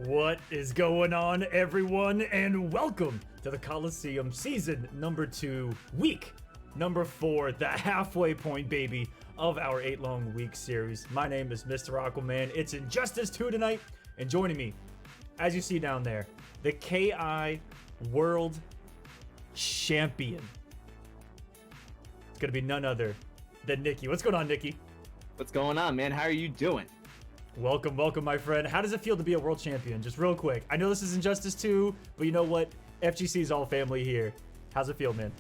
What is going on, everyone, and welcome to the Kolosseum season number 2, week number 4, the halfway point, baby, of our 8-long week series. My name is Mr. Aquaman. It's Injustice 2 tonight, and joining me, as you see down there, the KI World Champion. It's gonna be none other than Nikki. What's going on, Nikki? What's going on, man? How are you doing? Welcome, my friend. How does it feel to be a world champion? Just real quick. I know this is Injustice 2, but you know what? FGC is all family here. How's it feel, man?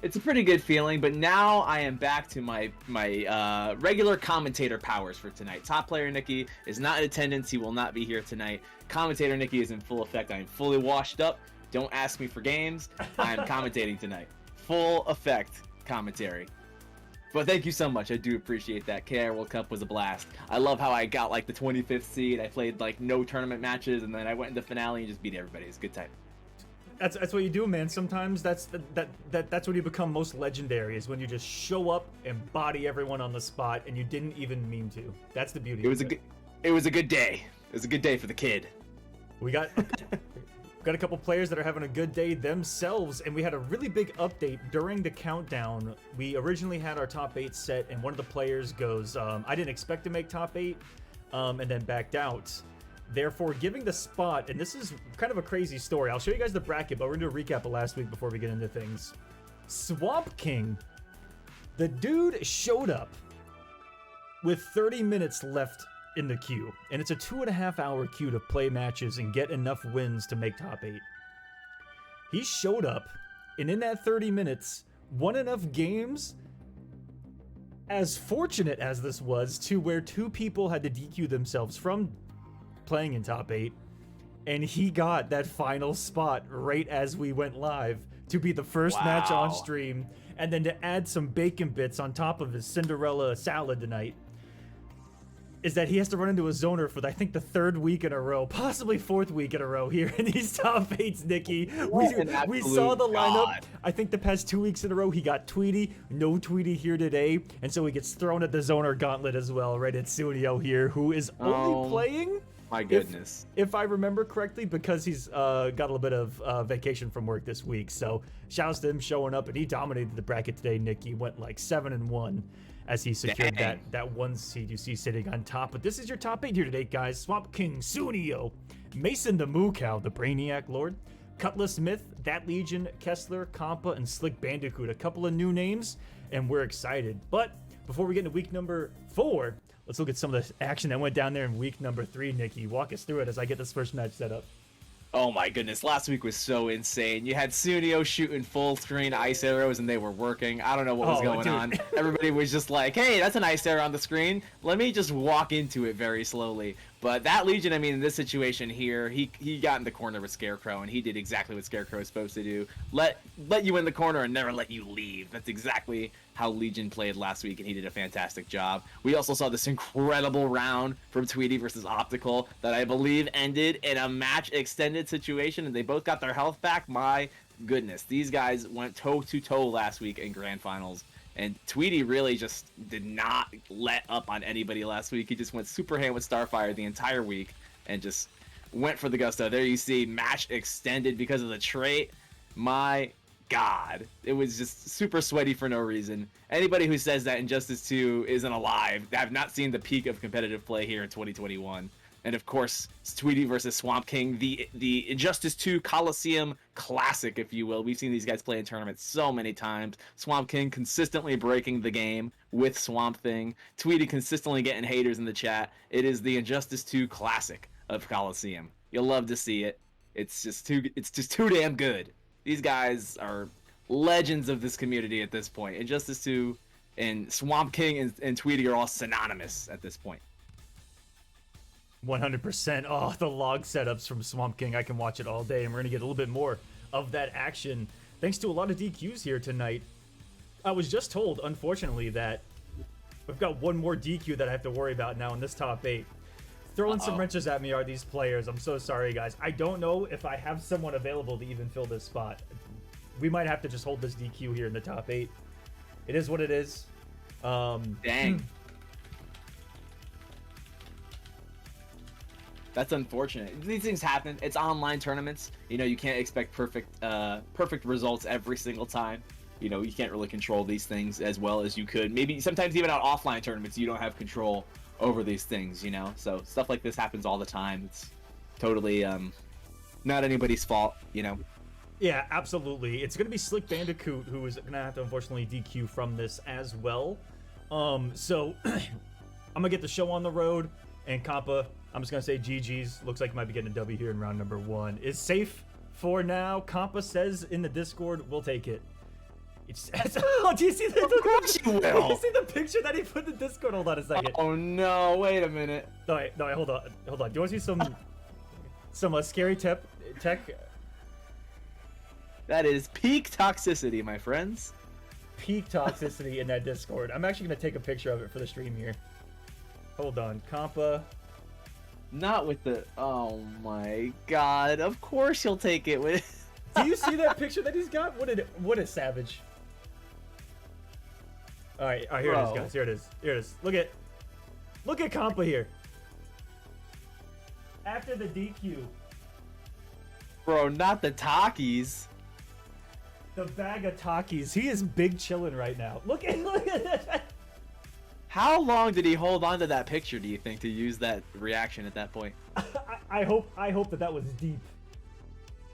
It's a pretty good feeling, but now I am back to my regular commentator powers for tonight. Top player Nikki is not in attendance. He will not be here tonight. Commentator Nikki is in full effect. I am fully washed up. Don't ask me for games. I am commentating tonight. Full effect commentary. But thank you so much. I do appreciate that. KI World Cup was a blast. I love how I got like the 25th seed. I played like no tournament matches, and then I went into finale and just beat everybody. It's a good time. That's what you do, man. Sometimes that's when you become most legendary, is when you just show up and body everyone on the spot, and you didn't even mean to. That's the beauty. It was a good day. It was a good day for the kid. We got a couple players that are having a good day themselves, and we had a really big update during the countdown. We originally had our top 8 set, and one of the players goes, I didn't expect to make top 8, and then backed out. Therefore, giving the spot, and this is kind of a crazy story. I'll show you guys the bracket, but we're going to do a recap of last week before we get into things. Swamp King, the dude showed up with 30 minutes left in the queue, and it's a 2.5-hour queue to play matches and get enough wins to make top 8. He showed up, and in that 30 minutes, won enough games, as fortunate as this was, to where 2 people had to DQ themselves from playing in top 8, and he got that final spot right as we went live to be the first match on stream, and then to add some bacon bits on top of his Cinderella salad tonight, is that he has to run into a zoner for, I think, the 3rd week in a row, possibly 4th week in a row here in these top 8s, Nikki. We saw the lineup. I think the past 2 weeks in a row, he got Tweety. No Tweety here today, and so he gets thrown at the zoner gauntlet as well, right at Sunio here, who is only playing... My goodness. If I remember correctly, because he's got a little bit of vacation from work this week. So shouts to him showing up, and he dominated the bracket today, Nick. He went like 7-1 as he secured that 1 seed you see sitting on top. But this is your top 8 here today, guys. Swamp King, Sunio, Mason the Moo Cow, the Brainiac Lord, Cutlass Myth, That Legion, Kessler, Compa, and Slick Bandicoot. A couple of new names, and we're excited. But before we get into week number 4, let's look at some of the action that went down there in week number 3, Nikki. Walk us through it as I get this first match set up. Oh my goodness, last week was so insane. You had Sunio shooting full screen ice arrows and they were working. I don't know what was going on. Everybody was just like, hey, that's an ice arrow on the screen. Let me just walk into it very slowly. But that Legion, I mean, in this situation here, he got in the corner with Scarecrow, and he did exactly what Scarecrow is supposed to do. Let you in the corner and never let you leave. That's exactly how Legion played last week, and he did a fantastic job. We also saw this incredible round from Tweety versus Optical that I believe ended in a match extended situation, and they both got their health back. My goodness, these guys went toe-to-toe last week in Grand Finals. And Tweety really just did not let up on anybody last week. He just went super ham with Starfire the entire week and just went for the gusto. There you see, match extended because of the trait. My God. It was just super sweaty for no reason. Anybody who says that Injustice 2 isn't alive, they have not seen the peak of competitive play here in 2021. And of course, it's Tweety versus Swamp King, the Injustice 2 Kolosseum classic, if you will. We've seen these guys play in tournaments so many times. Swamp King consistently breaking the game with Swamp Thing. Tweety consistently getting haters in the chat. It is the Injustice 2 classic of Kolosseum. You'll love to see it. It's just too damn good. These guys are legends of this community at this point. Injustice 2 and Swamp King and Tweety are all synonymous at this point. 100%. Oh, the log setups from Swamp King. I can watch it all day, and we're going to get a little bit more of that action thanks to a lot of DQs here tonight. I was just told, unfortunately, that we've got one more DQ that I have to worry about now in this top 8. Throwing some wrenches at me are these players. I'm so sorry, guys. I don't know if I have someone available to even fill this spot. We might have to just hold this DQ here in the top 8. It is what it is. Dang. That's unfortunate. These things happen. It's online tournaments. You know, you can't expect perfect results every single time. You know, you can't really control these things as well as you could. Maybe sometimes even on offline tournaments, you don't have control over these things, you know? So stuff like this happens all the time. It's totally not anybody's fault, you know? Yeah, absolutely. It's going to be Slick Bandicoot who is going to have to unfortunately DQ from this as well. So I'm going to get the show on the road, and Compa, I'm just going to say GG's. Looks like you might be getting a W here in round number 1. It's safe for now. Compa says in the Discord, we'll take it. Oh, do you see the? Of course you will. Do you see the picture that he put in the Discord? Hold on a second. Oh no! Wait a minute. No, wait, hold on. Do you want to see some scary tech? That is peak toxicity, my friends. Peak toxicity in that Discord. I'm actually gonna take a picture of it for the stream here. Hold on, Compa. Not with the. Oh my god! Of course you'll take it with. Do you see that picture that he's got? What a savage. All right, here it is, guys. Here it is. Look at Compa here. After the DQ. Bro, not the Takis. The bag of Takis. He is big chillin' right now. Look at that. How long did he hold on to that picture, do you think, to use that reaction at that point? I hope that was deep.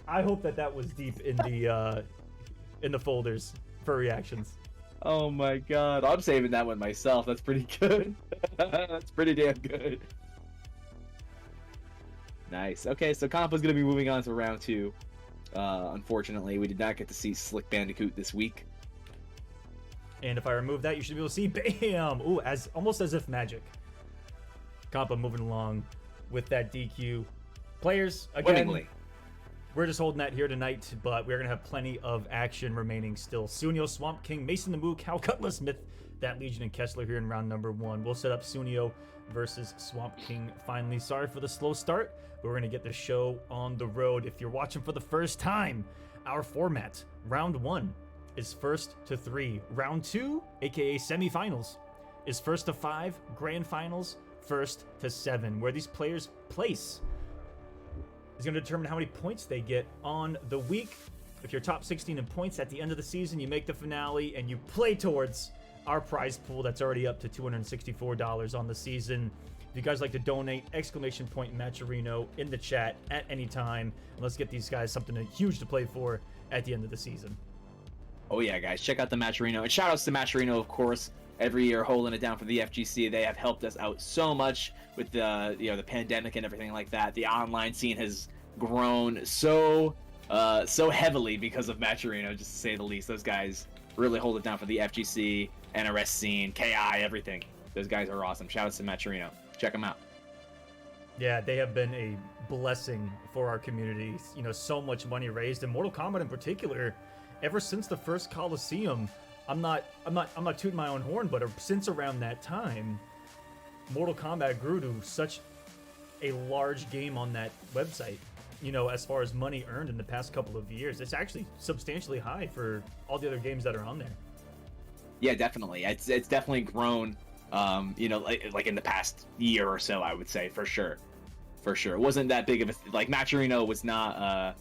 I hope that was deep in the folders for reactions. Oh my god. I'm saving that one myself. That's pretty good. That's pretty damn good. Nice. Okay, so Compa's going to be moving on to round 2. Unfortunately, we did not get to see Slick Bandicoot this week. And if I remove that, you should be able to see, bam! Ooh, almost as if magic. Compa moving along with that DQ. Players, again, Willingly. We're just holding that here tonight, but we're going to have plenty of action remaining still. Sunio, Swamp King, Mason the Moo, Cal Cutlass, Myth, that Legion, and Kessler here in round number 1. We'll set up Sunio versus Swamp King finally. Sorry for the slow start, but we're going to get the show on the road. If you're watching for the first time, our format, round 1, is first to 3. Round 2, aka semifinals, is first to 5. Grand finals, first to 7. Where these players place is going to determine how many points they get on the week. If you're top 16 in points at the end of the season, you make the finale and you play towards our prize pool that's already up to $264 on the season. If you guys like to donate, exclamation point Matcherino in the chat at any time. And let's get these guys something huge to play for at the end of the season. Oh yeah, guys, check out the Matcherino. And shout outs to Matcherino, of course. Every year holding it down for the FGC. They have helped us out so much with the the pandemic and everything like that. The online scene has grown so heavily because of Matcherino, just to say the least. Those guys really hold it down for the FGC, NRS scene, KI, everything. Those guys are awesome. Shout outs to Matcherino. Check them out. Yeah, they have been a blessing for our community. So much money raised in Mortal Kombat in particular. Ever since the first Kolosseum, I'm not tooting my own horn, but since around that time, Mortal Kombat grew to such a large game on that website. As far as money earned in the past couple of years, it's actually substantially high for all the other games that are on there. Yeah, definitely. It's definitely grown. Like in the past year or so, I would say for sure. It wasn't that big of a Matcherino was not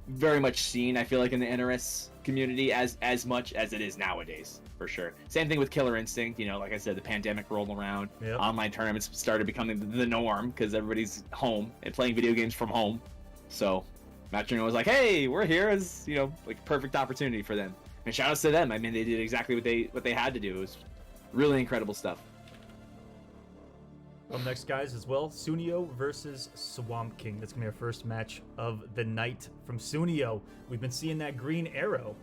very much seen. I feel like in the NRS community as much as it is nowadays, for sure. Same thing with Killer Instinct. Like I said, the pandemic rolled around. Yep. Online tournaments started becoming the norm because everybody's home and playing video games from home. So Matcherino was like, hey, we're here as perfect opportunity for them. And shout outs to them. I mean, they did exactly what they had to do. It was really incredible stuff. Up next, guys, as well, Sunio versus Swamp King. That's going to be our first match of the night from Sunio. We've been seeing that green arrow,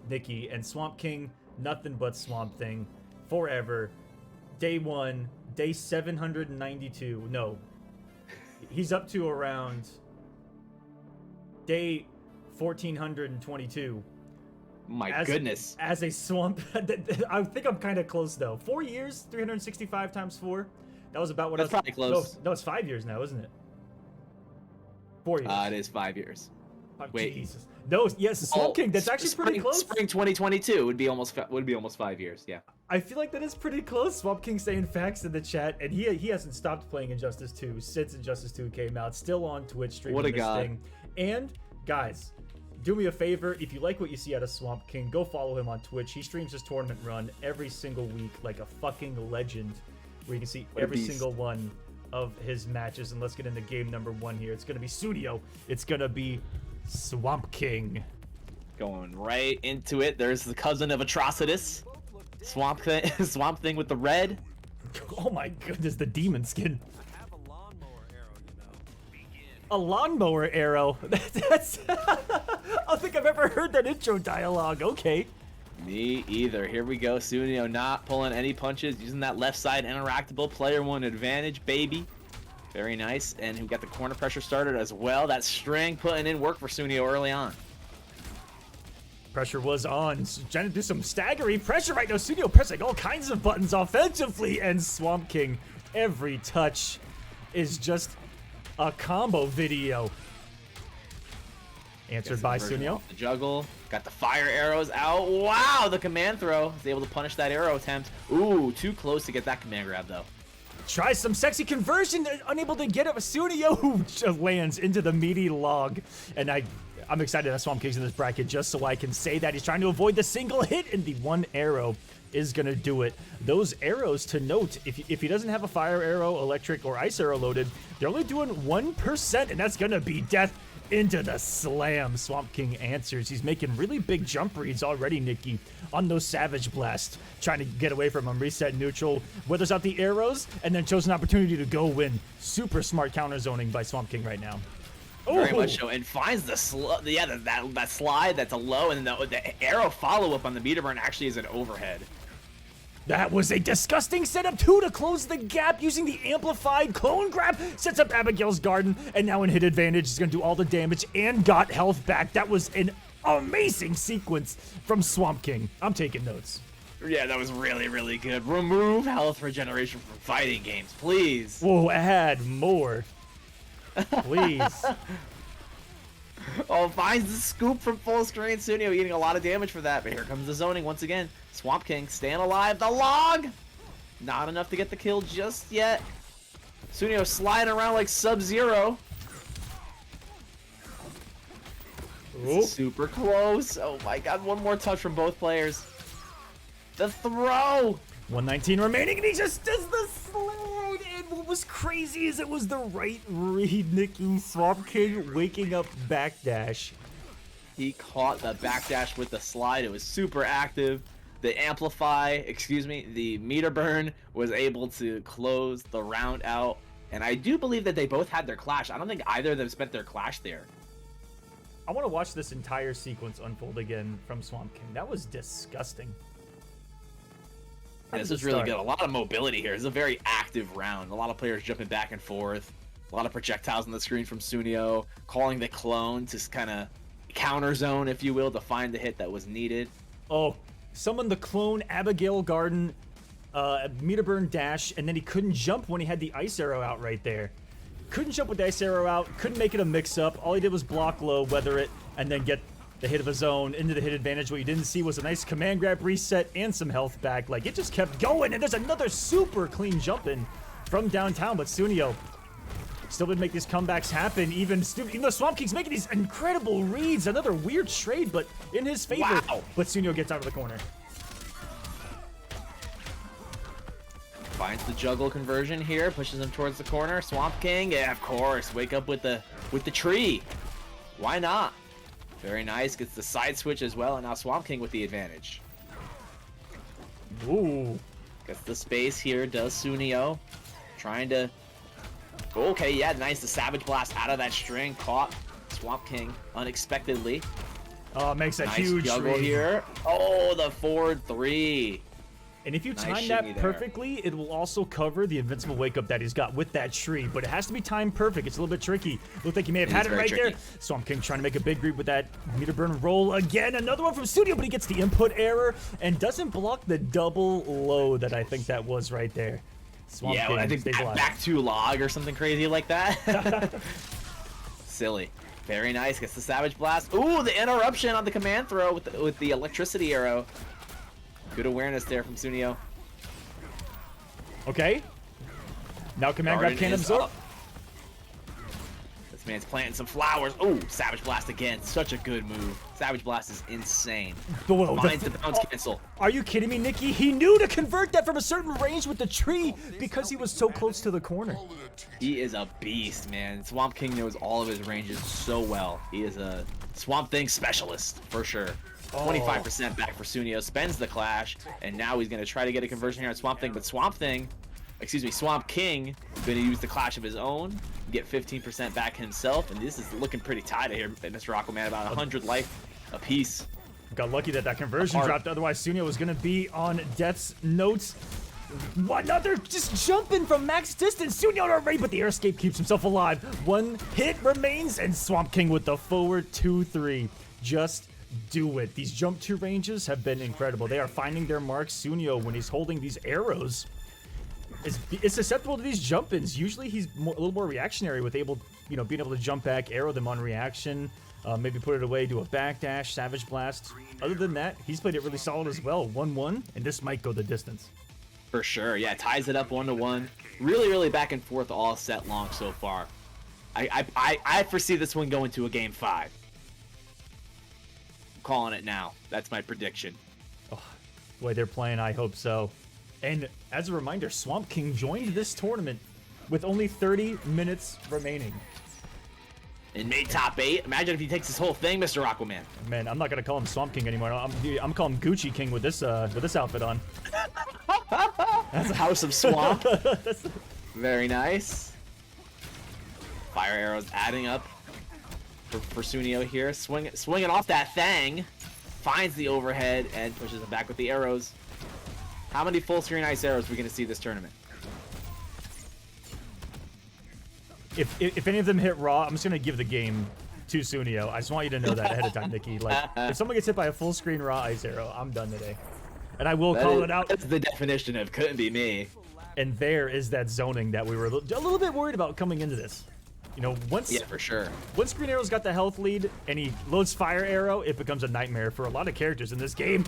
Nikki, and Swamp King, nothing but Swamp Thing forever. Day 1, day 792. No, he's up to around day 1422. My goodness. As a Swamp, I think I'm kind of close, though. 4 years, 365 times 4. That was about what That's probably close. No, it's 5 years now, isn't it? 4 years. It is 5 years. Oh, wait. Jesus. No, yes, Swamp King. That's actually pretty close. Spring 2022 would be almost 5 years. Yeah. I feel like that is pretty close. Swamp King saying facts in the chat, and he hasn't stopped playing Injustice 2 since Injustice 2 came out. Still on Twitch streaming What a this god. thing. And guys, do me a favor, if you like what you see out of Swamp King, go follow him on Twitch. He streams his tournament run every single week like a fucking legend, where you can see every single one of his matches. And let's get into game number 1 here. It's gonna be Studio. It's gonna be Swamp King. Going right into it. There's the cousin of Atrocitus. Swamp Thing with the red. Oh my goodness, the demon skin. A lawnmower arrow? That's I don't think I've ever heard that intro dialogue. Okay. Me either. Here we go. Sunio not pulling any punches, using that left side interactable player 1 advantage, baby. Very nice. And we got the corner pressure started as well. That string putting in work for Sunio early on. Pressure was on. Trying to do some staggering pressure right now. Studio pressing all kinds of buttons offensively, and Swamp King, every touch is just a combo video. Answered by Sunio. The juggle. Got the fire arrows out. Wow, the command throw. Is able to punish that arrow attempt. Ooh, too close to get that command grab, though. Tries some sexy conversion. Unable to get it. Sunio who lands into the meaty log. And I'm excited that Swamp King's in this bracket just so I can say that. He's trying to avoid the single hit, and the one arrow is going to do it. Those arrows, to note, if he doesn't have a fire arrow, electric, or ice arrow loaded, they're only doing 1%, and that's going to be death into the slam. Swamp King answers. He's making really big jump reads already, Nikki, on those Savage Blast. Trying to get away from him, reset neutral, weathers out the arrows, and then chose an opportunity to go win. Super smart counter zoning by Swamp King right now. Very much so, and finds the that slide that's a low, and then the arrow follow-up on the meter burn actually is an overhead. That was a disgusting setup, too, to close the gap using the amplified clone grab. Sets up Abigail's Garden, and now in hit advantage, is going to do all the damage and got health back. That was an amazing sequence from Swamp King. I'm taking notes. Yeah, that was really, really good. Remove health regeneration from fighting games, please. Whoa, add more. Please. Oh, finds the scoop from full screen. Sunio eating a lot of damage for that, but here comes the zoning once again. Swamp King staying alive. The log! Not enough to get the kill just yet. Sunio sliding around like Sub-Zero. Super close. Oh my god, one more touch from both players. The throw! 119 remaining, and he just does the slide. And what was crazy is it was the right read, Nikki. Swamp King waking up backdash. He caught the backdash with the slide. It was super active. The the meter burn was able to close the round out. And I do believe that they both had their clash. I don't think either of them spent their clash there. I want to watch this entire sequence unfold again from Swamp King. That was disgusting. Yeah, this is really good. A lot of mobility here. It's a very active round. A lot of players jumping back and forth. A lot of projectiles on the screen from Sunio. Calling the clone to kind of counter zone, if you will, to find the hit that was needed. Oh, summon the clone Abigail Garden, meter burn dash, and then he couldn't jump when he had the ice arrow out right there. Couldn't jump with the ice arrow out. Couldn't make it a mix-up. All he did was block low, weather it, and then get the hit of his own into the hit advantage. What you didn't see was a nice command grab reset and some health back. Like, it just kept going, and there's another super clean jump in from downtown, but Sunio still didn't make these comebacks happen, even though Swamp King's making these incredible reads. Another weird trade, but in his favor. Wow. But Sunio gets out of the corner. Finds the juggle conversion here, pushes him towards the corner. Swamp King, yeah, of course, wake up with the tree. Why not? Very nice, gets the side switch as well, and now Swamp King with the advantage. Ooh. Gets the space here, does Sunio. Trying to... Okay, yeah, nice, the Savage Blast out of that string, caught Swamp King unexpectedly. Oh, it makes a nice huge juggle read here. Oh, the forward 3. And if you Nice time shimmy that there. perfectly, it will also cover the invincible wake up that he's got with that tree. But it has to be timed perfect. It's a little bit tricky. Looked like he may have had it right there. Swamp King trying to make a big read with that meter burn roll again. Another one from Studio, but he gets the input error and doesn't block the double low that I think that was right there. Swamp King I think stays alive. back to log or something crazy like that. Silly. Very nice. Gets the Savage Blast. Ooh, the interruption on the command throw with the electricity arrow. Good awareness there from Sunio. Okay. Now command grab can't absorb. Up. This man's planting some flowers. Oh, Savage Blast again. Such a good move. Savage Blast is insane. Finds the bounce cancel. Are you kidding me, Nikki? He knew to convert that from a certain range with the tree because he was so close to the corner. He is a beast, man. Swamp King knows all of his ranges so well. He is a Swamp Thing specialist for sure. 25% back for Sunio. Spends the clash, and now he's going to try to get a conversion here on Swamp Thing, but Swamp King is going to use the clash of his own, get 15% back himself, and this is looking pretty tight here, Mr. Aquaman, about 100 life apiece. Got lucky that conversion dropped, otherwise Sunio was going to be on death's notes. Another just jumping from max distance. Sunio already, but the air escape keeps himself alive. One hit remains, and Swamp King with the forward 2-3. Just do it. These jump 2 ranges have been incredible. They are finding their mark. Sunio, when he's holding these arrows, is susceptible to these jump-ins. Usually he's a little more reactionary with being able to jump back, arrow them on reaction, maybe put it away, do a backdash, Savage Blast. Other than that, he's played it really solid as well. 1-1, and this might go the distance. For sure, yeah, ties it up 1-1. Really, really back and forth all set long so far. I foresee this one going to a game 5. I'm calling it now. That's my prediction. Oh, the way they're playing, I hope so. And as a reminder, Swamp King joined this tournament with only 30 minutes remaining. And made top 8. Imagine if he takes this whole thing, Mr. Aquaman. Man, I'm not gonna call him Swamp King anymore. I'm calling him Gucci King with this outfit on. That's a House of Swamp. Very nice. Fire arrows adding up for Sunio here. Swinging off that thing. Finds the overhead and pushes him back with the arrows. How many full screen ice arrows are we going to see this tournament? If any of them hit raw, I'm just going to give the game to Sunio. I just want you to know that ahead of time, Nikki. Like, if someone gets hit by a full screen raw ice arrow, I'm done today. And I will call it out. That's the definition of couldn't be me. And there is that zoning that we were a little bit worried about coming into this. You know, yeah, for sure. Once Green Arrow's got the health lead and he loads Fire Arrow, it becomes a nightmare for a lot of characters in this game.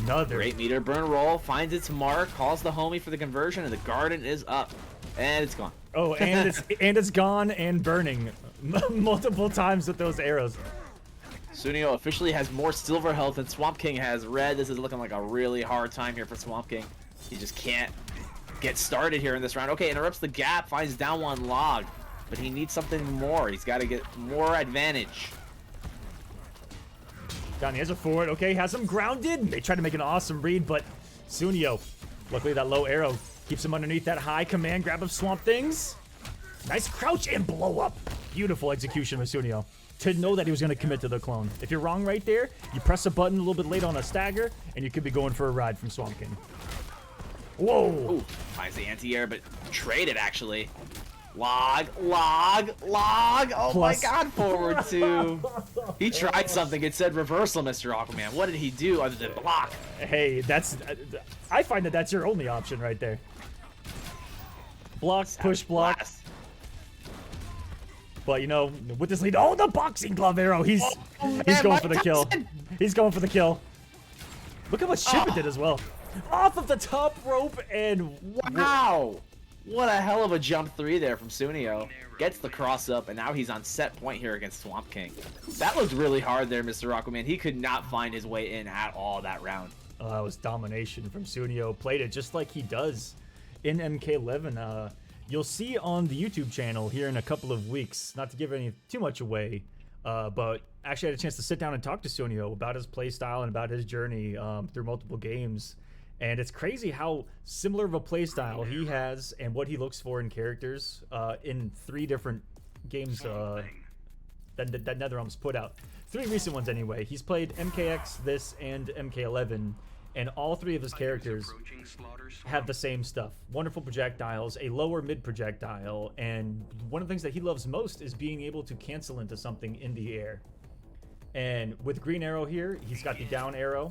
Another great meter burn roll, finds its mark, calls the homie for the conversion, and the garden is up, and it's gone. Oh, and it's gone and burning multiple times with those arrows. Sunio officially has more silver health than Swamp King has red. This is looking like a really hard time here for Swamp King. He just can't get started here in this round. Okay, interrupts the gap, finds down one log, but he needs something more. He's got to get more advantage. Down he has a forward. Okay, has him grounded. They try to make an awesome read, but Sunio, luckily that low arrow keeps him underneath that high command grab of Swamp Things. Nice crouch and blow up. Beautiful execution with Sunio to know that he was going to commit to the clone. If you're wrong right there, you press a button a little bit late on a stagger, and you could be going for a ride from Swamp King. Whoa. Ooh, finds the anti-air, but traded actually. Log. Oh my god, forward 2. He tried something. It said reversal, Mr. Aquaman. What did he do other than block? Hey, I find that's your only option right there. Block, push, block. Blast. But, you know, with this lead, the boxing glove arrow. He's going for the kill. He's going for the kill. Look how much chip it did as well. Off of the top rope and wow. What a hell of a jump 3 there from Sunio. Gets the cross up, and now he's on set point here against Swamp King. That looked really hard there, Mr. Aquaman. He could not find his way in at all that round. That was domination from Sunio. Played it just like he does in MK11. You'll see on the YouTube channel here in a couple of weeks, not to give too much away, but actually had a chance to sit down and talk to Sunio about his play style and about his journey through multiple games. And it's crazy how similar of a playstyle he has and what he looks for in characters in 3 different games that NetherRealm's put out. 3 recent ones anyway. He's played MKX, this, and MK11, and all 3 of his characters have the same stuff. Wonderful projectiles, a lower mid projectile, and one of the things that he loves most is being able to cancel into something in the air. And with Green Arrow here, he's got the down arrow.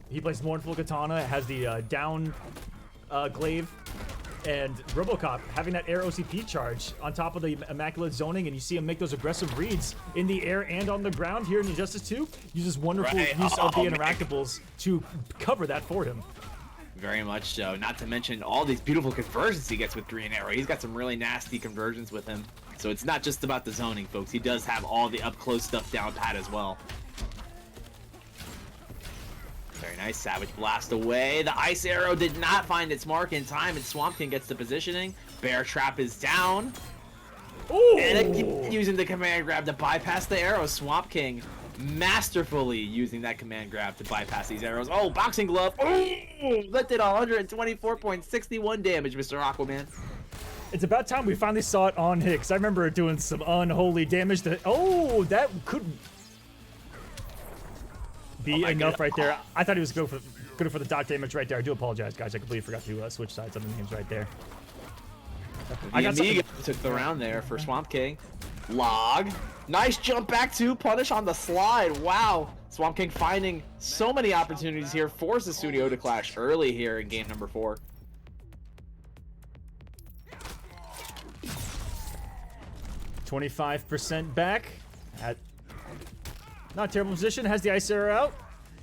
He plays Mournful Katana, has the down glaive, And RoboCop having that air OCP charge on top of the immaculate zoning, and you see him make those aggressive reads in the air and on the ground here in Injustice 2. Uses wonderful use of the interactables to cover that for him. Very much so. Not to mention all these beautiful conversions he gets with Green Arrow. He's got some really nasty conversions with him. So it's not just about the zoning, folks. He does have all the up-close stuff down pat as well. Very nice. Savage blast away. The ice arrow did not find its mark in time, and Swamp King gets the positioning. Bear trap is down. Ooh. And again, using the command grab to bypass the arrow. Swamp King masterfully using that command grab to bypass these arrows. Oh, boxing glove. Oh, that did 124.61 damage, Mr. Aquaman. It's about time we finally saw it on Hicks. I remember it doing some unholy damage. Oh, that could be enough right there. I thought he was good for the dot damage right there. I do apologize, guys. I completely forgot to switch sides on the names right there. I got Amiga took the round there for Swamp King. Log. Nice jump back to punish on the slide. Wow. Swamp King finding so many opportunities here. Forces Studio to clash early here in game number 4. %25 back. At not a terrible position. Has the ice arrow out.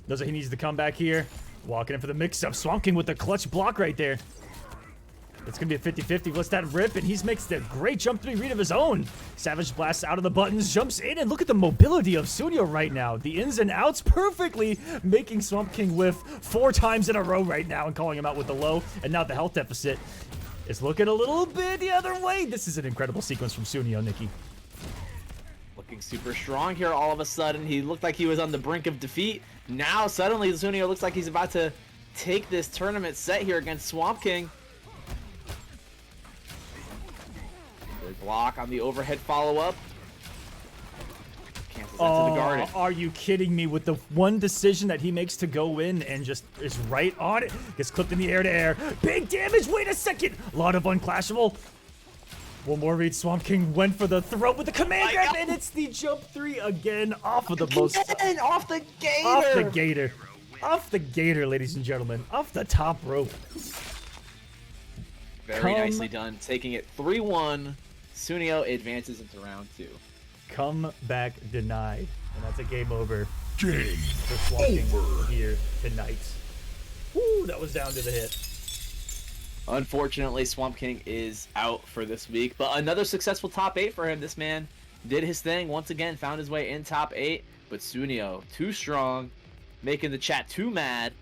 Knows that he needs to come back here. Walking in for the mix-up. Swamp King with the clutch block right there. It's going to be a 50-50. Lets that rip, and he makes the great jump 3 read of his own. Savage blasts out of the buttons, jumps in, and look at the mobility of Sunio right now. The ins and outs perfectly making Swamp King whiff 4 times in a row right now and calling him out with the low, and now the health deficit is looking a little bit the other way. This is an incredible sequence from Sunio, Nikki. Looking super strong here all of a sudden. He looked like he was on the brink of defeat. Now suddenly Sunio looks like he's about to take this tournament set here against Swamp King. Good block on the overhead follow-up. Cancels that to the garden. Are you kidding me with the one decision that he makes to go in and just is right on it? Gets clipped in the air to air. Big damage. Wait a second. A lot of unclashable. One more read. Swamp King went for the throat with the command grab, and it's the jump 3 again off of the most. Off the gator. Off the gator. Off the gator, ladies and gentlemen. Off the top rope. Very nicely done. Taking it 3-1. Sunio advances into round 2. Come back denied. And that's a game over for Swamp King here tonight. Woo, that was down to the hit. Unfortunately, Swamp King is out for this week, but another successful top 8 for him. This man did his thing once again, found his way in top 8, but Sunio, too strong, making the chat too mad,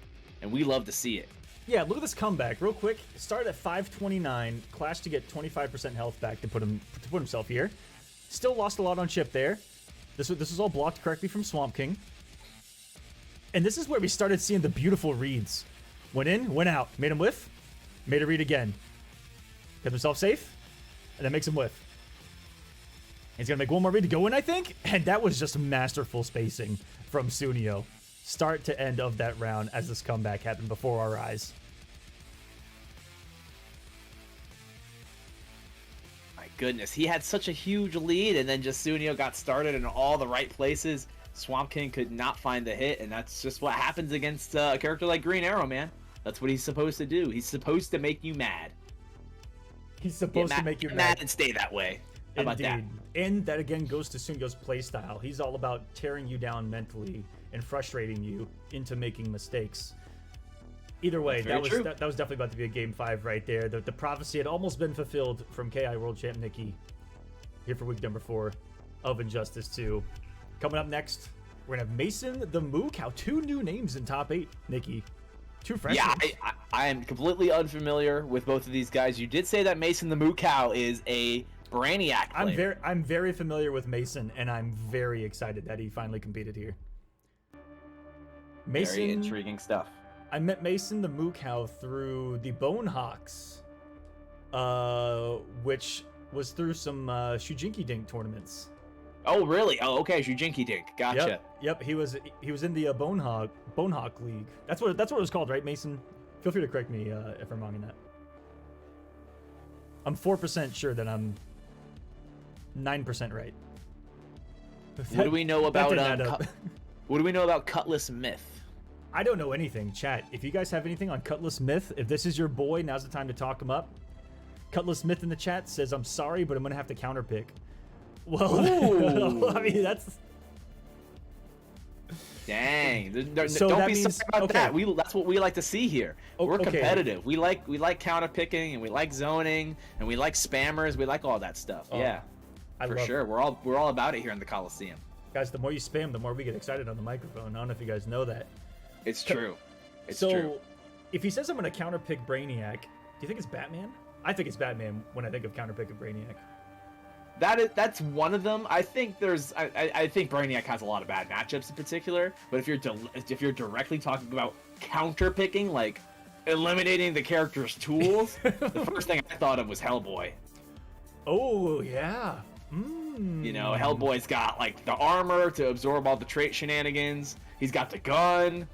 and we love to see it. Yeah, look at this comeback real quick. Started at 529, Clash to get 25% health back to put himself here. Still lost a lot on chip there. This was all blocked correctly from Swamp King. And this is where we started seeing the beautiful reads. Went in, went out, made him whiff, made a read again. Kept himself safe, and then makes him whiff. He's gonna make one more read to go in, I think. And that was just masterful spacing from Sunio. Start to end of that round as this comeback happened before our eyes. My goodness, he had such a huge lead, and then just Sunio got started in all the right places. Swamp King could not find the hit, and that's just what happens against a character like Green Arrow, man. That's what he's supposed to do. He's supposed to make you mad. He's supposed to make you mad and stay that way. How about that? And that again goes to Sunio's playstyle. He's all about tearing you down mentally and frustrating you into making mistakes. Either way, that was definitely about to be a game 5 right there. The prophecy had almost been fulfilled from KI World Champ Nikki here for week number 4 of Injustice 2. Coming up next, we're gonna have Mason the Moo Cow. 2 new names in top 8, Nikki. 2 fresh Yeah, names. I am completely unfamiliar with both of these guys. You did say that Mason the Moo Cow is a Brainiac player. I'm very familiar with Mason, and I'm very excited that he finally competed here. Mason, very intriguing stuff. I met Mason the Moo Cow through the Bonehawks, which was through some Shujinki Dink tournaments. Oh, really? Oh, okay. Shujinki Dink. Gotcha. Yep. He was in the Bonehawk League. That's what it was called, right, Mason? Feel free to correct me if I'm wrong in that. I'm 4% sure that I'm 9% right. What do we know about what do we know about Cutlass Myth? I don't know anything. Chat, if you guys have anything on Cutlass Myth, if this is your boy, now's the time to talk him up. Cutlass Smith in the chat says, I'm sorry, but I'm going to have to counterpick. Well, I mean, that's... Dang. So don't that be means- sorry about okay. that. That's what we like to see here. We're Okay. competitive. We like counterpicking, and we like zoning, and we like spammers. We like all that stuff. Oh, Yeah. I For love sure. it. We're all about it here in the Kolosseum. Guys, the more you spam, the more we get excited on the microphone. I don't know if you guys know that. It's true. It's so, true. if he says I'm going to counterpick Brainiac, do you think it's Batman? I think it's Batman when I think of counterpicking Brainiac. That's one of them. I think I think Brainiac has a lot of bad matchups in particular. But if you're directly talking about counterpicking, like eliminating the character's tools, the first thing I thought of was Hellboy. Oh yeah. You know, Hellboy's got like the armor to absorb all the trait shenanigans. He's got the gun.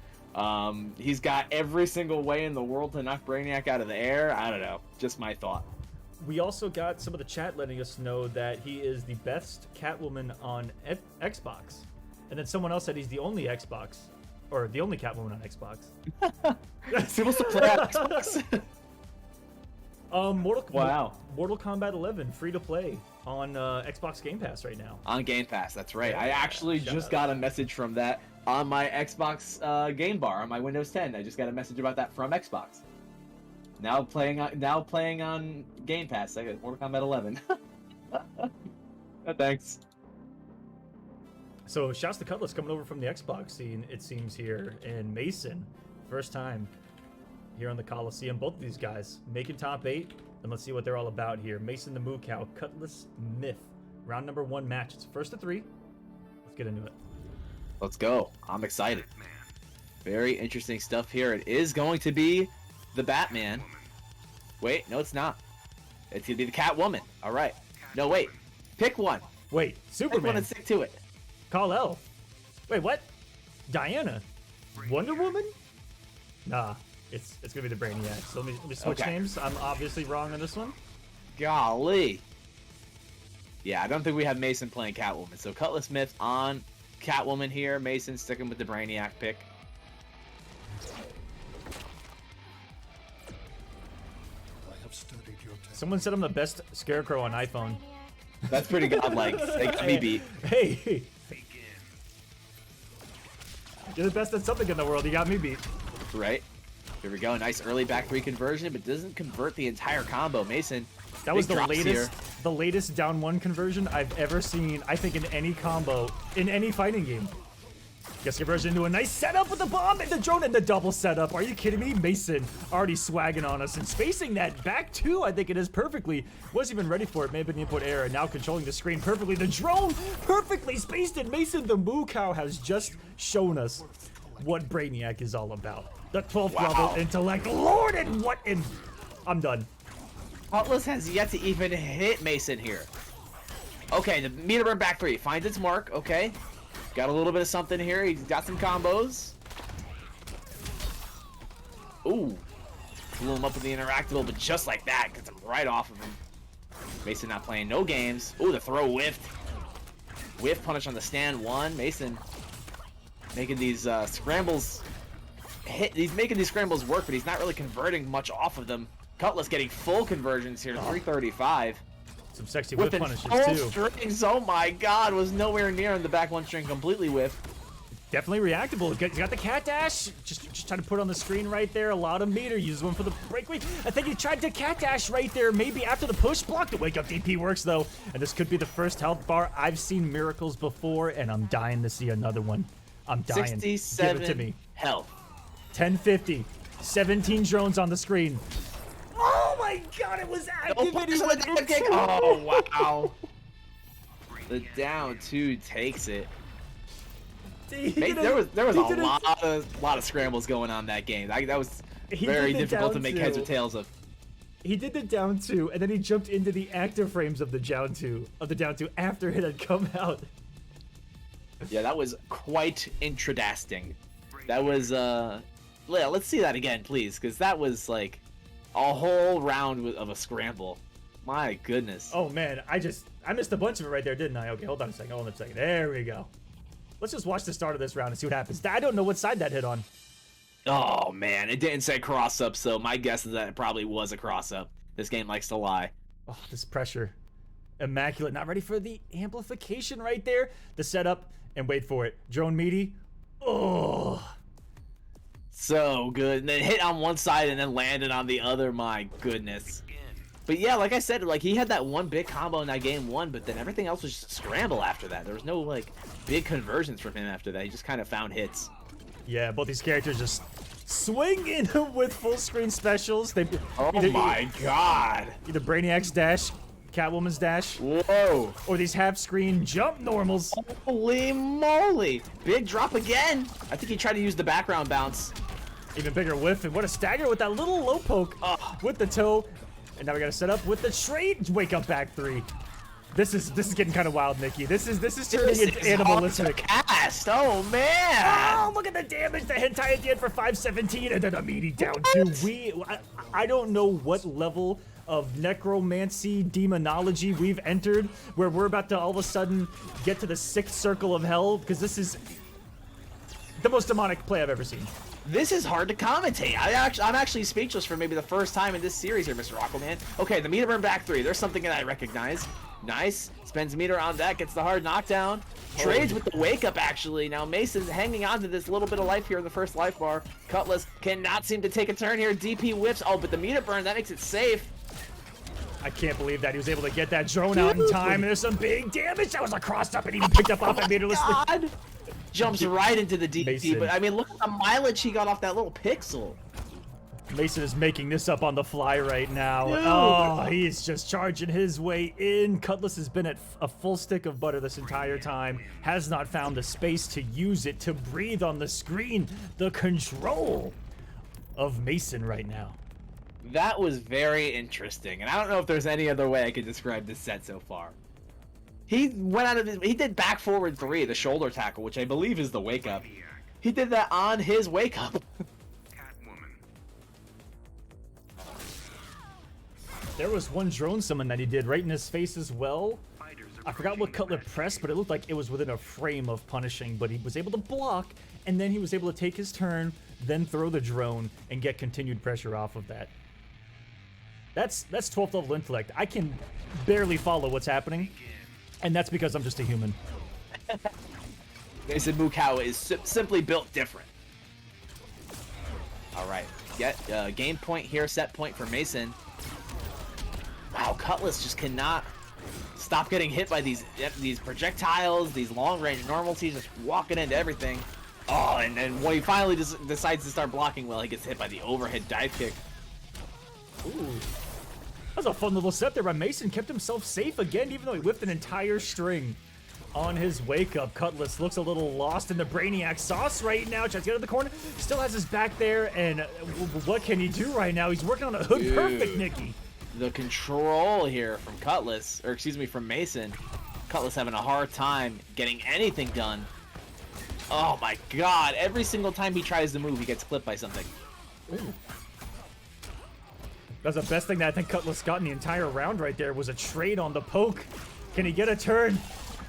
He's got every single way in the world to knock Brainiac out of the air. I don't know. Just my thought. We also got some of the chat letting us know that he is the best Catwoman on Xbox. And then someone else said he's the only Xbox, or the only Catwoman on Xbox. People still play on Xbox. Mortal Kombat 11, free to play on Xbox Game Pass right now. On Game Pass, that's right. Yeah, I actually shout just out. got a message from that on my Xbox game bar on my Windows 10. I just got a message about that from Xbox. Now playing on Game Pass. I got Mortal Kombat 11. Thanks. So shouts to Cutlass coming over from the Xbox scene, it seems here. And Mason, first time here on the Kolosseum. Both of these guys making top 8. And let's see what they're all about here. Mason the Moo Cow, Cutlass Myth. Round number 1 match. It's first to 3. Let's get into it. Let's go. I'm excited. Very interesting stuff here. It is going to be the Batman. Wait, no, it's not. It's going to be the Catwoman. All right. No, wait. Pick one. Wait, Pick Superman. one and stick to it. Kal-El. Wait, what? Diana. Wonder Woman? Nah, it's gonna be the Brainiac. So let me switch Okay. names. I'm obviously wrong on this one. Golly. Yeah, I don't think we have Mason playing Catwoman. So Cutlass Smith on Catwoman here. Mason sticking with the Brainiac pick. Someone said I'm the best Scarecrow on iPhone. That's pretty godlike. They got me beat. Hey. You're the best at something in the world. You got me beat. Right. Here we go. Nice early back 3 conversion, but doesn't convert the entire combo. Mason. That was big the drops latest, here. the latest down 1 conversion I've ever seen. I think in any combo, in any fighting game. Gets conversion into a nice setup with the bomb and the drone and the double setup. Are you kidding me? Mason already swagging on us and spacing that back 2. I think it is perfectly. Wasn't even ready for it. May have been input error. Now controlling the screen perfectly. The drone perfectly spaced it. Mason the Moo Cow has just shown us what Brainiac is all about. The 12th level intellect. Lord, and what in... I'm done. Cutlass has yet to even hit Mason here. Okay, the meter burn back 3 finds its mark. Okay. Got a little bit of something here. He's got some combos. Ooh. Blew him up with the interactable, but just like that, gets him right off of him. Mason not playing no games. Ooh, the throw whiffed. Whiff punish on the stand 1. Mason making these scrambles hit. He's making these scrambles work, but he's not really converting much off of them. Cutlass getting full conversions here, 335. Some sexy whip Within punishes full too. strings, oh my god, was nowhere near in the back 1 string, completely whiff. Definitely reactable. He's got the cat dash. Just trying to put on the screen right there. A lot of meter. Uses one for the breakaway. I think he tried to cat dash right there. Maybe after the push block. The wake up DP works though. And this could be the first health bar. I've seen miracles before, and I'm dying to see another one. I'm dying. 67 Give it to me. health. 1050. 17 drones on the screen. Oh my god, it was active and he went into... Oh wow. The down 2 takes it. There was a lot of scrambles going on that game. That was very difficult to make heads or tails of. He did the down 2, and then he jumped into the active frames of the down 2 after it had come out. Yeah, that was quite interesting. That was let's see that again, please, because that was like a whole round of a scramble. My goodness. Oh man, I missed a bunch of it right there, didn't I? Okay, hold on a second. There we go. Let's just watch the start of this round and see what happens. I don't know what side that hit on. Oh man, it didn't say cross up, so my guess is that it probably was a cross up. This game likes to lie. Oh, this pressure. Immaculate. Not ready for the amplification right there. The setup, and wait for it. Drone meaty. Oh. So good. And then hit on one side and then landed on the other. My goodness. But yeah, like I said, like he had that one big combo in that game one, but then everything else was just a scramble after that. There was no like big conversions from him after that. He just kind of found hits. Yeah, both these characters just swing in with full screen specials. They my god. Either Brainiac's dash, Catwoman's dash. Whoa. Or these half screen jump normals. Holy moly. Big drop again. I think he tried to use the background bounce. Even bigger whiff, and what a stagger with that little low poke with the toe. And now we gotta set up with the trade wake up back three. This is getting kind of wild, Nikki. This is turning into animalistic. Cast. Oh man! Oh, look at the damage. The hentai at the end for 517, and then a meaty down two. I don't know what level of necromancy demonology we've entered, where we're about to all of a sudden get to the 6th circle of hell, because this is the most demonic play I've ever seen. This is hard to commentate. I'm actually speechless for maybe the first time in this series here, Mr. Aquaman. Okay, the meter burn back three. There's something that I recognize. Nice. Spends meter on that. Gets the hard knockdown. Trades with the wake up, actually. Now Mason's hanging on to this little bit of life here in the first life bar. Cutlass cannot seem to take a turn here. DP whips. Oh, but the meter burn, that makes it safe. I can't believe that he was able to get that drone out in time. And there's some big damage. That was a crossed up and even picked up off it meterlessly. God. Jumps right into the DP, Mason. but I mean, look at the mileage he got off that little pixel. Mason is making this up on the fly right now. Dude. Oh, he's just charging his way in. Cutlass has been at a full stick of butter this entire time. Has not found the space to use it, to breathe on the screen. The control of Mason right now. That was very interesting, and I don't know if there's any other way I could describe this set so far. He went out of his, he did back forward three, the shoulder tackle, which I believe is the wake up. He did that on his wake up. There was one drone summon that he did right in his face as well. I forgot what Cutler pressed, but it looked like it was within a frame of punishing, but he was able to block, and then he was able to take his turn, then throw the drone, and get continued pressure off of that. That's 12th level intellect. I can barely follow what's happening, and that's because I'm just a human. Mason Mukau is simply built different. All right, get game point here, set point for Mason. Wow, Cutlass just cannot stop getting hit by these projectiles, these long-range normalities, just walking into everything. Oh, and then when he finally decides to start blocking well, he gets hit by the overhead dive kick. Ooh. That was a fun little set there by Mason. Kept himself safe again, even though he whipped an entire string on his wake-up. Cutlass looks a little lost in the Brainiac sauce right now. Tries to get out of the corner. Still has his back there, and what can he do right now? He's working on a hood perfect, Nikki. The control here from Cutlass, or excuse me, from Mason. Cutlass having a hard time getting anything done. Oh my god, every single time he tries to move, he gets clipped by something. Ooh. That's the best thing that I think Cutlass got in the entire round right there was a trade on the poke. Can he get a turn?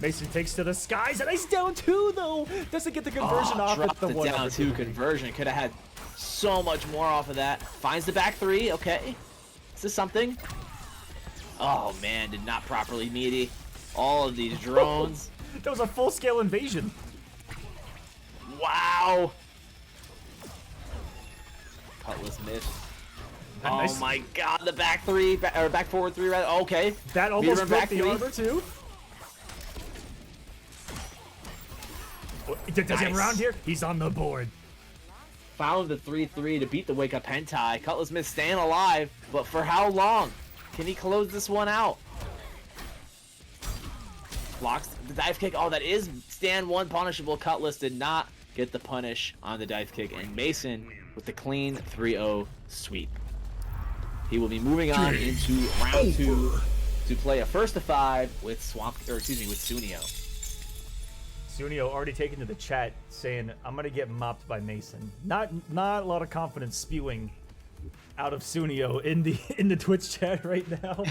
Mason takes to the skies. A nice down two, though. Doesn't get the conversion off at the one. Down two conversion. Could have had so much more off of that. Finds the back three. Okay. Is this something? Oh, man. Did not properly meaty. All of these drones. That was a full-scale invasion. Wow. Cutlass missed. Oh nice. My god, the back three, or back forward three, rather. Okay. That almost broke the armor, too. Does he have around here? He's on the board. Found the 3-3 to beat the Wake Up Hentai. Cutlass missed staying alive, but for how long? Can he close this one out? Blocks the dive kick. Oh, that is stand one punishable. Cutlass did not get the punish on the dive kick, and Mason with the clean 3-0 sweep. He will be moving on into round 2 to play a first to 5 with Sunio. Sunio already taken to the chat saying, I'm gonna get mopped by Mason. Not a lot of confidence spewing out of Sunio in the Twitch chat right now.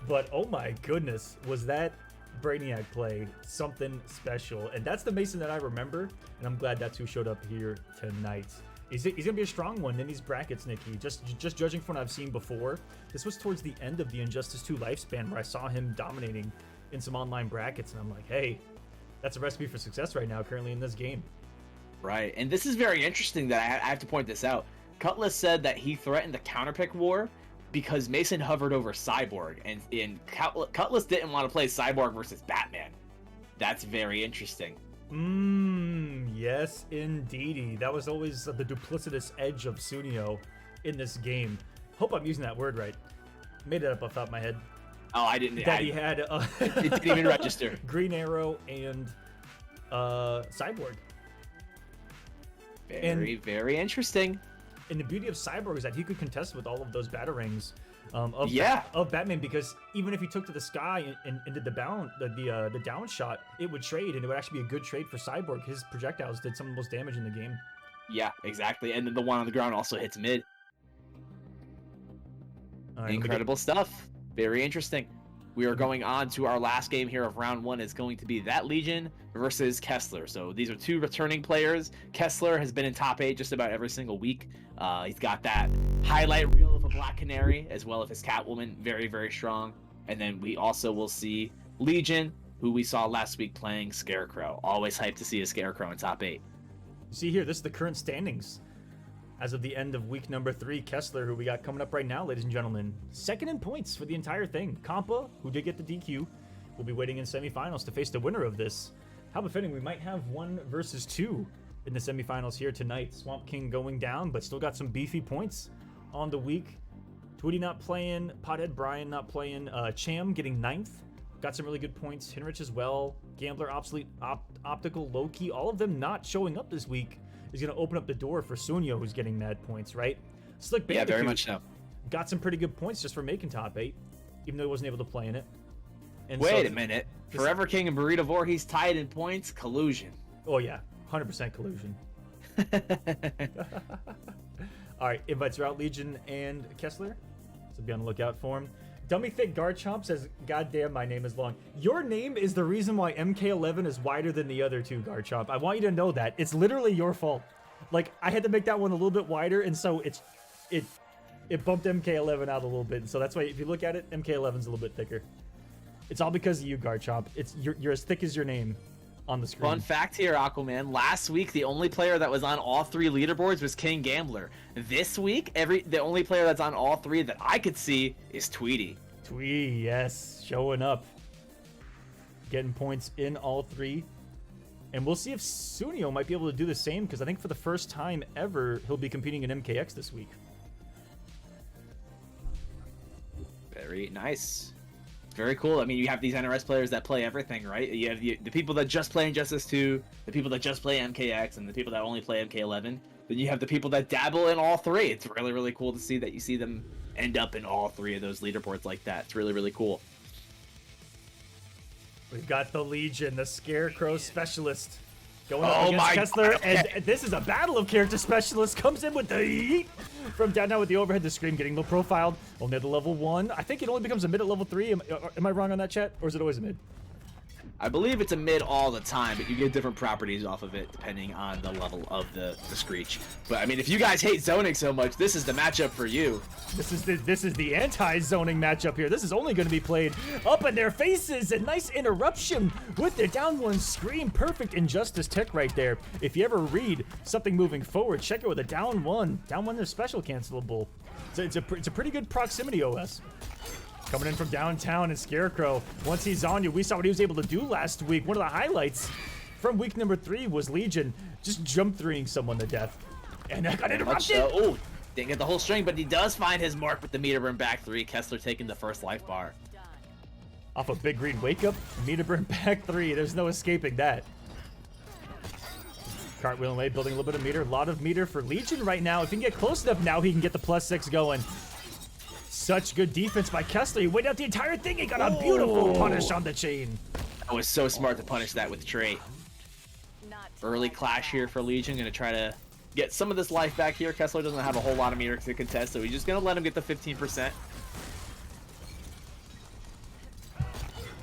But oh my goodness, was that Brainiac play something special? And that's the Mason that I remember, and I'm glad that's who showed up here tonight. He's gonna be a strong one in these brackets, Nikki. Just judging from what I've seen before, this was towards the end of the Injustice 2 lifespan where I saw him dominating in some online brackets, and I'm like, hey, that's a recipe for success right now, currently in this game. Right, and this is very interesting that I have to point this out. Cutlass said that he threatened the counterpick war because Mason hovered over Cyborg, and Cutlass didn't want to play Cyborg versus Batman. That's very interesting. Yes, indeedy. That was always the duplicitous edge of Sunio in this game. Hope I'm using that word right. Made it up off the top of my head. Oh, I didn't. That he had. It didn't even register. Green Arrow and Cyborg. Very interesting. And the beauty of Cyborg is that he could contest with all of those batarangs of Batman, because even if he took to the sky and did the down shot, it would trade, and it would actually be a good trade for Cyborg. His projectiles did some of the most damage in the game. Yeah, exactly. And then the one on the ground also hits mid. Right, incredible stuff. Very interesting. We are going on to our last game here of round 1. It's going to be that Legion versus Kessler. So these are two returning players. Kessler has been in top 8 just about every single week. He's got that highlight reel of a Black Canary as well as his Catwoman. Very, very strong. And then we also will see Legion, who we saw last week playing Scarecrow. Always hyped to see a Scarecrow in top 8. You see here, this is the current standings. As of the end of week number 3, Kessler, who we got coming up right now, ladies and gentlemen, second in points for the entire thing. Compa, who did get the DQ, will be waiting in semifinals to face the winner of this. How befitting, we might have 1 versus 2 in the semifinals here tonight. Swamp King going down, but still got some beefy points on the week. Tweety not playing, Pothead Brian not playing, Cham getting 9th. Got some really good points. Hinrich as well. Gambler, Obsolete, Optical, Loki, all of them not showing up this week is going to open up the door for Sunio, who's getting mad points, right? Slick Bandicoot, yeah, very much so. Got some pretty good points just for making top 8, even though he wasn't able to play in it. And wait a minute. Forever King and Burrito Voorhees tied in points. Collusion. Oh, yeah. 100% collusion. All right. Invites are out, Legion and Kessler. So be on the lookout for him. Dummy Thick Garchomp says, "Goddamn, my name is long." Your name is the reason why MK11 is wider than the other two, Garchomp. I want you to know that. It's literally your fault. Like, I had to make that one a little bit wider, and so it bumped MK11 out a little bit. And so that's why, if you look at it, MK11's a little bit thicker. It's all because of you, Garchomp. You're as thick as your name on the screen. Fun fact here, Aquaman. Last week, the only player that was on all 3 leaderboards was King Gambler. This week, the only player that's on all 3 that I could see is Tweety. Tweety, yes, showing up, getting points in all 3, and we'll see if Sunio might be able to do the same, because I think for the first time ever, he'll be competing in MKX this week. Very nice. Very cool. I mean, you have these NRS players that play everything, right? You have the people that just play Injustice 2, the people that just play MKX, and the people that only play MK11. Then you have the people that dabble in all 3. It's really, really cool to see that you see them end up in all 3 of those leaderboards like that. It's really, really cool. We've got the Legion, the Scarecrow Specialist, going up against Kessler, and this is a battle of character specialists. Comes in with the heat from down with the overhead to scream, getting low profiled. Only at the level 1. I think it only becomes a mid at level 3. Am I wrong on that, chat? Or is it always a mid? I believe it's a mid all the time, but you get different properties off of it depending on the level of the Screech. But I mean, if you guys hate zoning so much, this is the matchup for you. This is the anti-zoning matchup here. This is only going to be played up in their faces. A nice interruption with their down 1 scream. Perfect Injustice tech right there. If you ever read something moving forward, check it with a down 1. Down 1 is special cancelable. So it's a pretty good proximity OS. Coming in from downtown and Scarecrow. Once he's on you, we saw what he was able to do last week. One of the highlights from week number 3 was Legion just jump threeing someone to death. And that got interrupted. Oh, didn't get the whole string, but he does find his mark with the meter burn back 3. Kessler taking the first life bar. Off a big green wake up, meter burn back 3. There's no escaping that. Cartwheel away, building a little bit of meter. A lot of meter for Legion right now. If he can get close enough now, he can get the +6 going. Such good defense by Kessler. He waited out the entire thing. He got a beautiful punish on the chain. That was so smart to punish that with trait. Early clash here for Legion. Going to try to get some of this life back here. Kessler doesn't have a whole lot of meter to contest, so he's just going to let him get the 15%.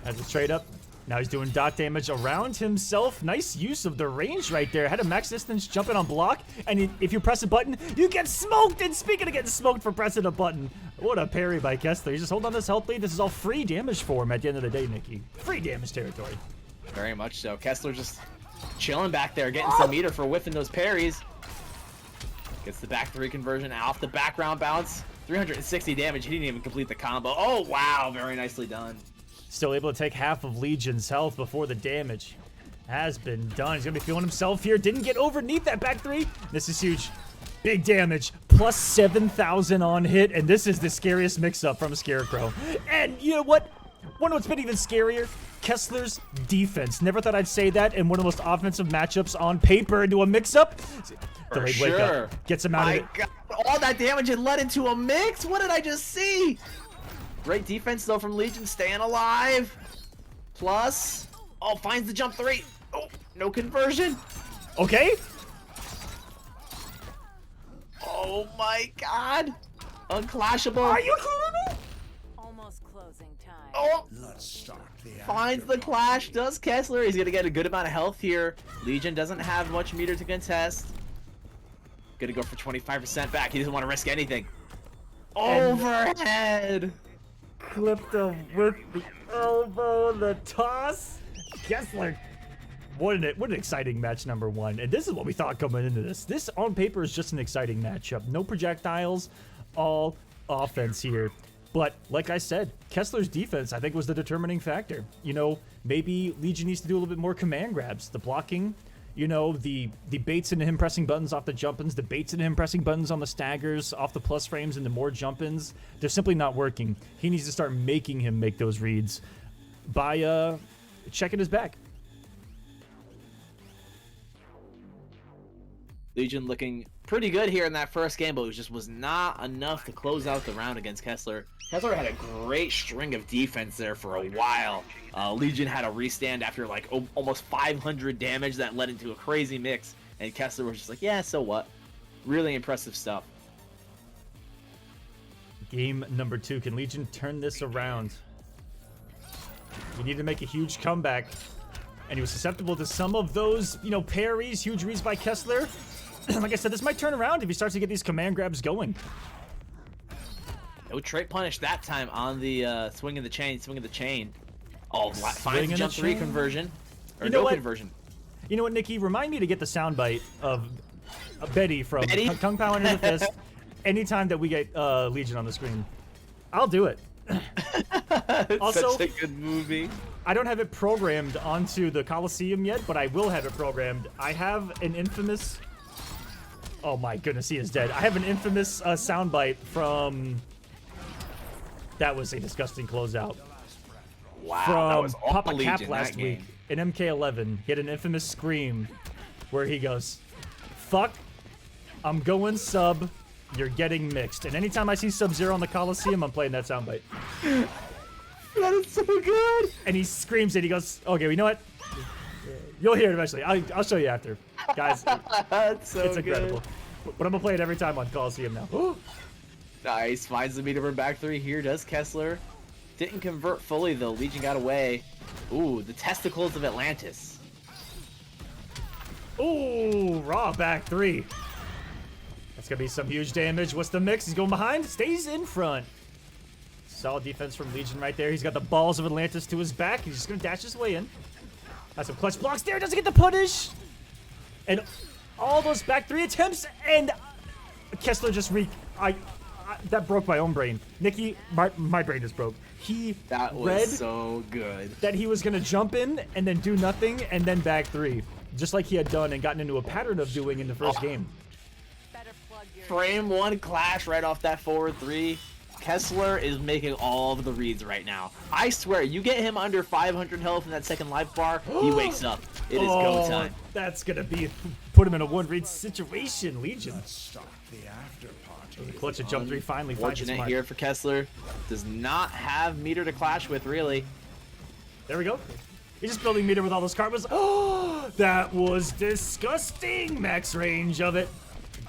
As a trade up, Now he's doing dot damage around himself. Nice use of the range right there. Had a max distance jumping on block, and if you press a button, you get smoked. And speaking of getting smoked for pressing a button, what a parry by Kessler. He's just holding on this health lead. This is all free damage for him at the end of the day, Nikki. Free damage territory. Very much so. Kessler just chilling back there, getting some meter for whiffing those parries. Gets the back 3 conversion off the background bounce. 360 damage. He didn't even complete the combo. Oh, wow. Very nicely done. Still able to take half of Legion's health before the damage has been done. He's going to be feeling himself here. Didn't get overneath that back 3. This is huge. Big damage. Plus 7,000 on hit. And this is the scariest mix-up from Scarecrow. And you know what? What's been even scarier? Kessler's defense. Never thought I'd say that in one of the most offensive matchups on paper into a mix-up. Delayed wake up. Gets him out of it. God, all that damage had led into a mix? What did I just see? Great defense, though, from Legion, staying alive. Plus, oh, finds the jump 3. Oh, no conversion. Okay. Oh, my God. Unclashable. Are you kidding me? Almost closing time. Oh, Let's start the finds the clash. Does Kessler. He's going to get a good amount of health here. Legion doesn't have much meter to contest. Going to go for 25% back. He doesn't want to risk anything. Overhead. Clipped him with the elbow, the toss. Kessler. What an exciting match number 1. And this is what we thought coming into this. This on paper is just an exciting matchup. No projectiles, all offense here. But like I said, Kessler's defense, I think, was the determining factor. You know, maybe Legion needs to do a little bit more command grabs. The blocking, you know, the baits into him pressing buttons off the jump-ins, the baits into him pressing buttons on the staggers, off the plus frames into more jump-ins. They're simply not working. He needs to start making him make those reads by checking his back. Legion looking pretty good here in that first game, but it just was not enough to close out the round against Kessler. Kessler had a great string of defense there for a while. Legion had a restand after like almost 500 damage that led into a crazy mix, and Kessler was just like, yeah, so what? Really impressive stuff. Game number 2. Can Legion turn this around? We need to make a huge comeback. And he was susceptible to some of those, you know, parries, huge reads by Kessler. Like I said, this might turn around if he starts to get these command grabs going. No trait punish that time on the swing of the chain. Oh, finds the jump 3 conversion. Or no conversion. You know what, Nikki? Remind me to get the soundbite of Betty from Kung Pao into the Fist anytime that we get Legion on the screen. I'll do it. Also, such a good movie. I don't have it programmed onto the Kolosseum yet, but I will have it programmed. I have an infamous... Oh my goodness, he is dead. I have an infamous soundbite from... That was a disgusting closeout. Wow, from that was Papa Legion Cap last week in MK11. He had an infamous scream where he goes, "Fuck, I'm going sub, you're getting mixed." And anytime I see Sub-Zero on the Kolosseum, I'm playing that soundbite. That is so good. And he screams it. He goes, "Okay, you know what? You'll hear it eventually. I'll show you after, guys." That's so it's good. incredible. But I'm gonna play it every time on Kolosseum now. Nice. Finds the meter for back 3 here. Does Kessler. Didn't convert fully though. Legion got away. Ooh, the testicles of Atlantis. Ooh, raw back 3. That's gonna be some huge damage. What's the mix? He's going behind. Stays in front. Solid defense from Legion right there. He's got the balls of Atlantis to his back. He's just gonna dash his way in. Has some clutch blocks there. Doesn't get the punish. And all those back 3 attempts, and Kessler just that broke my own brain. Nikki, my brain just broke. That was read so good. that he was gonna jump in and then do nothing and then back 3, just like he had done and gotten into a pattern of doing in the first game. Frame 1 clash right off that forward 3. Kessler is making all of the reads right now. I swear, you get him under 500 health in that second life bar, he wakes up. It is go time. That's gonna be put him in a 1-read situation, Legion. Let's start the after party. The clutch of jump 3 finally finds his Fortunate mark. here for Kessler. Does not have meter to clash with, really. There we go. He's just building meter with all those combos. Oh, that was disgusting. Max range of it.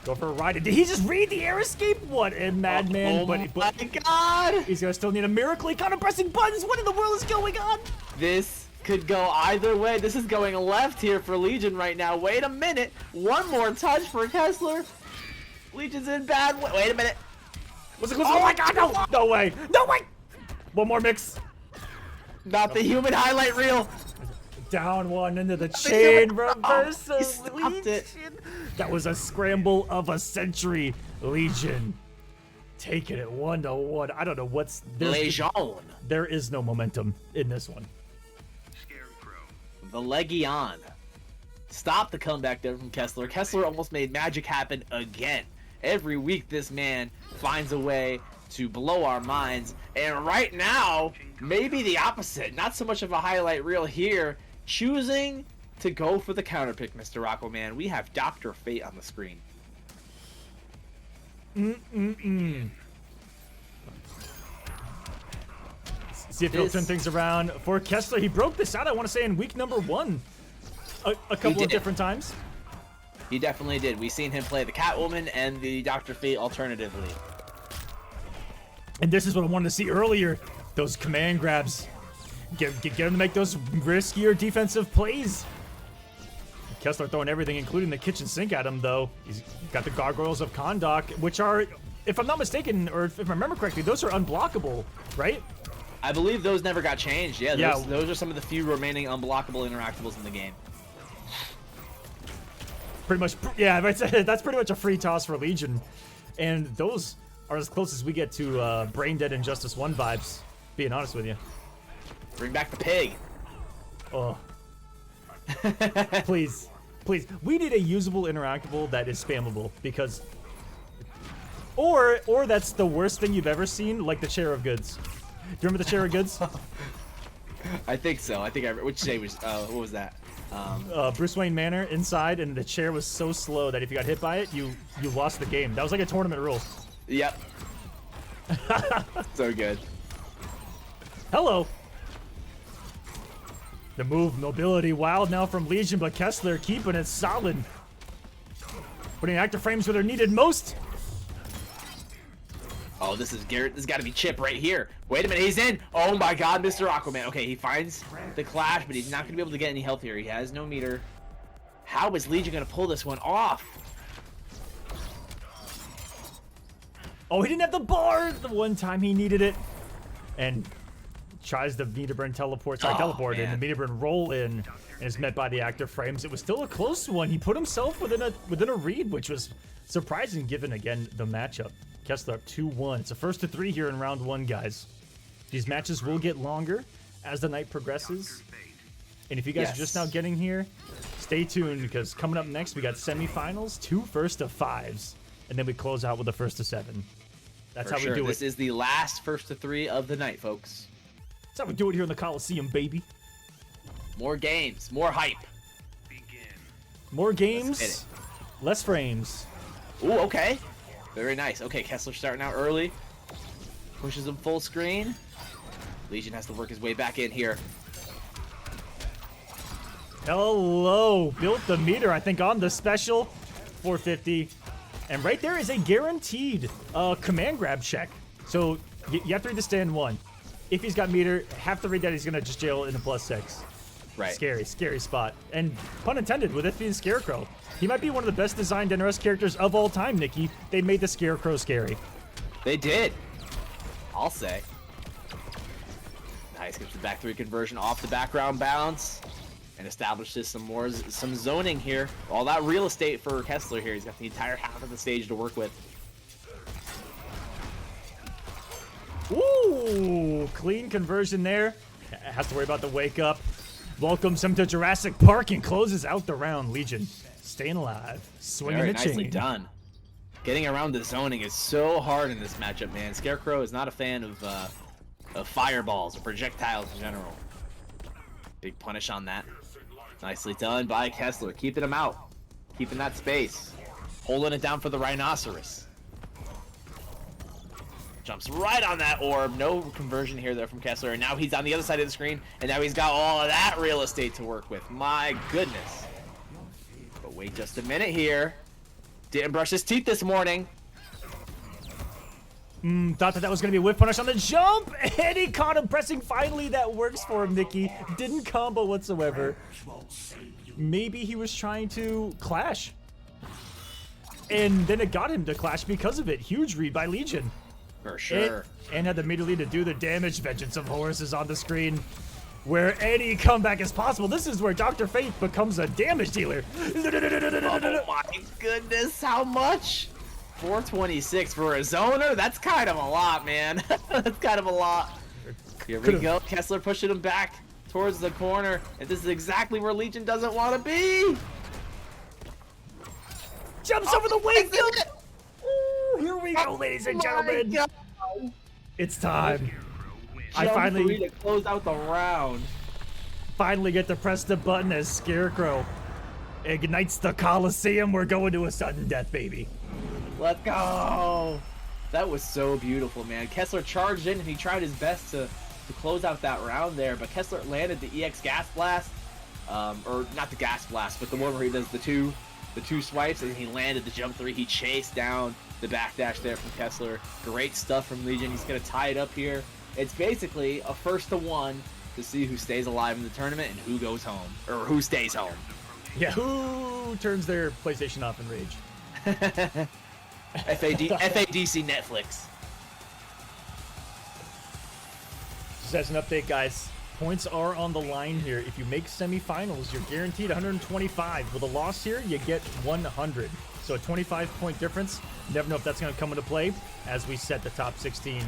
Go for a ride. Did he just read the air escape? What a madman. Oh my God. He's gonna still need a miracle. He got him pressing buttons. What in the world is going on? This could go either way. This is going left here for Legion right now. Wait a minute. One more touch for Kessler. Legion's in bad way. Wait a minute. Was it close? Oh my god, no! No way! No way! One more mix. Not the human highlight reel. Down one into the chain reversal. He stopped it. That was a scramble of a century. Legion taking it 1-1. I don't know what's Legion. There is no momentum in this one. The Legion. Stop the comeback there from Kessler. Kessler almost made magic happen again. Every week this man finds a way to blow our minds. And right now, maybe the opposite. Not so much of a highlight reel here. Choosing to go for the counter pick, Mr. Aquaman. We have Dr. Fate on the screen. See if he'll turn things around for Kessler. He broke this out, I want to say, in week number 1 a couple of different times. He definitely did. We've seen him play the Catwoman and the Dr. Fate alternatively. And this is what I wanted to see earlier. Those command grabs. Get him to make those riskier defensive plays. Kessler throwing everything, including the kitchen sink at him, though. He's got the Gargoyles of Kondok, which are, if I'm not mistaken, or if I remember correctly, those are unblockable, right? I believe those never got changed. Yeah, those are some of the few remaining unblockable interactables in the game. Pretty much, yeah, that's pretty much a free toss for Legion. And those are as close as we get to Brain Dead and Justice 1 vibes, being honest with you. Bring back the pig. Oh. Please. Please. We need a usable interactable that is spammable, because... Or that's the worst thing you've ever seen, like the Chair of Goods. Do you remember the Chair of Goods? I think so. I think which day was, what was that? Bruce Wayne Manor inside, and the chair was so slow that if you got hit by it, you lost the game. That was like a tournament rule. Yep. So good. Hello. The move, mobility, wild now from Legion, but Kessler keeping it solid. Putting active frames where they're needed most. Oh, this is Garrett. This has got to be Chip right here. Wait a minute, he's in. Oh my God, Mr. Aquaman. Okay, he finds the clash, but he's not going to be able to get any health here. He has no meter. How is Legion going to pull this one off? Oh, he didn't have the bar the one time he needed it. And tries the meter burn teleport, teleport in, the meter burn roll in, and is met by the active frames. It was still a close one. He put himself within a read, which was surprising given, again, the matchup. Kessler up 2-1. It's a first to 3 here in round 1, guys. These matches will get longer as the night progresses. And if you guys are just now getting here, stay tuned, because coming up next, we got semifinals, 2 first to 5s, and then we close out with a first to 7. That's how we do it. This is the last first to 3 of the night, folks. That's how we do it here in the Kolosseum, baby. More games, more hype. More games, less frames. Ooh, okay. Very nice. Okay, Kessler starting out early. Pushes him full screen. Legion has to work his way back in here. Hello. Built the meter, I think, on the special. 450. And right there is a guaranteed command grab check. So you have to read the stand 1. If he's got meter, have to read that he's going to just jail in a +6. Right. Scary spot. And pun intended, with it being Scarecrow. He might be one of the best designed NRS characters of all time, Nikki. They made the Scarecrow scary. They did. I'll say. Nice, gets the back 3 conversion off the background bounce. And establishes some zoning here. All that real estate for Kessler here. He's got the entire half of the stage to work with. Ooh, clean conversion there. Has to worry about the wake up. Welcomes him to Jurassic Park and closes out the round. Legion staying alive, swinging the chain. Very nicely done. Getting around the zoning is so hard in this matchup, man. Scarecrow is not a fan of fireballs or projectiles in general. Big punish on that. Nicely done by Kessler, keeping him out, keeping that space, holding it down for the Rhinoceros. Jumps right on that orb. No conversion here there from Kessler. And now he's on the other side of the screen. And now he's got all of that real estate to work with. My goodness. But wait just a minute here. Didn't brush his teeth this morning. Thought that was going to be a whip punish on the jump, and he caught him pressing. Finally, that works for him, Nikki. Didn't combo whatsoever. Maybe he was trying to clash. And then it got him to clash because of it. Huge read by Legion. For sure. And had the immediately to do the damage. Vengeance of Horus is on the screen. Where any comeback is possible. This is where Dr. Fate becomes a damage dealer. Oh my goodness, how much? 426 for a zoner? That's kind of a lot, man. That's kind of a lot. Here we go. Kessler pushing him back towards the corner. And this is exactly where Legion doesn't want to be. Jumps over the wing. Ooh, here we go, ladies and gentlemen. God. It's time. I Jump finally to close out the round. Finally get to press the button as Scarecrow ignites the Kolosseum. We're going to a sudden death, baby. Let's go. That was so beautiful, man. Kessler charged in and he tried his best to close out that round there, but Kessler landed the EX gas blast, or not the gas blast, but the one where he does the two swipes, and he landed the jump 3. He chased down the backdash there from Kessler. Great stuff from Legion. He's gonna tie it up here. It's basically a 1-to-1 to see who stays alive in the tournament and who goes home, or who stays home. Yeah, who turns their PlayStation off in rage? FADC Netflix. Just as an update, guys, points are on the line here. If you make semifinals, you're guaranteed 125. With a loss here, you get 100. So a 25-point difference. Never know if that's going to come into play as we set the top 16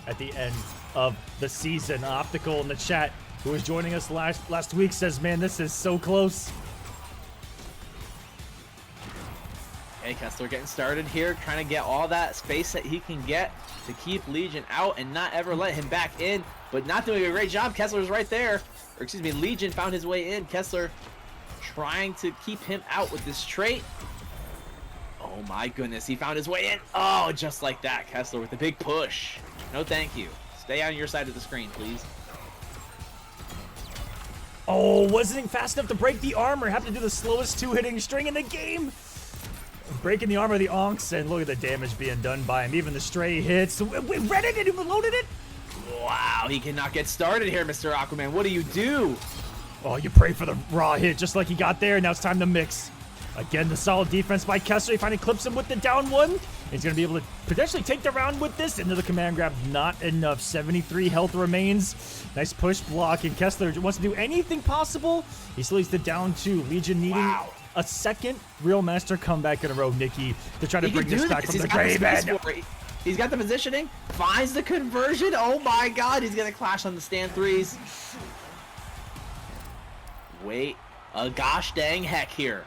at the end of the season. Optical in the chat, who was joining us last week, says, man, this is so close. Hey, Kessler getting started here, trying to get all that space that he can get to keep Legion out and not ever let him back in, but not doing a great job. Kessler's right there. Or excuse me, Legion found his way in. Kessler trying to keep him out with this trait. Oh my goodness, he found his way in. Oh, just like that. Kessler with a big push. No thank you. Stay on your side of the screen, please. Oh, wasn't fast enough to break the armor. Have to do the slowest two-hitting string in the game. Breaking the armor of the Onks, and look at the damage being done by him. Even the stray hits. We read it and he loaded it. Wow, he cannot get started here, Mr. Aquaman. What do you do? Oh, you pray for the raw hit just like he got there. Now it's time to mix. Again, the solid defense by Kessler. He finally clips him with the down one. He's going to be able to potentially take the round with this. Into the command grab, not enough. 73 health remains. Nice push block, and Kessler wants to do anything possible. He still needs the down 2. Legion needing a second Real Master comeback in a row, Nikki, to try to bring this back from the grave. He's got the positioning, finds the conversion. Oh my god, he's going to clash on the stand 3s. Wait a gosh dang heck here.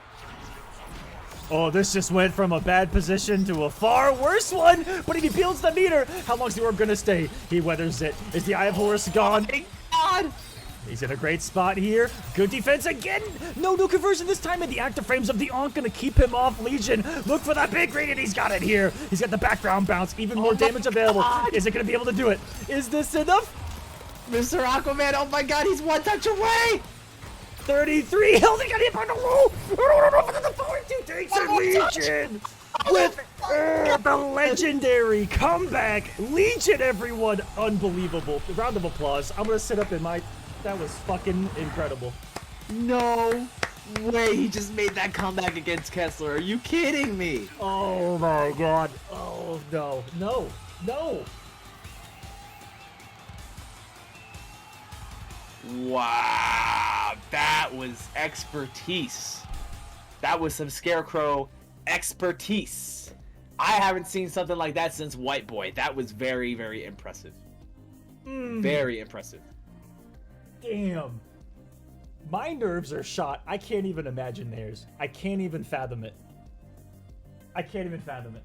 Oh, this just went from a bad position to a far worse one. But if he peels the meter, how long's the orb gonna stay? He weathers it. Is the Eye of Horus gone? Oh my god! He's in a great spot here. Good defense again. No conversion this time. And the active frames of the Ankh gonna keep him off. Legion, look for that big read, and he's got it here. He's got the background bounce. Even more damage available. God. Is it gonna be able to do it? Is this enough? Mr. Aquaman, oh my god, he's one touch away! 33 health. He got hit by the wall. The 4-2 takes it, Legion. With the legendary comeback. Legion, everyone. Unbelievable. Round of applause. I'm going to sit up in my... That was fucking incredible. No way he just made that comeback against Kessler. Are you kidding me? Oh my god. Oh, no. No. No. Wow, that was expertise. That was some Scarecrow expertise. I haven't seen something like that since White Boy. That was very, very impressive. Very impressive. Damn. My nerves are shot. I can't even imagine theirs. I can't even fathom it. I can't even fathom it.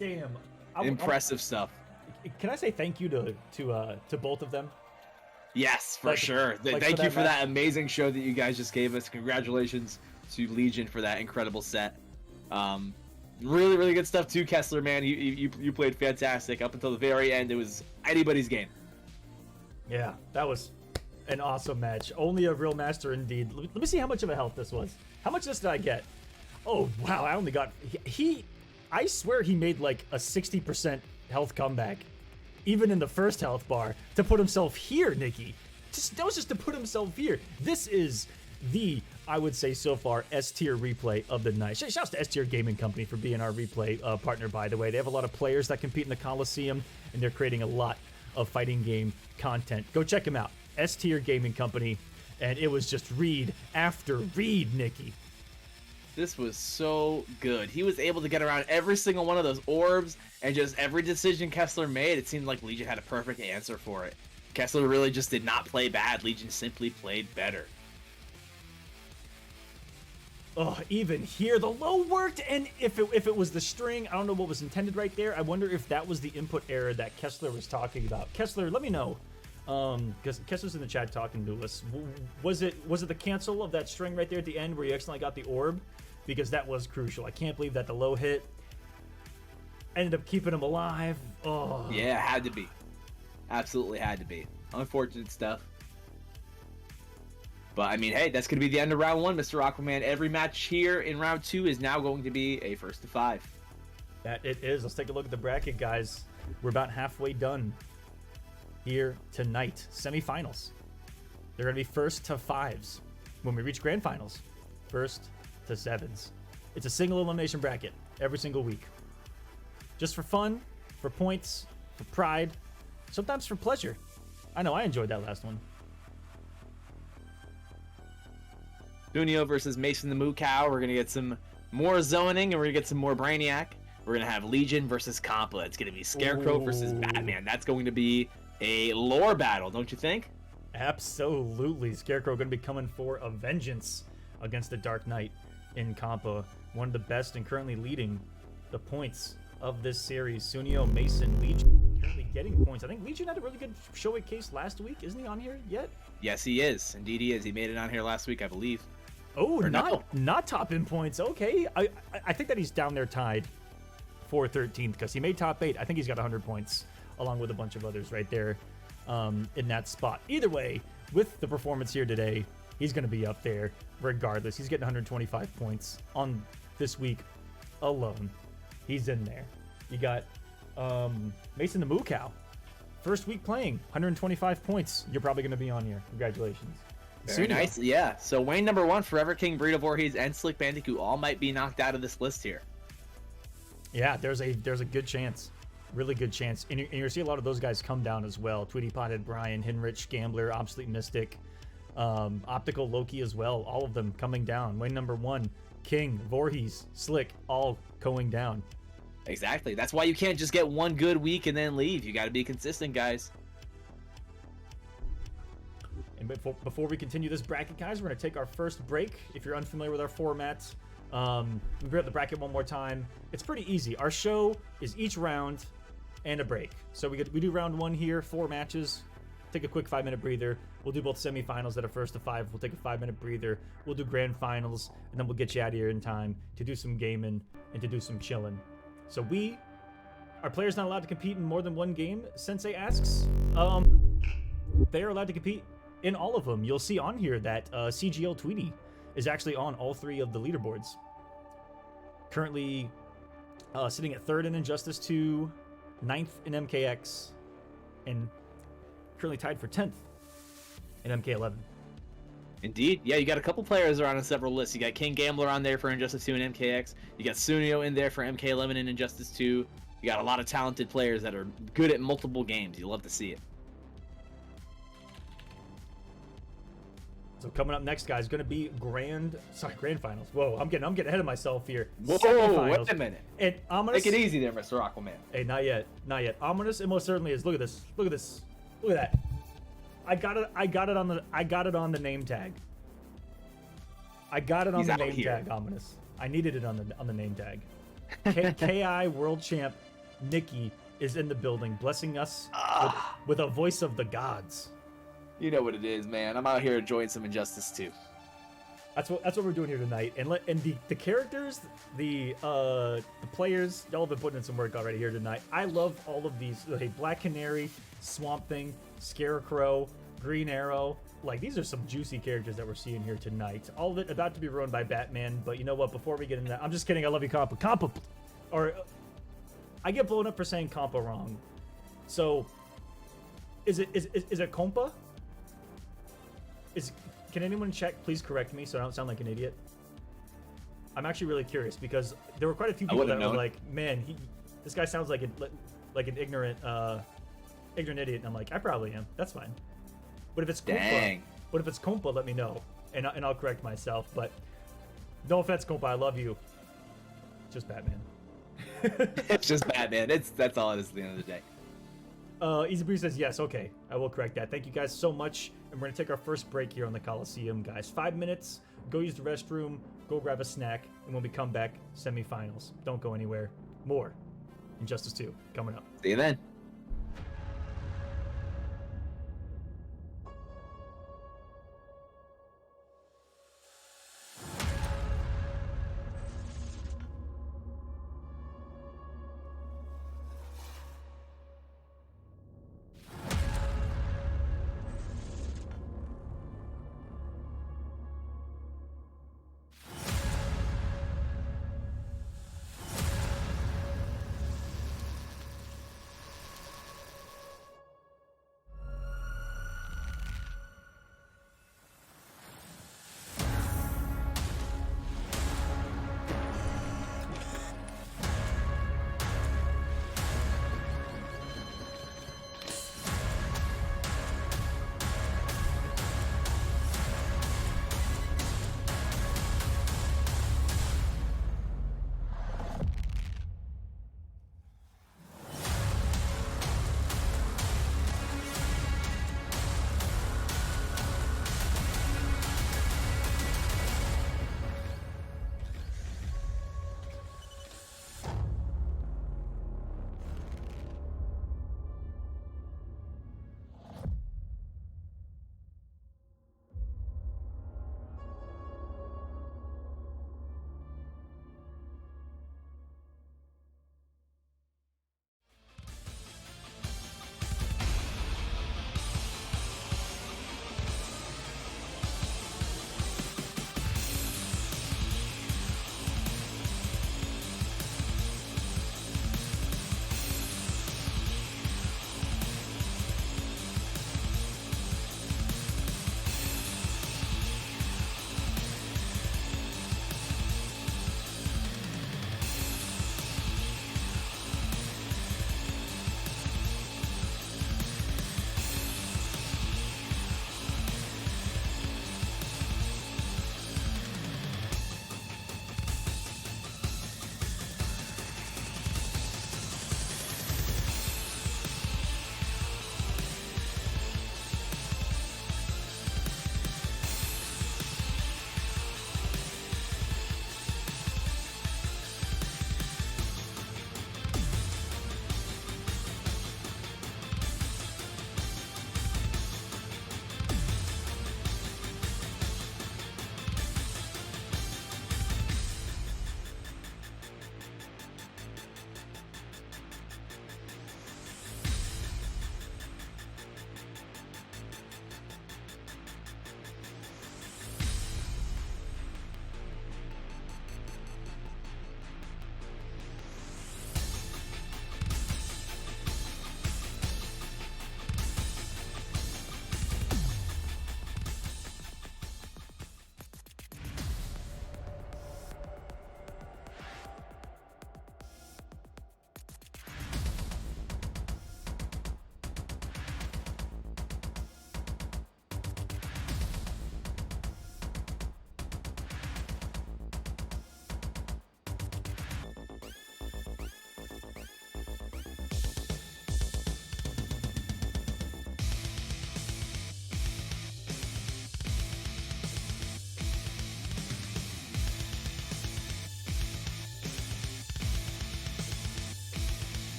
Damn. Impressive stuff. Can I say thank you to both of them? Yes, for sure. Thank you for that amazing show that you guys just gave us. Congratulations to Legion for that incredible set. Really, really good stuff too, Kessler, man. You played fantastic up until the very end. It was anybody's game. Yeah, that was an awesome match. Only a real master indeed. Let me see how much of a health this was. How much of this did I get? Oh, wow, I only got... He I swear he made like a 60% health comeback, even in the first health bar, to put himself here, Nikki. That was just to put himself here. This is the, I would say so far, S-tier replay of the night. Shouts to S-tier Gaming Company for being our replay partner, by the way. They have a lot of players that compete in the Kolosseum, and they're creating a lot of fighting game content. Go check them out. S-tier Gaming Company. And it was just read after read, Nikki. This was so good. He was able to get around every single one of those orbs, and just every decision Kessler made, it seemed like Legion had a perfect answer for it. Kessler really just did not play bad. Legion simply played better. Oh, even here, the low worked, and if it was the string, I don't know what was intended right there. I wonder if that was the input error that Kessler was talking about. Kessler, let me know. Because Kessler's in the chat talking to us. Was it the cancel of that string right there at the end where you accidentally got the orb? Because that was crucial. I can't believe that the low hit ended up keeping him alive. Oh. Yeah, had to be. Absolutely had to be. Unfortunate stuff. But, I mean, hey, that's going to be the end of round 1, Mr. Aquaman. Every match here in round 2 is now going to be a first to 5. That it is. Let's take a look at the bracket, guys. We're about halfway done here tonight. Semifinals. They're going to be first to 5s. When we reach grand finals, first to 7s. It's a single elimination bracket every single week. Just for fun, for points, for pride, sometimes for pleasure. I know I enjoyed that last one. Junio versus Mason the Moo Cow. We're going to get some more zoning, and we're going to get some more Brainiac. We're going to have Legion versus Compa. It's going to be Scarecrow versus Batman. That's going to be a lore battle, don't you think? Absolutely. Scarecrow going to be coming for a vengeance against the Dark Knight in Compa. One of the best and currently leading the points of this series. Sunio, Mason, Legion currently getting points. I think Legion had a really good showcase last week. Isn't he on here yet? Yes, he is. Indeed, he is. He made it on here last week, I believe. Oh, Or not top in points. Okay. I think that he's down there tied for 13th because he made top 8. I think he's got 100 points along with a bunch of others right there in that spot. Either way, with the performance here today, he's going to be up there regardless. He's getting 125 points on this week alone. He's in there. You got Mason the Moo Cow. First week playing, 125 points. You're probably going to be on here. Congratulations. Very nice. Yeah. So Wayne number 1, Forever King, Burrito Voorhees, and Slick Bandicoot all might be knocked out of this list here. Yeah, there's a good chance. Really good chance. And you're going to see a lot of those guys come down as well. Tweety Potted, Brian, Hinrich, Gambler, Obsolete Mystic, Optical Loki as well. All of them coming down. Wayne number 1, King, Voorhees, Slick, all going down. Exactly. That's why you can't just get one good week and then leave. You got to be consistent, guys. And before we continue this bracket, guys, we're going to take our first break. If you're unfamiliar with our format, we bring up the bracket one more time. It's pretty easy. Our show is each round and a break. So we do round 1 here, 4 matches. Take a quick 5-minute breather. We'll do both semifinals that are first to 5. We'll take a 5-minute breather. We'll do grand finals, and then we'll get you out of here in time to do some gaming and to do some chilling. So our players not allowed to compete in more than one game? Sensei asks. They are allowed to compete in all of them. You'll see on here that CGL Tweety is actually on all 3 of the leaderboards. Currently sitting at 3rd in Injustice 2, 9th in MKX, and currently tied for 10th in MK11. Indeed. Yeah, you got a couple players that are on several lists. You got King Gambler on there for Injustice 2 and MKX. You got Sunio in there for MK11 and Injustice 2. You got a lot of talented players that are good at multiple games. You love to see it. So coming up next, guys, going to be grand finals. Whoa, I'm getting ahead of myself here. Whoa, wait a minute. And ominous. Take it easy there, Mr. Aquaman. Hey, not yet. Ominous, it most certainly is. Look at this. Look at that. I got it on the name tag. I got it on the name tag, Ominous. I needed it on the name tag. KI World Champ Nikki is in the building, blessing us with a voice of the gods. You know what it is, man. I'm out here enjoying some Injustice 2. That's what we're doing here tonight. And the characters, the players, y'all have been putting in some work already here tonight. I love all of these. Hey, Black Canary, Swamp Thing, Scarecrow, Green Arrow. Like, these are some juicy characters that we're seeing here tonight. All of it about to be ruined by Batman. But you know what? Before we get into that, I'm just kidding. I love you, Compa. Compa, or I get blown up for saying compa wrong. So, is it compa? Can anyone check? Please correct me so I don't sound like an idiot. I'm actually really curious because there were quite a few people that were like, "Man, this guy sounds like an ignorant idiot." And I'm like, I probably am. That's fine. But if it's compa, let me know, and I'll correct myself. But no offense, compa, I love you. Just Batman. It's just Batman. That's all it is at the end of the day. Easy Breeze says yes. Okay, I will correct that. Thank you guys so much, and we're gonna take our first break here on the Kolosseum, guys. 5 minutes. Go use the restroom. Go grab a snack, and when we come back, semifinals. Don't go anywhere. More Injustice 2 coming up. See you then.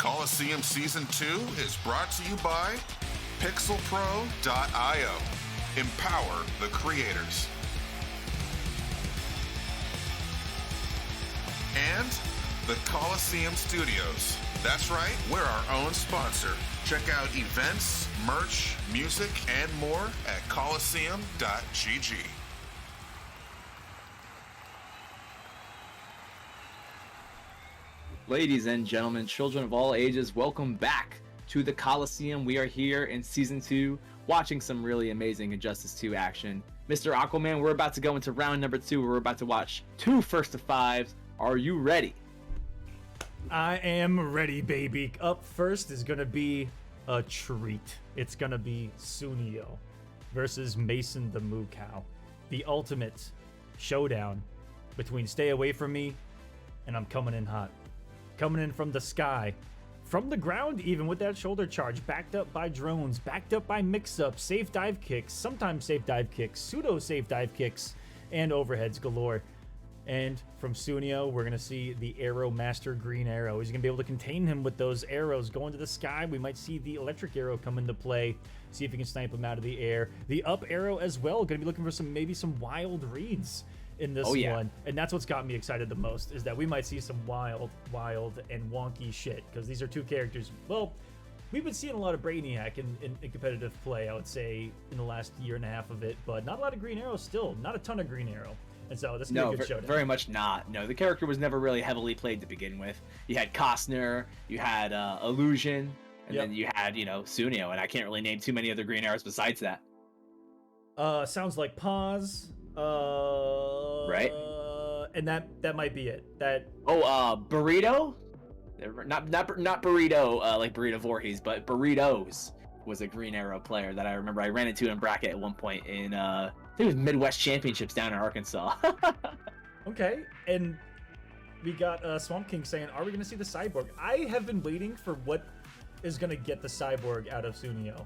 Kolosseum Season 2 is brought to you by pixelpro.io. Empower the creators. And the Kolosseum Studios. That's right, we're our own sponsor. Check out events, merch, music, and more at Kolosseum.gg. Ladies and gentlemen, children of all ages, welcome back to the Kolosseum. We are here in Season 2, watching some really amazing Injustice 2 action. Mr. Aquaman, we're about to go into round number 2, where we're about to watch 2 first to 5s. Are you ready? I am ready, baby. Up first is going to be a treat. It's going to be Sunio versus Mason the Moo Cow. The ultimate showdown between Stay Away From Me and I'm Coming In Hot. Coming in from the sky, from the ground even, with that shoulder charge, backed up by drones, backed up by mix-ups, safe dive kicks, sometimes safe dive kicks, pseudo-safe dive kicks, and overheads galore. And from Sunio, we're going to see the Arrow Master Green Arrow. He's going to be able to contain him with those arrows going to the sky. We might see the electric arrow come into play, see if he can snipe him out of the air. The up arrow as well, going to be looking for maybe some wild reads in this one. And that's what's got me excited the most, is that we might see some wild and wonky shit, because these are two characters. Well, we've been seeing a lot of Brainiac in competitive play, I would say, in the last year and a half of it, but not a lot of Green Arrow still. Not a ton of Green Arrow. And so this is a good showdown. Very much not. No, the character was never really heavily played to begin with. You had Costner, you had Illusion, and then you had, Sunio, and I can't really name too many other Green Arrows besides that. Sounds like Pause. Right. And that might be it. Burrito? Not Burrito, like Burrito Voorhees, but Burritos was a Green Arrow player that I remember I ran into in bracket at one point in I think it was Midwest Championships down in Arkansas. Okay, and we got Swamp King saying, are we going to see the Cyborg? I have been waiting for what is going to get the Cyborg out of Sunio.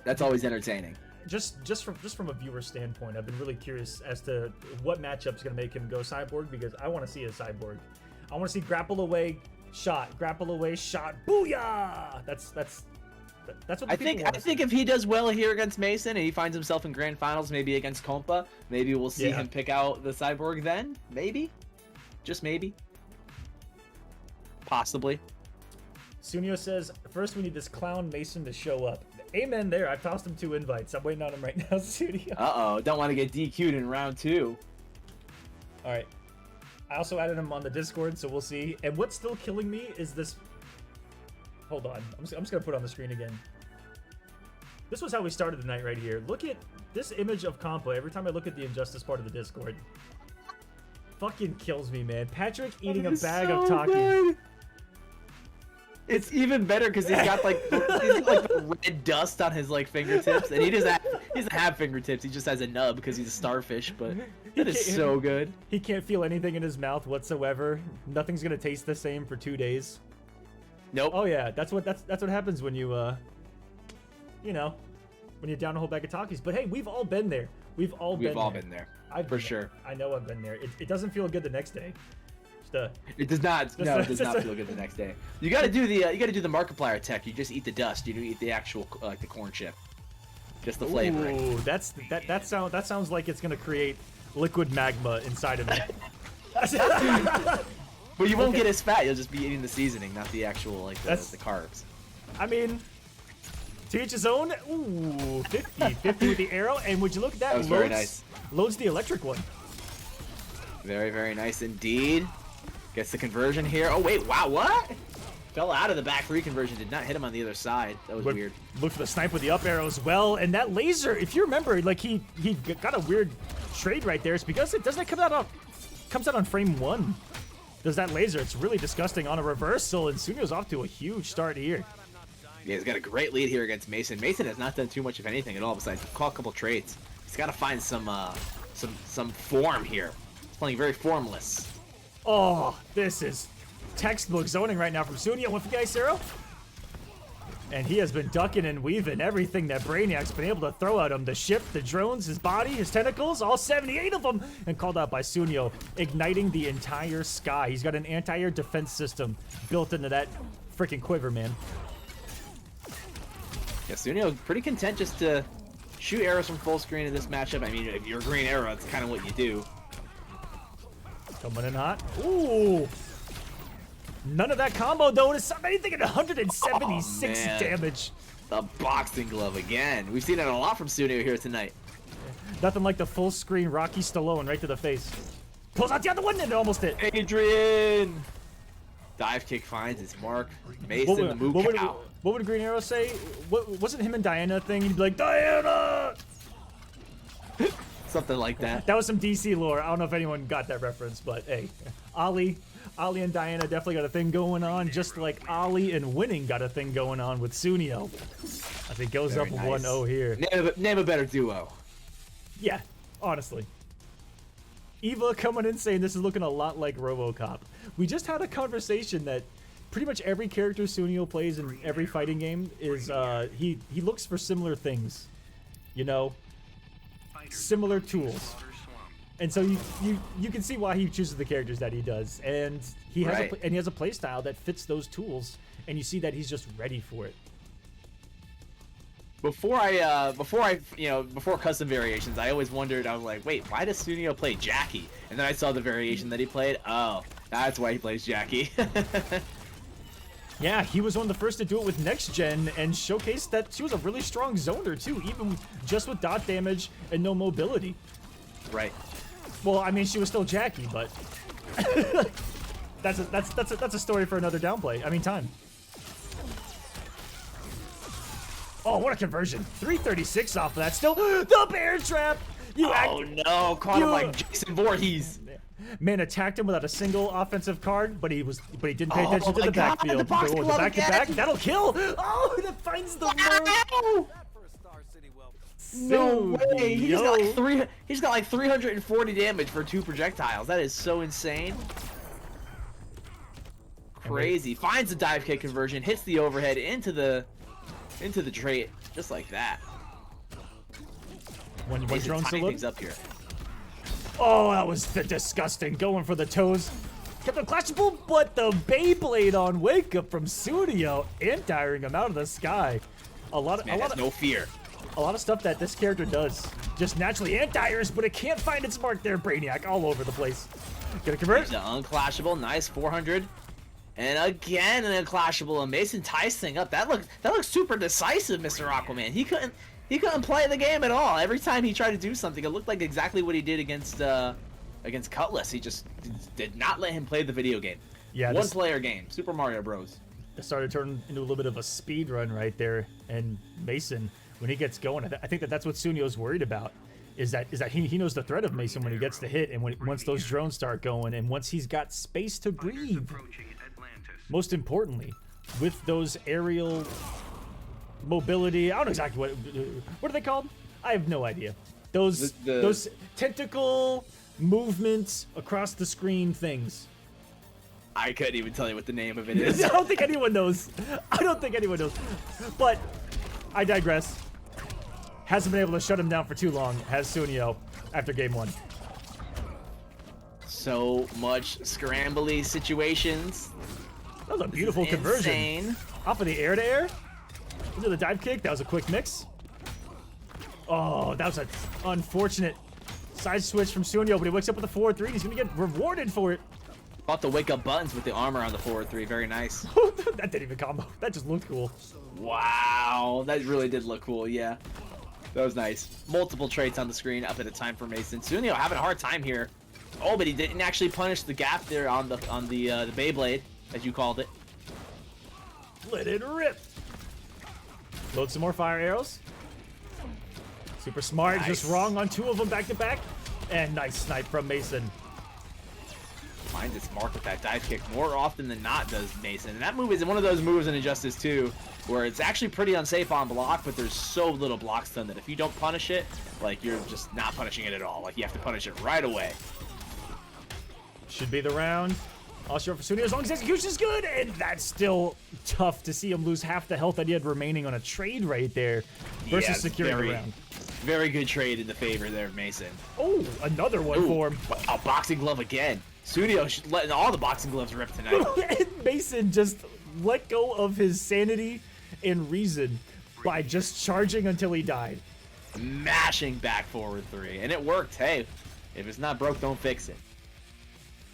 That's always entertaining. Just from a viewer standpoint, I've been really curious as to what matchup's going to make him go Cyborg, because I want to see a Cyborg. I want to see grapple away, shot, booyah! That's what the people want to see. think if he does well here against Mason and he finds himself in grand finals, maybe against Compa, maybe we'll see him pick out the Cyborg then. Maybe, just maybe, possibly. Sunio says, first we need this clown Mason to show up. Amen there. I've tossed him 2 invites. I'm waiting on him right now, Sunio. Uh-oh, don't want to get DQ'd in round 2. All right. I also added him on the Discord, so we'll see. And what's still killing me is this. Hold on. I'm just going to put it on the screen again. This was how we started the night right here. Look at this image of Compa every time I look at the Injustice part of the Discord. Fucking kills me, man. Patrick eating a bag of Takis. Good. It's even better because he's got like the red dust on his fingertips, and he doesn't have fingertips. He just has a nub because he's a starfish. But that is so good. He can't feel anything in his mouth whatsoever. Nothing's gonna taste the same for 2 days. Nope. Oh yeah, that's what happens when you when you're down a whole bag of Takis. But hey, we've all been there. We've all been there. For sure. I know I've been there. It doesn't feel good the next day. It does not. No, it does not feel good the next day. You got to do the Markiplier tech. You just eat the dust. You don't eat the actual the corn chip. Just the flavoring. Ooh, that sounds like it's gonna create liquid magma inside of me. But you won't get as fat. You'll just be eating the seasoning, not the actual the carbs. I mean, to each his own. Ooh, 50 with the arrow. And would you look at that? That was very nice. Loads the electric one. Very, very nice indeed. Gets the conversion here. Oh, wait, wow, what? Fell out of the back 3 conversion. Did not hit him on the other side. That was weird. Look for the snipe with the up arrow as well. And that laser, if you remember, he got a weird trade right there. It's because it doesn't come out on frame 1. There's that laser. It's really disgusting on a reversal, and Sunio's off to a huge start here. Yeah, he's got a great lead here against Mason. Mason has not done too much of anything at all besides call a couple trades. He's got to find some form here. He's playing very formless. Oh, this is textbook zoning right now from Sunio. One for the Ice Arrow. And he has been ducking and weaving everything that Brainiac's been able to throw at him. The ship, the drones, his body, his tentacles, all 78 of them. And called out by Sunio, igniting the entire sky. He's got an anti-air defense system built into that freaking quiver, man. Yeah, Sunio pretty content just to shoot arrows from full screen in this matchup. I mean, if you're a green arrow, that's kind of what you do. Coming in hot. Ooh. None of that combo, though. It's anything at 176 damage. The boxing glove again. We've seen it a lot from Sunio here tonight. Nothing like the full screen Rocky Stallone right to the face. Pulls out the other one and it almost hit. Adrian! Dive kick finds its mark. Mason, the move out. What would Green Arrow say? What wasn't him and Diana thing? He'd be like, Diana! Something like that. That was some DC lore. I don't know if anyone got that reference, but hey, Ali and Diana definitely got a thing going on, just like Ali and Winning got a thing going on with Sunio. I think goes Very up nice. 1-0 here. Name a better duo. Yeah, honestly. Eva coming in saying this is looking a lot like RoboCop. We just had a conversation that pretty much every character Sunio plays in every fighting game is he looks for similar things, you know, similar tools, and so you can see why he chooses the characters that he does, and he has a play style that fits those tools, and you see that he's just ready for it. Before custom variations, I always wondered, I was like, wait, why does Sunio play Jackie? And then I saw the variation that he played. Oh, that's why he plays Jackie. Yeah, he was one of the first to do it with Next Gen and showcased that she was a really strong zoner too, even just with dot damage and no mobility. Right. Well, I mean, she was still Jackie, but that's a story for another downplay. I mean, time. Oh, what a conversion! 336 off of that. Still, the bear trap. Oh no! Caught him like Jason Voorhees. Man attacked him without a single offensive card, but he didn't pay attention to the God, backfield. the box glove back to again. back, that'll kill. Oh, that finds the mark. No way! He's got like 340 damage for 2 projectiles. That is so insane. Crazy. Finds the dive kick conversion, hits the overhead into the trait, just like that. One drone still things up here. Oh, that was disgusting. Going for the toes. Kept him clashable, but the Beyblade on Wake Up from Sunio anti-ring him out of the sky. No fear. A lot of stuff that this character does just naturally anti-airs, but it can't find its mark there. Brainiac all over the place. Gonna convert. The unclashable, nice 400. And again an unclashable. And Mason ties thing up. That looks super decisive, Mr. Aquaman. He couldn't play the game at all. Every time he tried to do something, it looked like exactly what he did against Cutlass. He just did not let him play the video game. Yeah, one player game, Super Mario Bros. It started turning into a little bit of a speed run right there. And Mason, when he gets going, I think that's what Sunio's worried about. Is that he knows the threat of Mason when he gets the hit, and once those drones start going, and once he's got space to breathe. Most importantly, with those aerial mobility, I don't know exactly what are they called? I have no idea. Those tentacle movements across the screen things. I couldn't even tell you what the name of it is. I don't think anyone knows. But I digress. Hasn't been able to shut him down for too long, has Sunio after game 1. So much scrambly situations. That was a beautiful conversion. Insane. Off of the air to air. Into the dive kick. That was a quick mix. Oh, that was an unfortunate side switch from Sunio, but he wakes up with a 4-3 and he's going to get rewarded for it. Bought the wake up buttons with the armor on the 4-3. Very nice. That didn't even combo. That just looked cool. Wow. That really did look cool, yeah. That was nice. Multiple traits on the screen up at a time for Mason. Sunio having a hard time here. Oh, but he didn't actually punish the gap there on the Beyblade, as you called it. Let it rip. Load some more fire arrows. Super smart. Nice. Just wrong on 2 of them back to back. And nice snipe from Mason. Finds its mark with that dive kick more often than not, does Mason. And that move is one of those moves in Injustice 2 where it's actually pretty unsafe on block, but there's so little block stun that if you don't punish it, like, you're just not punishing it at all. Like, you have to punish it right away. Should be the round. I'll show for Sunio as long as execution is good, and that's still tough to see him lose half the health that he had remaining on a trade right there versus securing the round. Very good trade in the favor there of Mason. Oh, another one for him. A boxing glove again. Sunio letting all the boxing gloves rip tonight. And Mason just let go of his sanity and reason by just charging until he died. Mashing back forward 3, and it worked. Hey, if it's not broke, don't fix it.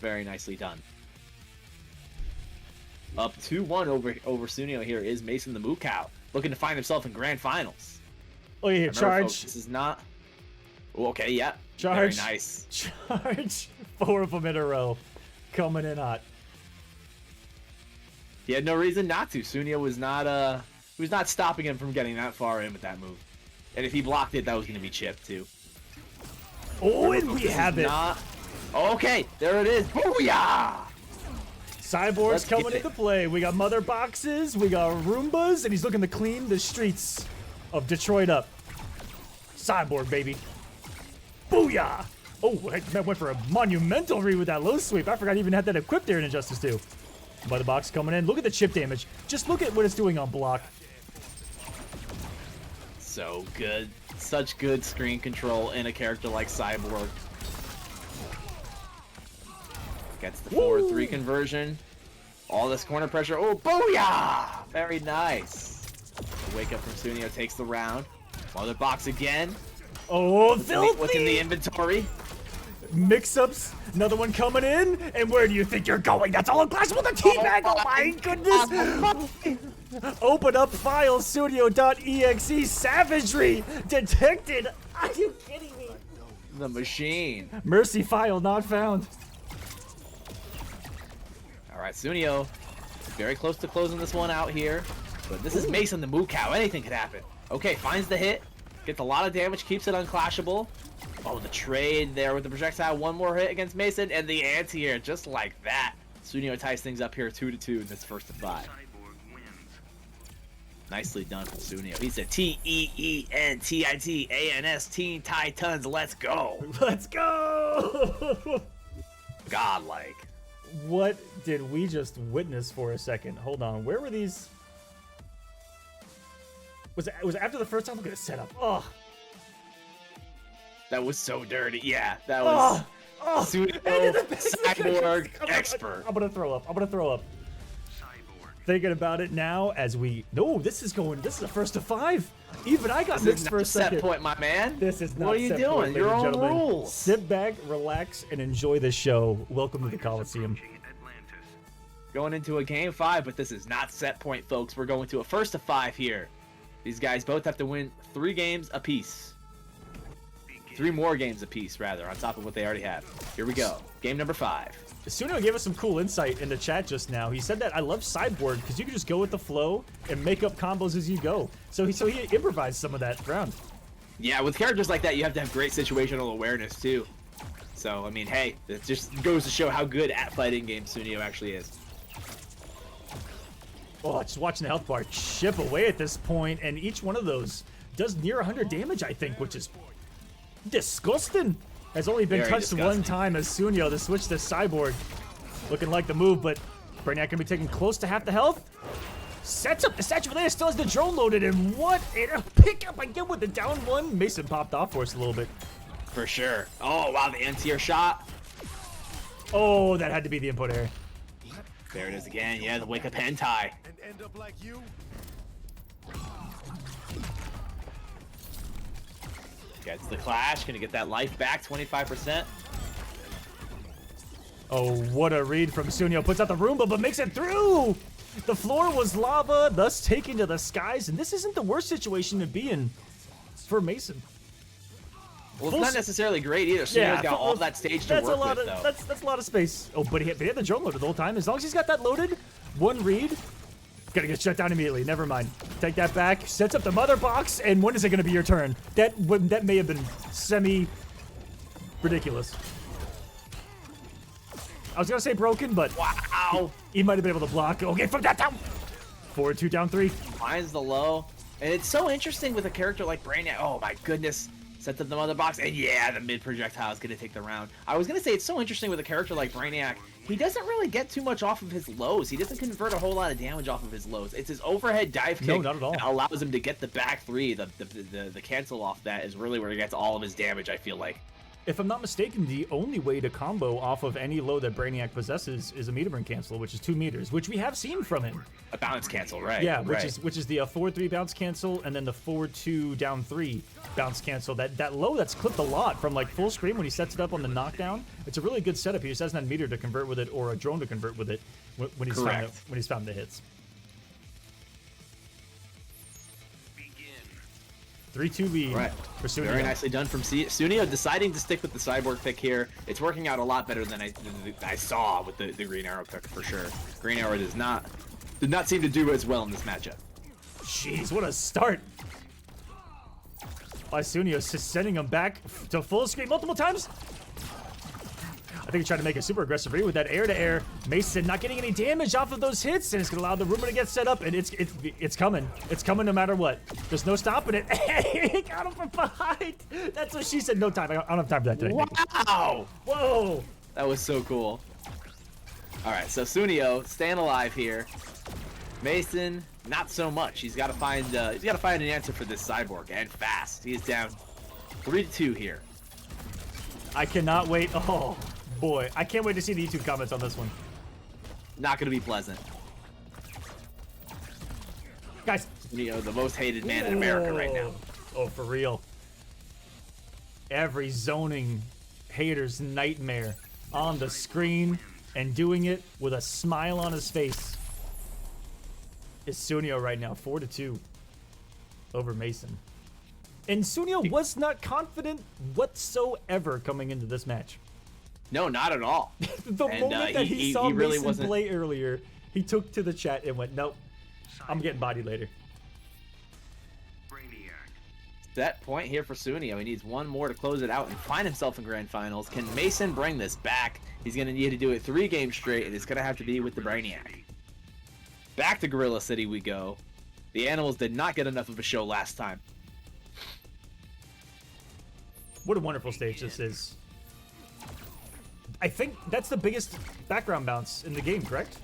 Very nicely done. Up 2-1 over Sunio here is Mason the Moo Cow, looking to find himself in grand finals. Oh yeah, Remember, charge. folks, this is not. Oh, okay, yeah. Charge. Very nice. Charge. 4 of them in a row, coming in hot. He had no reason not to. Sunio was not stopping him from getting that far in with that move. And if he blocked it, that was going to be chipped too. Oh, and we have it. Okay, there it is. Booyah! Cyborg's coming into play. We got mother boxes, we got Roombas, and he's looking to clean the streets of Detroit up. Cyborg, baby. Booyah! Oh, I went for a monumental read with that low sweep. I forgot he even had that equipped there in Injustice 2. Mother box coming in. Look at the chip damage. Just look at what it's doing on block. So good. Such good screen control in a character like Cyborg. Gets the 4-3 conversion. All this corner pressure. Oh, booyah! Very nice. The wake up from Sunio takes the round. Mother box again. Oh, filthy! What's in the inventory? Mix-ups. Another one coming in. And where do you think you're going? That's all classical. The teabag. Oh my goodness. Open up file studio.exe. Savagery detected. Are you kidding me? The machine. Mercy file not found. All right, Sunio, very close to closing this one out here. But this is Mason the Moo Cow. Anything could happen. Okay, finds the hit. Gets a lot of damage. Keeps it unclashable. Oh, the trade there with the projectile. One more hit against Mason. And the anti-air just like that. Sunio ties things up here 2-2 in this first of 5. Nicely done from Sunio. He's a TEENTITANS Teen Titans. Let's go. Let's go. Godlike. What did we just witness for a second? Hold on. Where were these? Was it after the first time? Look at the setup. Oh. That was so dirty. Yeah, that was Sunio, Cyborg, expert. I'm gonna throw up. I'm gonna throw up. Thinking about it now as we... No, this is a first of 5. Even I got mixed for a second. Set point, my man. This is not What are you set doing? point, Your ladies and own gentlemen. rules. Sit back, relax, and enjoy the show. Welcome to the Kolosseum. Going into a game 5, but this is not set point, folks. We're going to a first of 5 here. These guys both have to win 3 games apiece. 3 more games apiece, rather, on top of what they already have. Here we go. Game number 5. Sunio gave us some cool insight in the chat just now. He said that I love Cyborg because you can just go with the flow and make up combos as you go. So he improvised some of that round. Yeah, with characters like that, you have to have great situational awareness, too. So, I mean, hey, it just goes to show how good at fighting games Sunio actually is. Oh, just watching the health bar chip away at this point, and each one of those does near 100 damage, I think, which is disgusting. Has only been touched one time as Sunio to switch to Cyborg. Looking like the move, but Brainiac gonna be taking close to half the health. Sets up the Statue of Leia, still has the drone loaded, and what a pickup again with the down one. Mason popped off for us a little bit. For sure. Oh, wow, the anti-air shot. Oh, that had to be the input air. There it is again. Yeah, the wake up hentai. And end up like you? Gets the clash. Gonna get that life back, 25%. Oh, what a read from Sunio. Puts out the Roomba, but makes it through. The floor was lava, thus taken to the skies, and this isn't the worst situation to be in for Mason. Well, it's not necessarily great either. Sunio's got all that stage to work with, though. That's a lot of space. Oh, but he had the drone loaded the whole time. As long as he's got that loaded, one read, gonna get shut down immediately. Never mind. Take that back. Sets up the mother box, and when is it gonna be your turn? That may have been semi-ridiculous. I was gonna say broken, but wow, he might have been able to block. Okay, from that down. 4-2 down 3. Finds the low, and it's so interesting with a character like Brainiac. Oh my goodness. Sets up the mother box, and yeah, the mid projectile is going to take the round. I was going to say it's so interesting with a character like Brainiac he doesn't really get too much off of his lows. He doesn't convert a whole lot of damage off of his lows. It's his overhead dive kick not at all. that allows him to get the back three. The cancel off that is really where he gets all of his damage, I feel like. If I'm not mistaken, the only way to combo off of any low that Brainiac possesses is a meter burn cancel, which is 2 meters, which we have seen from him. A bounce cancel, right? Yeah, which is the 4-3 bounce cancel, and then the 4-2 down 3 bounce cancel. That low that's clipped a lot from like full screen when he sets it up on the knockdown. It's a really good setup. He just hasn't had meter to convert with it or a drone to convert with it when he's found the hits. 3-2 lead for Sunio. Very nicely done from Sunio, deciding to stick with the cyborg pick here. It's working out a lot better than I saw with the green arrow pick for sure. Green arrow did not seem to do as well in this matchup. Jeez, what a start! Sunio is just sending him back to full screen multiple times. I think he tried to make a super aggressive read with that air-to-air. Mason not getting any damage off of those hits, and it's going to allow the rumor to get set up, and it's coming. It's coming no matter what. There's no stopping it. He got him from behind. That's what she said. No time. I don't have time for that today. Wow! Whoa! That was so cool. All right, so Sunio staying alive here. Mason, not so much. He's got to find an answer for this cyborg, and fast. He is down 3-2 here. I cannot wait. Oh boy, I can't wait to see the YouTube comments on this one. Not going to be pleasant. Guys, Sunio, the most hated man in America right now. Oh, for real. Every zoning hater's nightmare on the screen and doing it with a smile on his face is Sunio right now, 4-2 over Mason. And Sunio was not confident whatsoever coming into this match. No, not at all. The moment that he saw really Mason play earlier, he took to the chat and went, nope, I'm getting bodied later. Set point here for Sunio. He needs one more to close it out and find himself in grand finals. Can Mason bring this back? He's going to need to do it 3 games straight, and it's going to have to be with the Brainiac. Back to Gorilla City we go. The Animals did not get enough of a show last time. What a wonderful stage this is. I think that's the biggest background bounce in the game, correct?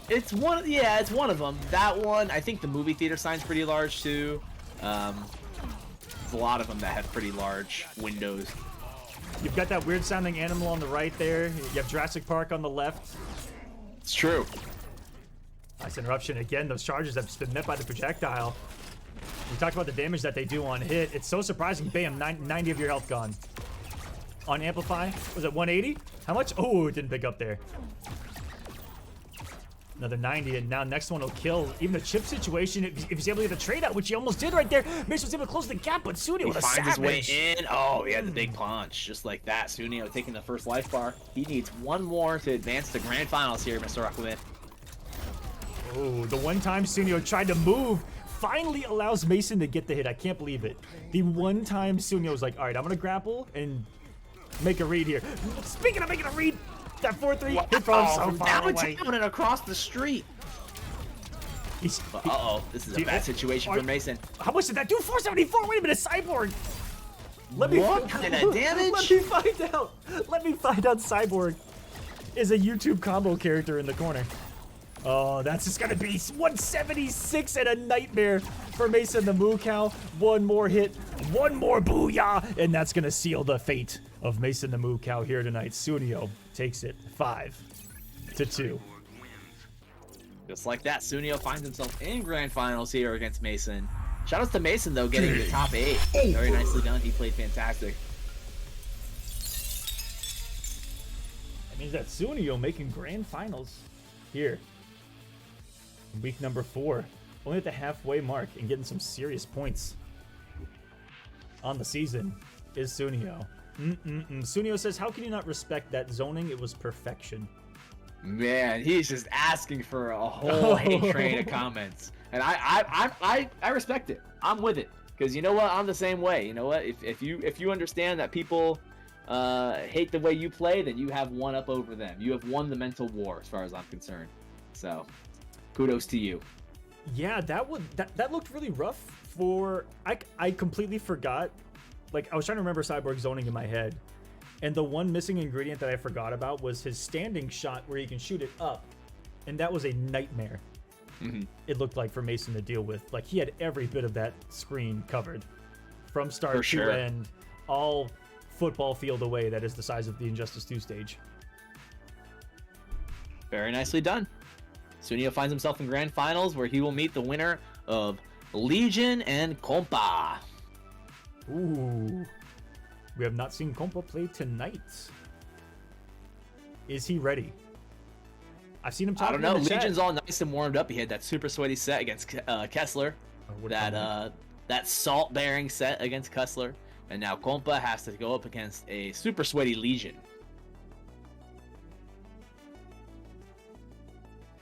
It's one of them. That one, I think the movie theater sign's pretty large too. There's a lot of them that have pretty large windows. You've got that weird sounding animal on the right there. You have Jurassic Park on the left. It's true. Nice interruption again. Those charges have just been met by the projectile. We talked about the damage that they do on hit. It's so surprising. Bam, 90 of your health gone. On Amplify, was it 180? How much? Oh, it didn't pick up there. Another 90, and now next one will kill. Even the chip situation, if he's able to get the trade out, which he almost did right there, Mason was able to close the gap, but Sunio with a savage. He finds his way in. Oh, he had the big punch, just like that. Sunio taking the first life bar. He needs one more to advance to grand finals here, Mr. Aquaman. Oh, the one time Sunio tried to move finally allows Mason to get the hit. I can't believe it. The one time Sunio was like, all right, I'm going to grapple and make a read here. Speaking of making a read, that 4-3 hit from so far away. Down and across the street. Uh-oh, this is a bad situation for Mason. How much did that do? 474. Wait a minute, Cyborg. What kind of damage? Let me find out. Let me find out. Cyborg is a YouTube combo character in the corner. Oh, that's just gonna be 176 and a nightmare for Mason the Moo Cow. One more hit, one more booyah, and that's gonna seal the fate of Mason the Moo Cow here tonight. Sunio takes it 5-2. Just like that, Sunio finds himself in grand finals here against Mason. Shoutouts to Mason though, getting the top 8. Very nicely done. He played fantastic. That means that Sunio making grand finals here. Week number 4, only at the halfway mark and getting some serious points on the season is Sunio. Sunio says, how can you not respect that zoning? It was perfection. Man, he's just asking for a whole hate train of comments. And I respect it. I'm with it. Because you know what? I'm the same way. You know what? If you understand that people hate the way you play, then you have won up over them. You have won the mental war as far as I'm concerned. So kudos to you. Yeah, that looked really rough for I completely forgot. Like, I was trying to remember Cyborg zoning in my head, And the one missing ingredient that I forgot about was his standing shot where he can shoot it up. And that was a nightmare. It looked like for Mason to deal with. Like, he had every bit of that screen covered from start to end, all football field away. That is the size of the Injustice 2 stage. Very nicely done. Sunio finds himself in grand finals where he will meet the winner of Legion and Compa. Ooh. We have not seen Compa play tonight. Is he ready? I've seen him talking. I don't know. Legion's all nice and warmed up. He had that super sweaty set against Kessler. That salt-bearing set against Kessler. And now Compa has to go up against a super sweaty Legion.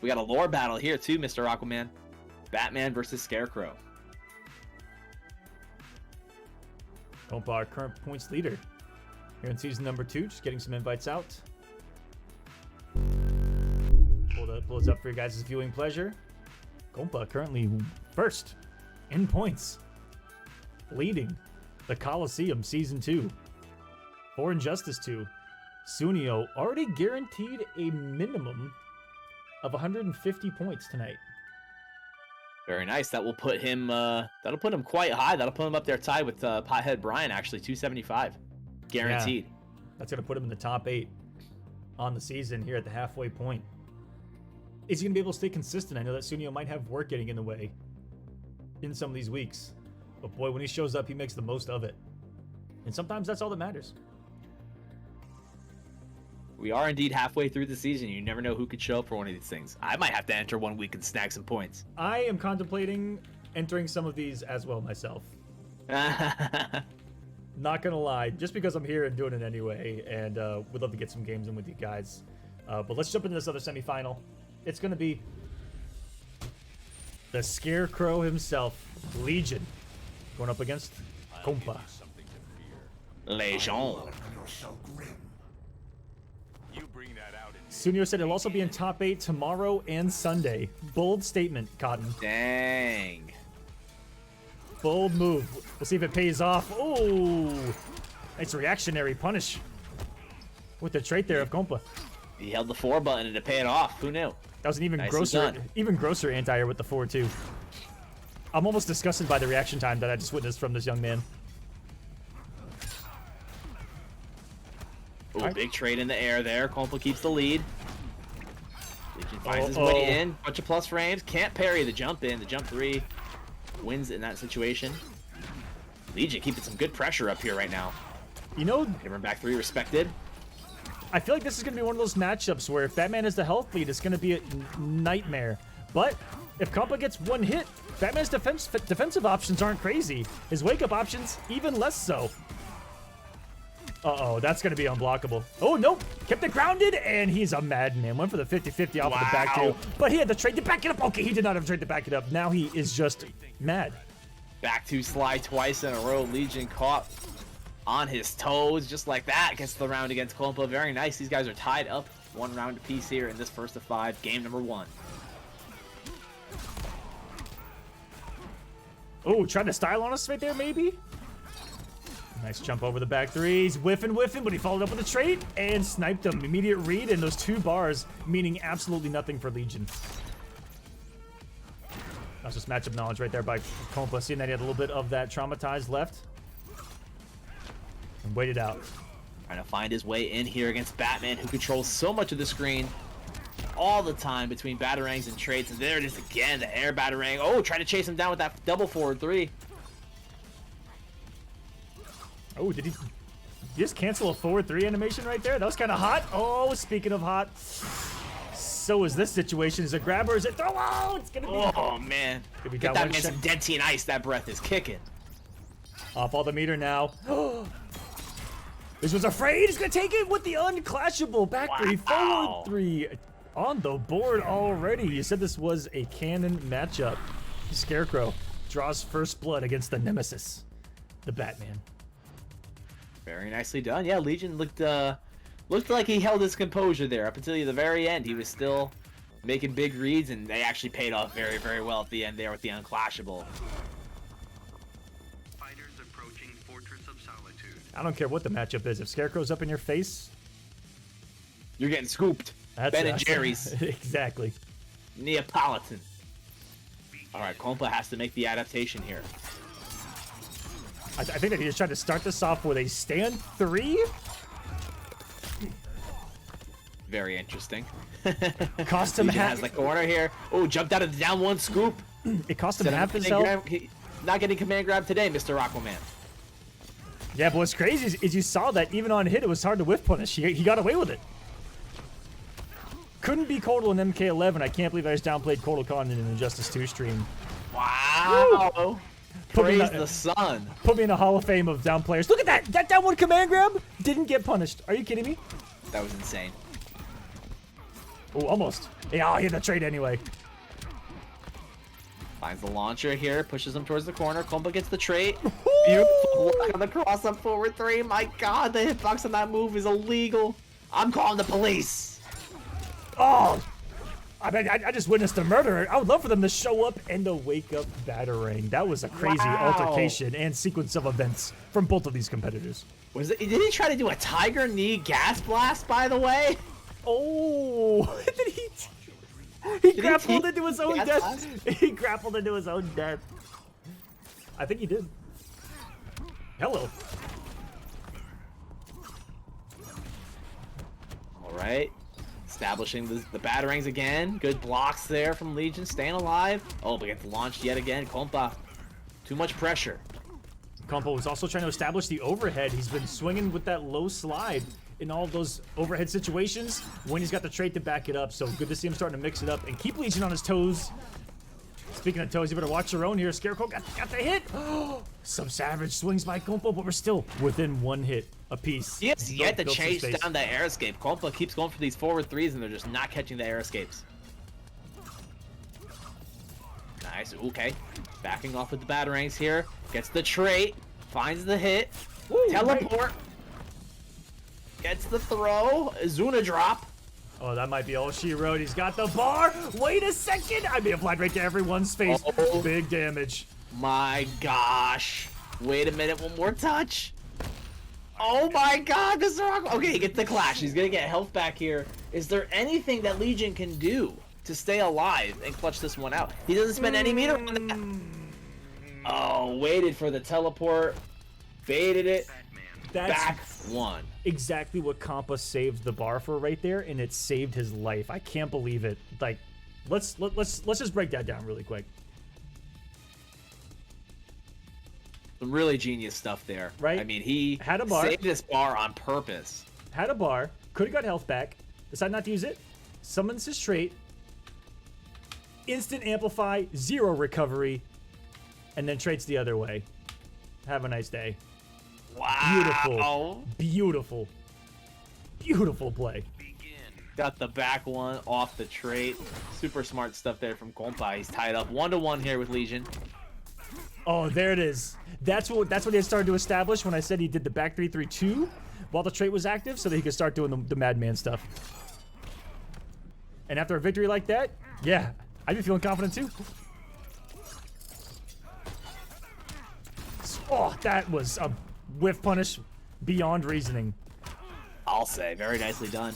We got a lore battle here too, Mr. Aquaman. Batman versus Scarecrow. Compa, our current points leader here in season number 2. Just getting some invites out. Pull this up for your guys' viewing pleasure. Compa currently first in points, leading the Kolosseum season 2 for Injustice 2. Sunio already guaranteed a minimum of 150 points tonight. Very nice. That will put him. That'll put him quite high. That'll put him up there tied with Pothead Brian. Actually, 275, guaranteed. Yeah, that's gonna put him in the top 8 on the season here at the halfway point. Is he gonna be able to stay consistent? I know that Sunio might have work getting in the way in some of these weeks, but boy, when he shows up, he makes the most of it. And sometimes that's all that matters. We are indeed halfway through the season. You never know who could show up for one of these things. I might have to enter 1 week and snag some points. I am contemplating entering some of these as well myself. Not gonna lie, just because I'm here and doing it anyway, and would love to get some games in with you guys. But let's jump into this other semifinal. It's gonna be the Scarecrow himself, Legion, going up against Compa. Legion. You're so grim. Sunio said he'll also be in top 8 tomorrow and Sunday. Bold statement, Cotton. Dang. Bold move. We'll see if it pays off. Oh, nice reactionary punish with the trait there of Compa. He held the 4 button to pay it off. Who knew? That was an even Nicely grosser anti-air with the 4-2. I'm almost disgusted by the reaction time that I just witnessed from this young man. Oh, big trade in the air there. Compa keeps the lead. Legion finds his way in. Bunch of plus frames. Can't parry the jump in. The jump 3 wins in that situation. Legion keeping some good pressure up here right now. You know, Hammer back 3 respected. I feel like this is going to be one of those matchups where if Batman is the health lead, it's going to be a nightmare. But if Compa gets 1 hit, Batman's defensive options aren't crazy. His wake-up options, even less so. Uh-oh, that's going to be unblockable. Oh, nope. Kept it grounded, and he's a madman. Went for the 50-50 off of the back two. But he had the trade to back it up. Okay, he did not have a trade to back it up. Now he is just mad. Back to slide twice in a row. Legion caught on his toes just like that. Gets the round against Compa. Very nice. These guys are tied up 1 round apiece here in this first of 5. Game number 1. Oh, trying to style on us right there, maybe? Nice jump over the back 3. He's whiffing, but he followed up with a trade and sniped him. Immediate read, and those 2 bars meaning absolutely nothing for Legion. That's just matchup knowledge right there by Compa, seeing that he had a little bit of that traumatized left. And waited out. Trying to find his way in here against Batman, who controls so much of the screen all the time between batarangs and trades. And there it is again, the air batarang. Oh, trying to chase him down with that double forward 3. Oh, did he just cancel a forward 3 animation right there? That was kind of hot. Oh, speaking of hot, so is this situation. Is it grab or is it throw? Oh, it's going to be... Oh, man. Get that man some Dentine Ice. That breath is kicking. Off all the meter now. This was afraid. He's going to take it with the unclashable. Back 3, forward 3. On the board already. You said this was a canon matchup. Scarecrow draws first blood against the nemesis, the Batman. Very nicely done. Yeah, Legion looked like he held his composure there up until the very end. He was still making big reads, and they actually paid off very, very well at the end there with the unclashable. Fighters approaching Fortress of I don't care what the matchup is. If Scarecrow's up in your face, You're getting scooped. that's Ben and Jerry's. Exactly. Neapolitan. All right, Kompa has to make the adaptation here. I think that he just tried to start this off with a stand 3. Very interesting. Cost him Legion half. has the corner here. Oh, jumped out of the down 1 scoop. It cost him Instead of half his command health. grab- Not getting command grab today, Mr. Aquaman. Yeah, but what's crazy is you saw that even on hit, it was hard to whiff punish. He got away with it. Couldn't be Kotal in MK11. I can't believe I just downplayed Kotal Khan in an Injustice 2 stream. Wow. Put me Praise in the sun. Put me in a Hall of Fame of down players. Look at that! That down 1 command grab didn't get punished. Are you kidding me? That was insane. Oh, almost. Yeah, I'll hit the trade anyway. Finds the launcher here, pushes him towards the corner. Kompa gets the trait. Beautiful block on the cross up forward 3. My god, the hitbox on that move is illegal. I'm calling the police. Oh! I mean, I just witnessed a murder. I would love for them to show up and to wake up Batarang. That was a crazy Wow. altercation and sequence of events from both of these competitors. Did he try to do a tiger knee gas blast, by the way? Oh! Did he he grappled take into his own gas death. blast? He grappled into his own death. I think he did. Hello. All right. Establishing the Batarangs again. Good blocks there from Legion, staying alive. Oh, but gets launched yet again. Kompa. Too much pressure. Kompa was also trying to establish the overhead. He's been swinging with that low slide in all of those overhead situations when he's got the trait to back it up. So good to see him starting to mix it up and keep Legion on his toes. Speaking of toes, you better watch your own here. Scarecrow got the hit. Some savage swings by Kompa, but we're still within 1 hit apiece. He has yet to Built some chase space. down the air escape. Kompa keeps going for these forward 3s, and they're just not catching the air escapes. Nice. Okay. Backing off with the Batarangs here. Gets the trait. Finds the hit. Woo, Teleport. Gets the throw. Zuna drop. Oh, that might be all she wrote. He's got the bar. Wait a second. I may have flied right to everyone's face. Oh. Big damage. My gosh. Wait a minute. One more touch. Oh my god. This is wrong. Okay, he gets the clash. He's going to get health back here. Is there anything that Legion can do to stay alive and clutch this one out? He doesn't spend any meter on that. Oh, waited for the teleport. Baited it. That's Back 1. exactly what Kompa saved the bar for right there, and it saved his life. I can't believe it. Like, let's just break that down really quick. Some really genius stuff there. Right. I mean, he Had a bar. saved this bar on purpose. Had a bar, could have got health back, decided not to use it, summons his trait, instant amplify, 0 recovery, and then traits the other way. Have a nice day. Wow. Beautiful. Beautiful play. Got the back one off the trait. Super smart stuff there from Kompa. He's tied up 1-1 here with Legion. Oh, there it is. That's what he had started to establish when I said he did the back 3-3-2 while the trait was active so that he could start doing the madman stuff. And after a victory like that, yeah, I'd be feeling confident too. Oh, that was a whiff punish beyond reasoning. I'll say. Very nicely done.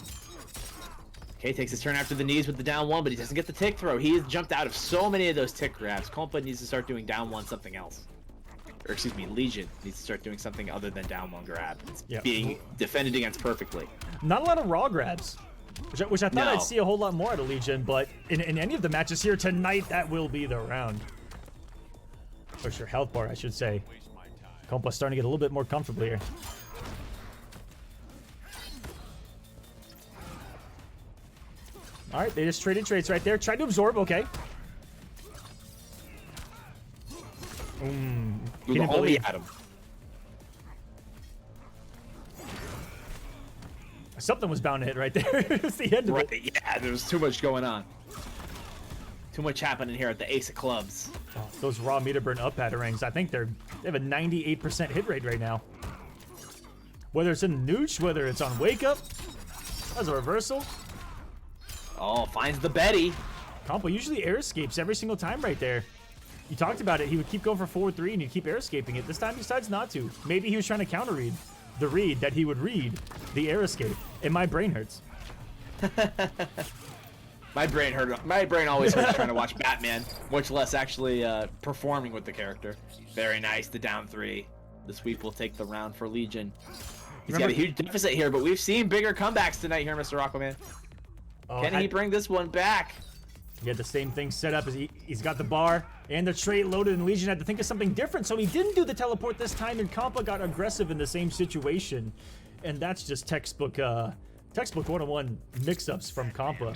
Okay, takes his turn after the knees with the down 1, but he doesn't get the tick throw. He has jumped out of so many of those tick grabs. Kompa needs to start doing down 1 something else. Or excuse me, Legion needs to start doing something other than down 1 grab. It's Yep. being defended against perfectly. Not a lot of raw grabs, which I thought No. I'd see a whole lot more out of Legion, but in any of the matches here tonight, that will be the round. Or sure, health bar, I should say. Kompa's starting to get a little bit more comfortable here. All right, they just traded traits right there. Tried to absorb, okay. Do the Can't holy believe- at him. Something was bound to hit right there. It's the end of it. Right, yeah, there was too much going on. Too much happening here at the Ace of Clubs. Oh, those raw meter burn up Batarangs, I think they have a 98% hit rate right now. Whether it's in Nooch, whether it's on Wake Up, as a reversal. Oh, finds the Betty. Kompa usually air escapes every single time right there. You talked about it. He would keep going for forward 3 and you keep air escaping it. This time he decides not to. Maybe he was trying to counter read the read that he would read the air escape. And my brain hurts. My brain hurt. My brain always hurts trying to watch Batman, much less actually performing with the character. Very nice. The down 3. The sweep will take the round for Legion. He's got a huge deficit here, but we've seen bigger comebacks tonight here, Mr. Aquaman. Can he bring this one back? He had the same thing set up as he's got the bar and the trait loaded, and Legion had to think of something different, so he didn't do the teleport this time, and Compa got aggressive in the same situation. And that's just textbook 101 mix-ups from Compa.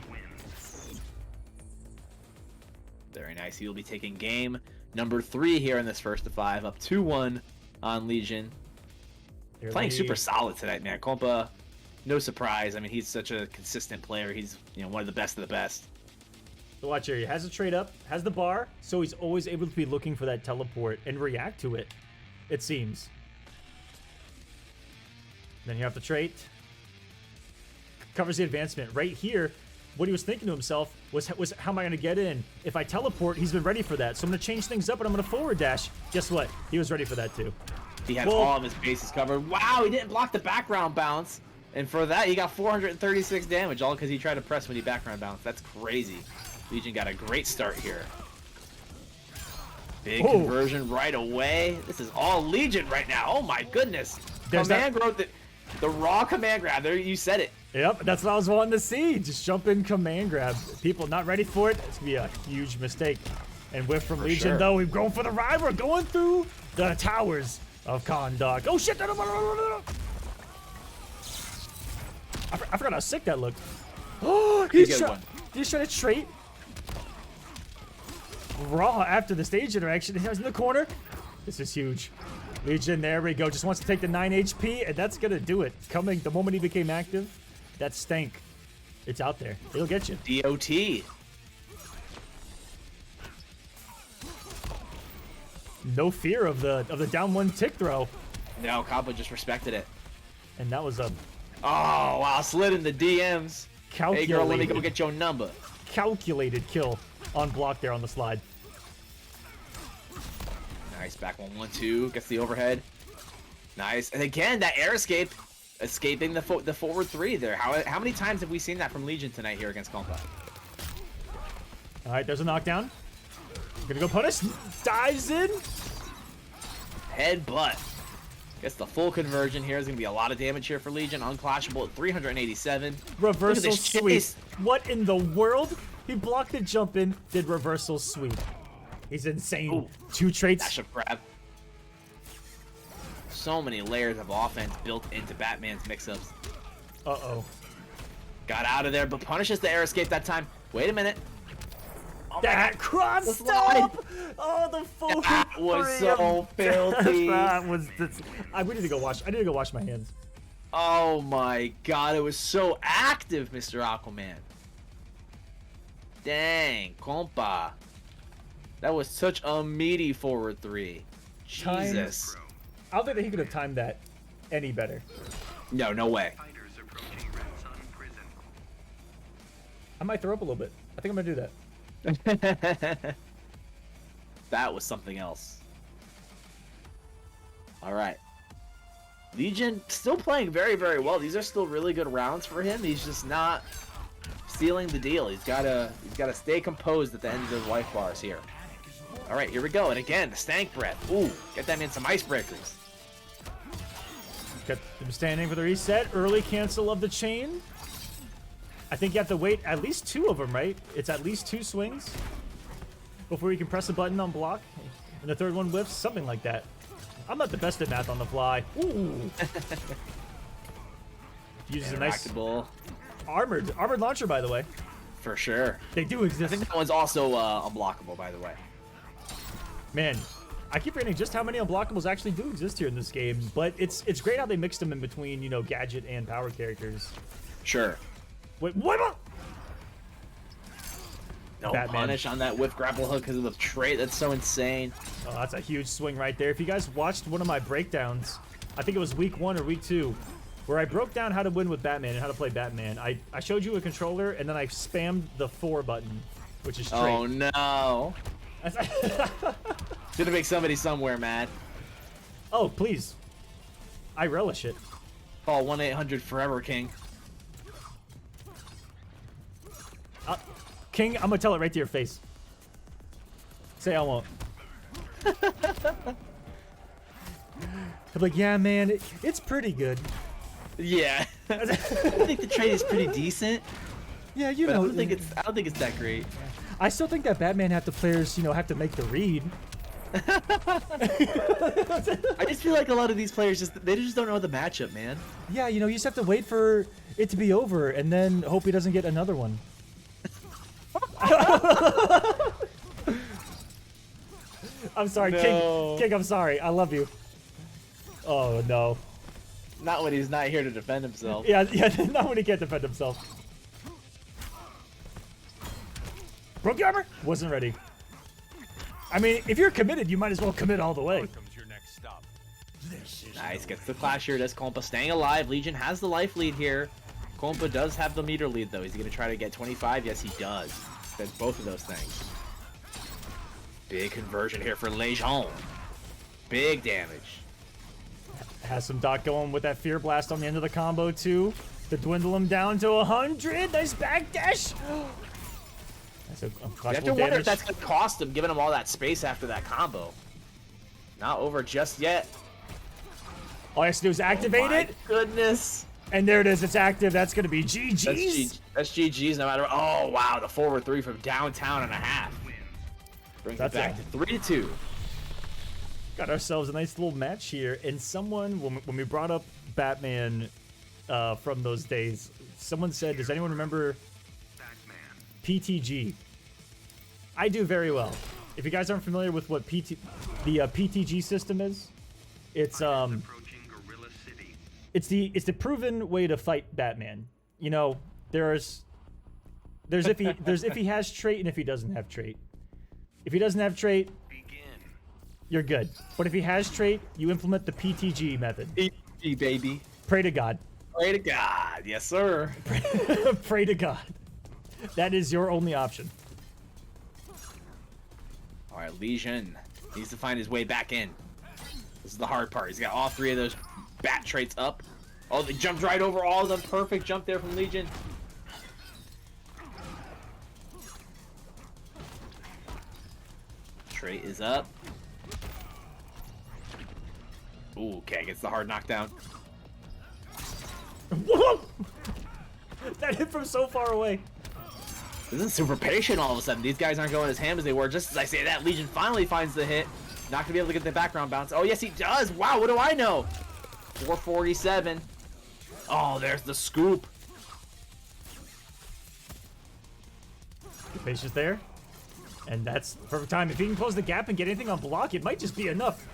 Very nice. He will be taking game number 3 here in this first of 5, up 2-1 on Legion. Playing super solid tonight, man. Compa, no surprise. I mean, he's such a consistent player. He's, one of the best of the best. So watch here. He has a trade up, has the bar, so he's always able to be looking for that teleport and react to it, it seems. Then you have the trait. Covers the advancement. Right here, what he was thinking to himself was how am I going to get in? If I teleport, he's been ready for that. So I'm going to change things up and I'm going to forward dash. Guess what? He was ready for that too. He had all of his bases covered. Wow, he didn't block the background bounce. And for that, he got 436 damage, all because he tried to press when he background bounced. That's crazy. Legion got a great start here. Big conversion right away. This is all Legion right now. Oh my goodness. There's command growth, the raw command grab. There, you said it. Yep, that's what I was wanting to see. Just jump in command grab. People not ready for it. It's going to be a huge mistake. And whiff from Legion, though. We've gone for the ride. We're going through the towers of Kahndaq. Oh, shit. I forgot how sick that looked. Oh, he's trying to trait. Raw after the stage interaction. He was in the corner. This is huge. Legion, there we go. Just wants to take the 9 HP, and that's going to do it. Coming the moment he became active, that stank. It's out there. It'll get you. DOT. No fear of the down 1 tick throw. No, Compa just respected it. And that was a... Oh, wow. Slid in the DMs. Calculated. Hey, girl, let me go get your number. Calculated kill on block there on the slide. Nice. Back 1-1-2. Gets the overhead. Nice. And again, that air escape. Escaping the forward 3 there. How many times have we seen that from Legion tonight here against Compa? All right, there's a knockdown. Gonna go punish. Dives in. Headbutt. Gets the full conversion here. There's going to be a lot of damage here for Legion. Unclashable at 387. Reversal sweep. What in the world? He blocked the jump in, did reversal sweep. He's insane. Ooh. 2 traits. Dash of grab. So many layers of offense built into Batman's mix-ups. Uh-oh. Got out of there, but punishes the air escape that time. Wait a minute. Oh that cross stop! Oh, the full That was so filthy. That was. I need to go wash. I need to go wash my hands. Oh my god, it was so active, Mr. Aquaman. Dang, compa. That was such a meaty forward 3. Jesus. I don't think that he could have timed that any better. No way. I might throw up a little bit. I think I'm gonna do that. That was something else. All right. Legion still playing very, very well. These are still really good rounds for him. He's just not sealing the deal. He's gotta stay composed at the end of those life bars here. All right, here we go. And again, the stank breath. Ooh, get that in some icebreakers. Got him standing for the reset. Early cancel of the chain. I think you have to wait at least 2 of them, right? It's at least 2 swings before you can press a button on block. And the 3rd one whiffs, something like that. I'm not the best at math on the fly. Ooh. Uses a nice armored launcher, by the way. For sure. They do exist. I think that one's also unblockable, by the way. Man, I keep forgetting just how many unblockables actually do exist here in this game. But it's great how they mixed them in between, gadget and power characters. Sure. Wait, what? No Batman. punish on that whiff grapple hook because of the trait. That's so insane. Oh, that's a huge swing right there. If you guys watched one of my breakdowns, I think it was week 1 or week 2, where I broke down how to win with Batman and how to play Batman. I showed you a controller, and then I spammed the 4 button, which is straight. Oh, no. Gonna make somebody somewhere mad. Oh, please. I relish it. Call 1-800-FOREVER King. King, I'm gonna tell it right to your face. Say I won't. I'm like, yeah, man, it's pretty good. Yeah. I think the trade is pretty decent. Yeah, you But know. I don't think it's that great. I still think that Batman have the players, have to make the read. I just feel like a lot of these players they just don't know the matchup, man. Yeah, you just have to wait for it to be over and then hope he doesn't get another one. I'm sorry, No. King, I'm sorry. I love you. Oh, no. Not when he's not here to defend himself. Yeah, not when he can't defend himself. Broke your armor? Wasn't ready. I mean, if you're committed, you might as well commit all the way. Nice, gets the clash here. Does Kompa staying alive? Legion has the life lead here. Kompa does have the meter lead, though. Is he going to try to get 25? Yes, he does. Does both of those things. Big conversion here for Legion. Big damage. Has some Doc going with that Fear Blast on the end of the combo, too. To dwindle him down to 100. Nice backdash. That's a You have questionable to wonder damage. if that's going to cost him, giving him all that space after that combo. Not over just yet. All he has to do is activate My it. goodness. And there it is. It's active. That's going to be GG's. That's GG's no matter. Oh, wow. The forward 3 from downtown and a half. Brings it That's back it. to 3-2. Got ourselves a nice little match here. And someone, when we brought up Batman from those days, someone said, does anyone remember PTG? I do very well. If you guys aren't familiar with what the PTG system is, it's the proven way to fight Batman. There's if he has trait and if he doesn't have trait. If he doesn't have trait, you're good. But if he has trait, you implement the PTG method. PTG, baby. Pray to God. Pray to God. Yes, sir. Pray to God. That is your only option. All right, Legion needs to find his way back in. This is the hard part. He's got all 3 of those bat traits up. Oh, they jumped right over all of them. Perfect jump there from Legion. Trait is up. Ooh, okay, gets the hard knockdown. Whoa! That hit from so far away. This is super patient all of a sudden. These guys aren't going as ham as they were. Just as I say that, Legion finally finds the hit. Not going to be able to get the background bounce. Oh, yes, he does. Wow, what do I know? 447. Oh, there's the scoop. Patience there. And that's the perfect time. If he can close the gap and get anything on block, it might just be enough.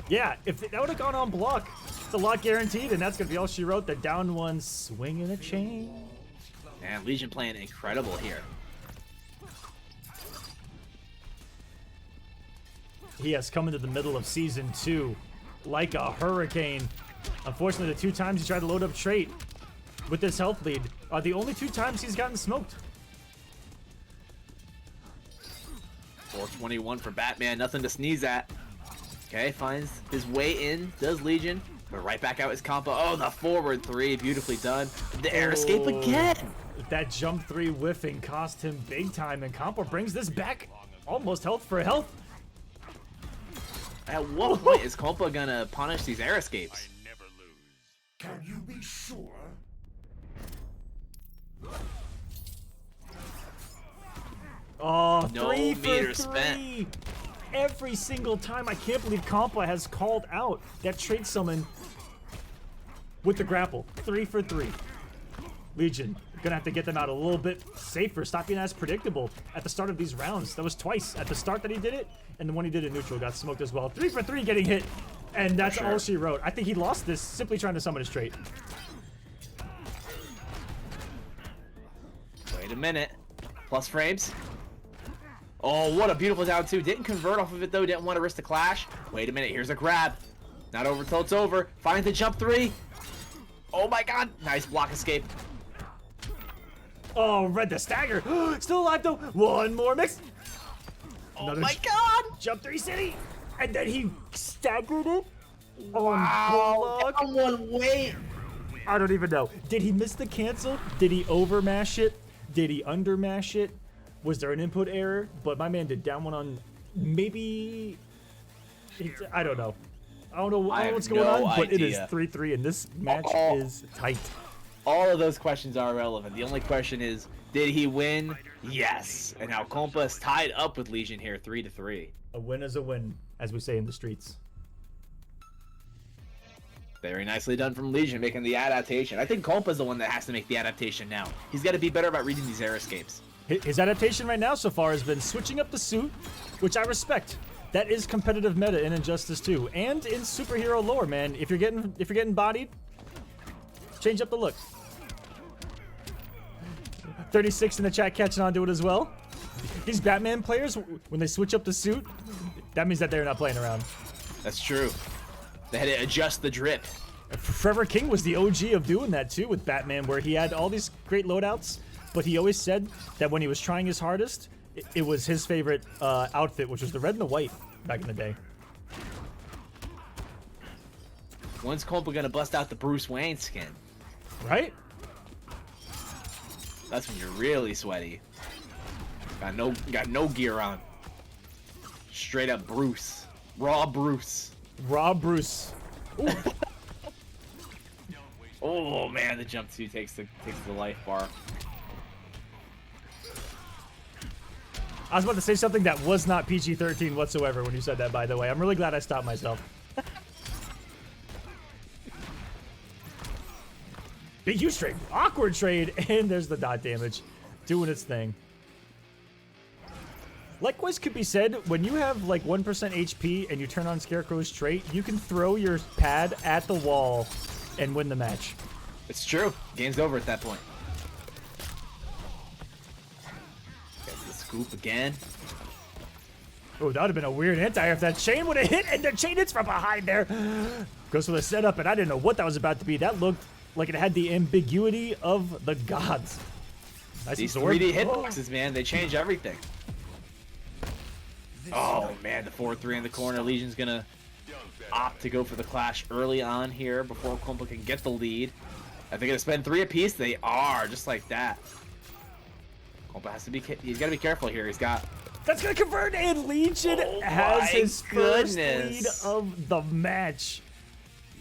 Yeah, if that would have gone on block, it's a lot guaranteed, and that's going to be all she wrote. The down one swinging a chain. Man, Legion playing incredible here. He has come into the middle of Season 2 like a hurricane. Unfortunately, the 2 times he tried to load up trait with this health lead are the only 2 times he's gotten smoked. 421 for Batman, nothing to sneeze at. Okay, finds his way in, does Legion, but right back out is Kompa. Oh, the forward 3, beautifully done. The air escape again. That jump 3 whiffing cost him big time, and Kompa brings this back almost health for health. At what point is Kompa gonna punish these air escapes? Can you be sure? Oh, No 3 for meter 3. spent. Every single time. I can't believe Kompa has called out that trait summon with the grapple. 3 for 3. Legion, gonna have to get them out a little bit safer. Stop being as predictable at the start of these rounds. That was twice at the start that he did it, and the one he did in neutral got smoked as well. 3 for 3 getting hit, and that's all she wrote. I think he lost this simply trying to summon his trait. Wait a minute. Plus frames. Oh, what a beautiful down 2. Didn't convert off of it, though. Didn't want to risk the clash. Wait a minute. Here's a grab. Not over till it's over. Finds the jump 3. Oh, my God. Nice block escape. Oh, read the stagger. Still alive, though. One more mix. Oh my god! Jump 3 City! And then he staggered it? Wow! Someone wait! I don't even know. Did he miss the cancel? Did he overmash it? Did he undermash it? Was there an input error? But my man did down one on maybe... I don't know. I don't know what's going on, but it is 3-3 and this match is tight. All of those questions are irrelevant. The only question is, did he win? Yes. And now Compa is tied up with Legion here, 3-3. A win is a win, as we say in the streets. Very nicely done from Legion, making the adaptation. I think Compa's the one that has to make the adaptation now. He's got to be better about reading these air escapes. His adaptation right now so far has been switching up the suit, which I respect. That is competitive meta in Injustice 2 and in superhero lore, man. If you're getting bodied, change up the look. 36 in the chat catching on to it as well. These Batman players, when they switch up the suit, that means that they're not playing around. That's true. They had to adjust the drip. Forever King was the OG of doing that too with Batman, where he had all these great loadouts, but he always said that when he was trying his hardest, it was his favorite outfit, which was the red and the white back in the day. When's Compa gonna bust out the Bruce Wayne skin? Right? That's when you're really sweaty. Got no gear on. Straight up Bruce. Raw Bruce. Raw Bruce. Oh man, the jump 2 takes the life bar. I was about to say something that was not PG-13 whatsoever when you said that, by the way. I'm really glad I stopped myself. Big huge trade. Awkward trade. And there's the dot damage. Doing its thing. Likewise could be said, when you have like 1% HP and you turn on Scarecrow's trait, you can throw your pad at the wall and win the match. It's true. Game's over at that point. Scoop again. Oh, that would have been a weird anti-air if that chain would have hit, and the chain hits from behind there. Goes for the setup, and I didn't know what that was about to be. That looked like it had the ambiguity of the gods. Nice. These absorb. 3D hitboxes, man, they change everything. Oh man, the 4-3 in the corner. Legion's gonna opt to go for the clash early on here before Compa can get the lead. Are they gonna spend 3 apiece? They are, just like that. Compa has to be. He's gotta be careful here. He's got. That's gonna convert, and Legion has his first lead of the match.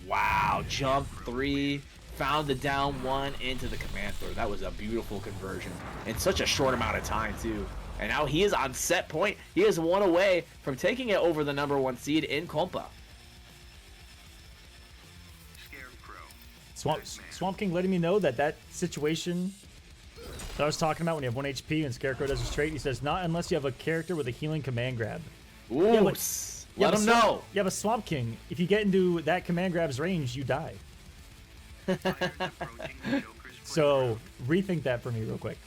Wow, jump 3, found the down 1 into the command throw. That was a beautiful conversion in such a short amount of time too. And now he is on set point. He is 1 away from taking it over the #1 seed in Compa. Swamp King letting me know that situation that I was talking about when you have 1 HP and Scarecrow does his trait, he says, not unless you have a character with a healing command grab. Ooh, yeah, let him know. You have a Swamp King. If you get into that command grab's range, you die. So rethink that for me real quick.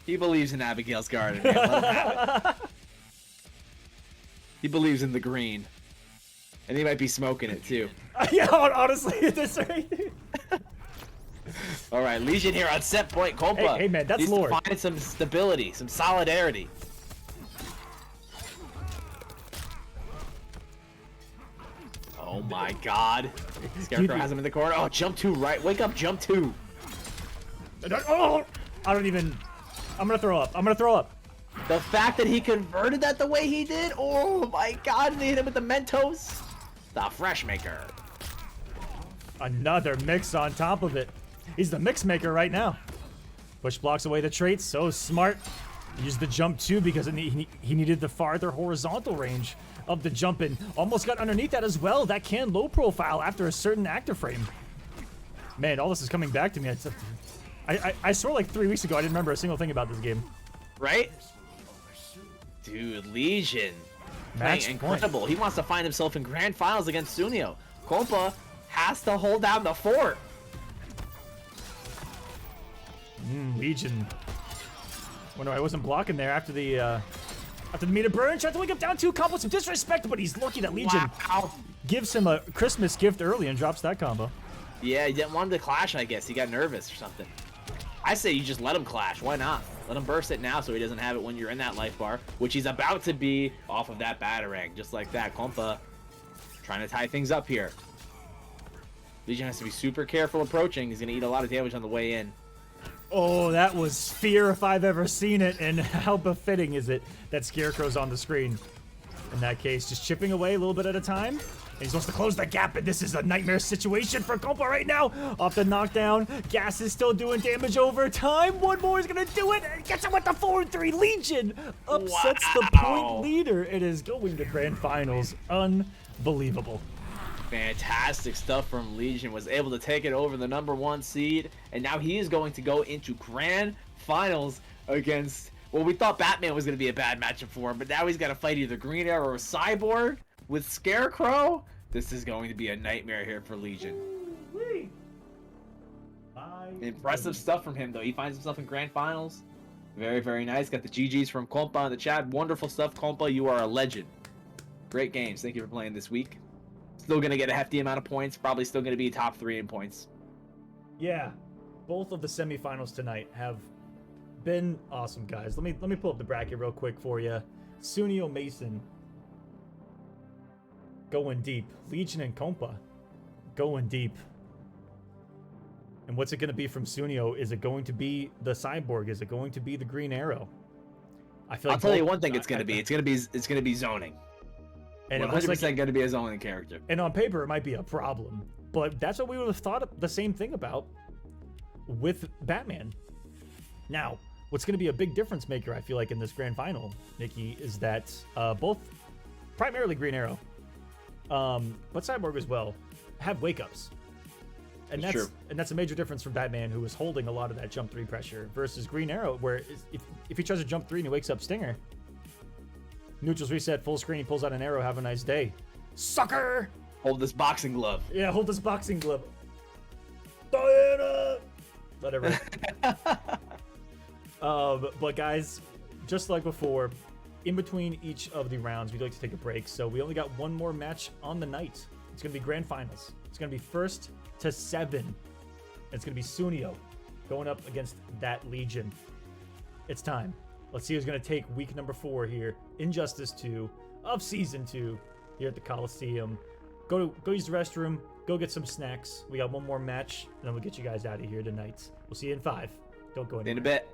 He believes in Abigail's garden, man. Let him have it. He believes in the green. And he might be smoking it too. Yeah, honestly, that's right. All right, Legion here on set point. Compa. Hey man, that's needs Lord. to find some stability, some solidarity. Oh my God. Scarecrow has him in the corner. Oh, jump 2 right. Wake up, jump 2. Oh, I don't even. I'm gonna throw up. I'm gonna throw up. The fact that he converted that the way he did. Oh my God. They hit him with the Mentos. The Fresh Maker. Another mix on top of it. He's the mix maker right now. Push blocks away the traits. So smart. Used the jump 2 because he needed the farther horizontal range of the jump, and almost got underneath that as well. That can low profile after a certain active frame. Man, all this is coming back to me. I swore like 3 weeks ago I didn't remember a single thing about this game. Right? Dude, Legion. Match incredible. point. He wants to find himself in grand finals against Sunio. Compa has to hold down the fort. Legion. Wonder why I wasn't blocking there after the meter burn. Tried to wake up down 2 combo, some disrespect, but he's lucky that Legion gives him a Christmas gift early and drops that combo. Yeah, he didn't want him to clash, I guess. He got nervous or something. I say you just let him clash. Why not? Let him burst it now so he doesn't have it when you're in that life bar, which he's about to be off of that Batarang. Just like that, Kompa trying to tie things up here. Legion has to be super careful approaching. He's going to eat a lot of damage on the way in. Oh, that was fear if I've ever seen it, and how befitting is it that Scarecrow's on the screen. In that case, just chipping away a little bit at a time. And he's supposed to close the gap, and this is a nightmare situation for Kompa right now. Off the knockdown, Gas is still doing damage over time. One more is going to do it, and gets him with the 4-3. Legion upsets the point leader. It is going to grand finals. Unbelievable. Fantastic stuff from Legion. Was able to take it over the #1 seed, and now he is going to go into grand finals against, well, we thought Batman was going to be a bad matchup for him, but now he's got to fight either Green Arrow or Cyborg with Scarecrow. This is going to be a nightmare here for Legion. Impressive stuff from him, though. He finds himself in grand finals. Very, very nice. Got the GGs from Kompa in the chat. Wonderful stuff, Kompa. You are a legend. Great games. Thank you for playing this week. Still going to get a hefty amount of points. Probably still going to be top 3 in points. Yeah, both of the semifinals tonight have been awesome, guys. Let me pull up the bracket real quick for you. Sunio Mason going deep. Legion and Kompa going deep. And what's it going to be from Sunio? Is it going to be the Cyborg? Is it going to be the Green Arrow? I feel like I'll tell you one thing. It's going to be. It's going to be zoning. And 100% going to be a zoning character. And on paper, it might be a problem, but that's what we would have thought the same thing about with Batman. Now, what's going to be a big difference maker, I feel like, in this grand final, Nikki, is that both, primarily Green Arrow, but Cyborg as well, have wake-ups. And that's a major difference from Batman, who was holding a lot of that jump 3 pressure, versus Green Arrow, where if he tries to jump 3 and he wakes up Stinger, neutrals reset, full screen, he pulls out an arrow, have a nice day. Sucker! Hold this boxing glove. Yeah, hold this boxing glove. Diana! Whatever. But guys, just like before, in between each of the rounds, we'd like to take a break. So we only got one more match on the night. It's going to be grand finals. It's going to be 1st to 7. It's going to be Sunio going up against that Legion. It's time. Let's see who's going to take week #4 here, Injustice 2 of Season 2 here at the Kolosseum. Go use the restroom, go get some snacks. We got one more match, and then we'll get you guys out of here tonight. We'll see you in 5. Don't go anywhere. In a bit.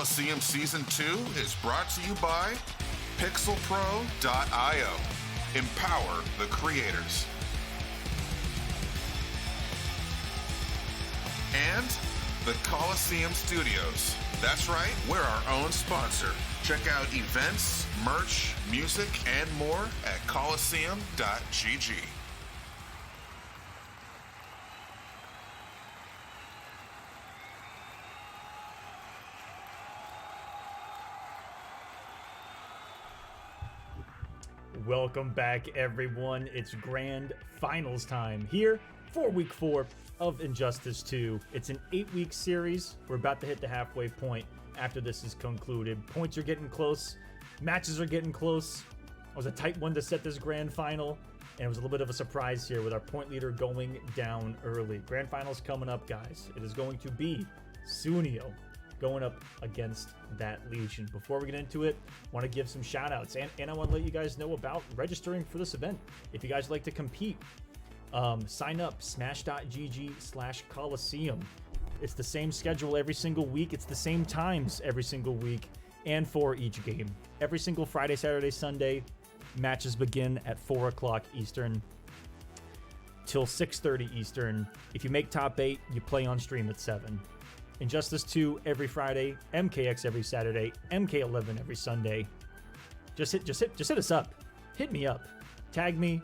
Kolosseum Season 2 is brought to you by pixelpro.io. Empower the creators. And the Kolosseum Studios. That's right, we're our own sponsor. Check out events, merch, music, and more at Kolosseum.gg. Welcome back, everyone. It's grand finals time here for week 4 of Injustice 2. It's an 8-week series. We're about to hit the halfway point after this is concluded. Points are getting close. Matches are getting close. It was a tight one to set this grand final, and it was a little bit of a surprise here with our point leader going down early. Grand finals coming up, guys. It is going to be Sunio going up against that Legion. Before we get into it, I want to give some shout outs, and I want to let you guys know about registering for this event. If you guys like to compete, sign up, smash.gg/Kolosseum. It's the same schedule every single week. It's the same times every single week and for each game. Every single Friday, Saturday, Sunday, matches begin at 4 o'clock Eastern till 6:30 Eastern. If you make top 8, you play on stream at 7. Injustice 2 every Friday, MKX every Saturday, MK11 every Sunday. Just hit us up. Hit me up. Tag me.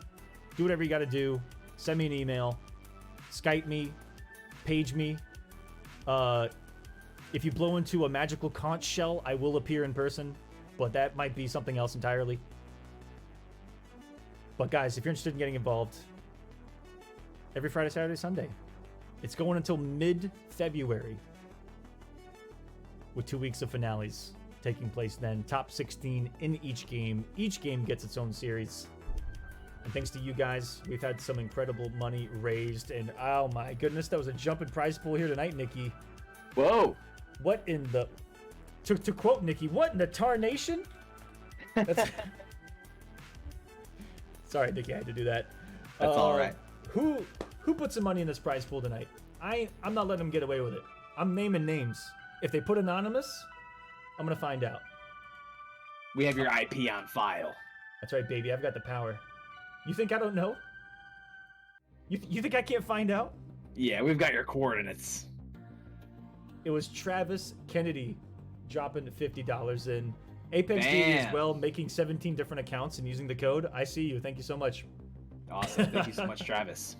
Do whatever you got to do. Send me an email. Skype me. Page me. If you blow into a magical conch shell, I will appear in person, but that might be something else entirely. But guys, if you're interested in getting involved, every Friday, Saturday, Sunday. It's going until mid-February, with 2 weeks of finales taking place then. Top 16 in each game. Each game gets its own series. And thanks to you guys, we've had some incredible money raised. And oh my goodness, that was a jumping prize pool here tonight, Nikki. Whoa. What in the... To quote Nikki, what in the tarnation? That's... Sorry, Nikki, I had to do that. That's all right. Who put some money in this prize pool tonight? I'm not letting them get away with it. I'm naming names. If they put anonymous, I'm going to find out. We have your IP on file. That's right, baby. I've got the power. You think I don't know? You think I can't find out? Yeah, we've got your coordinates. It was Travis Kennedy dropping $50 in. Apex TV as well, making 17 different accounts and using the code. I see you. Thank you so much. Awesome. Thank you so much, Travis.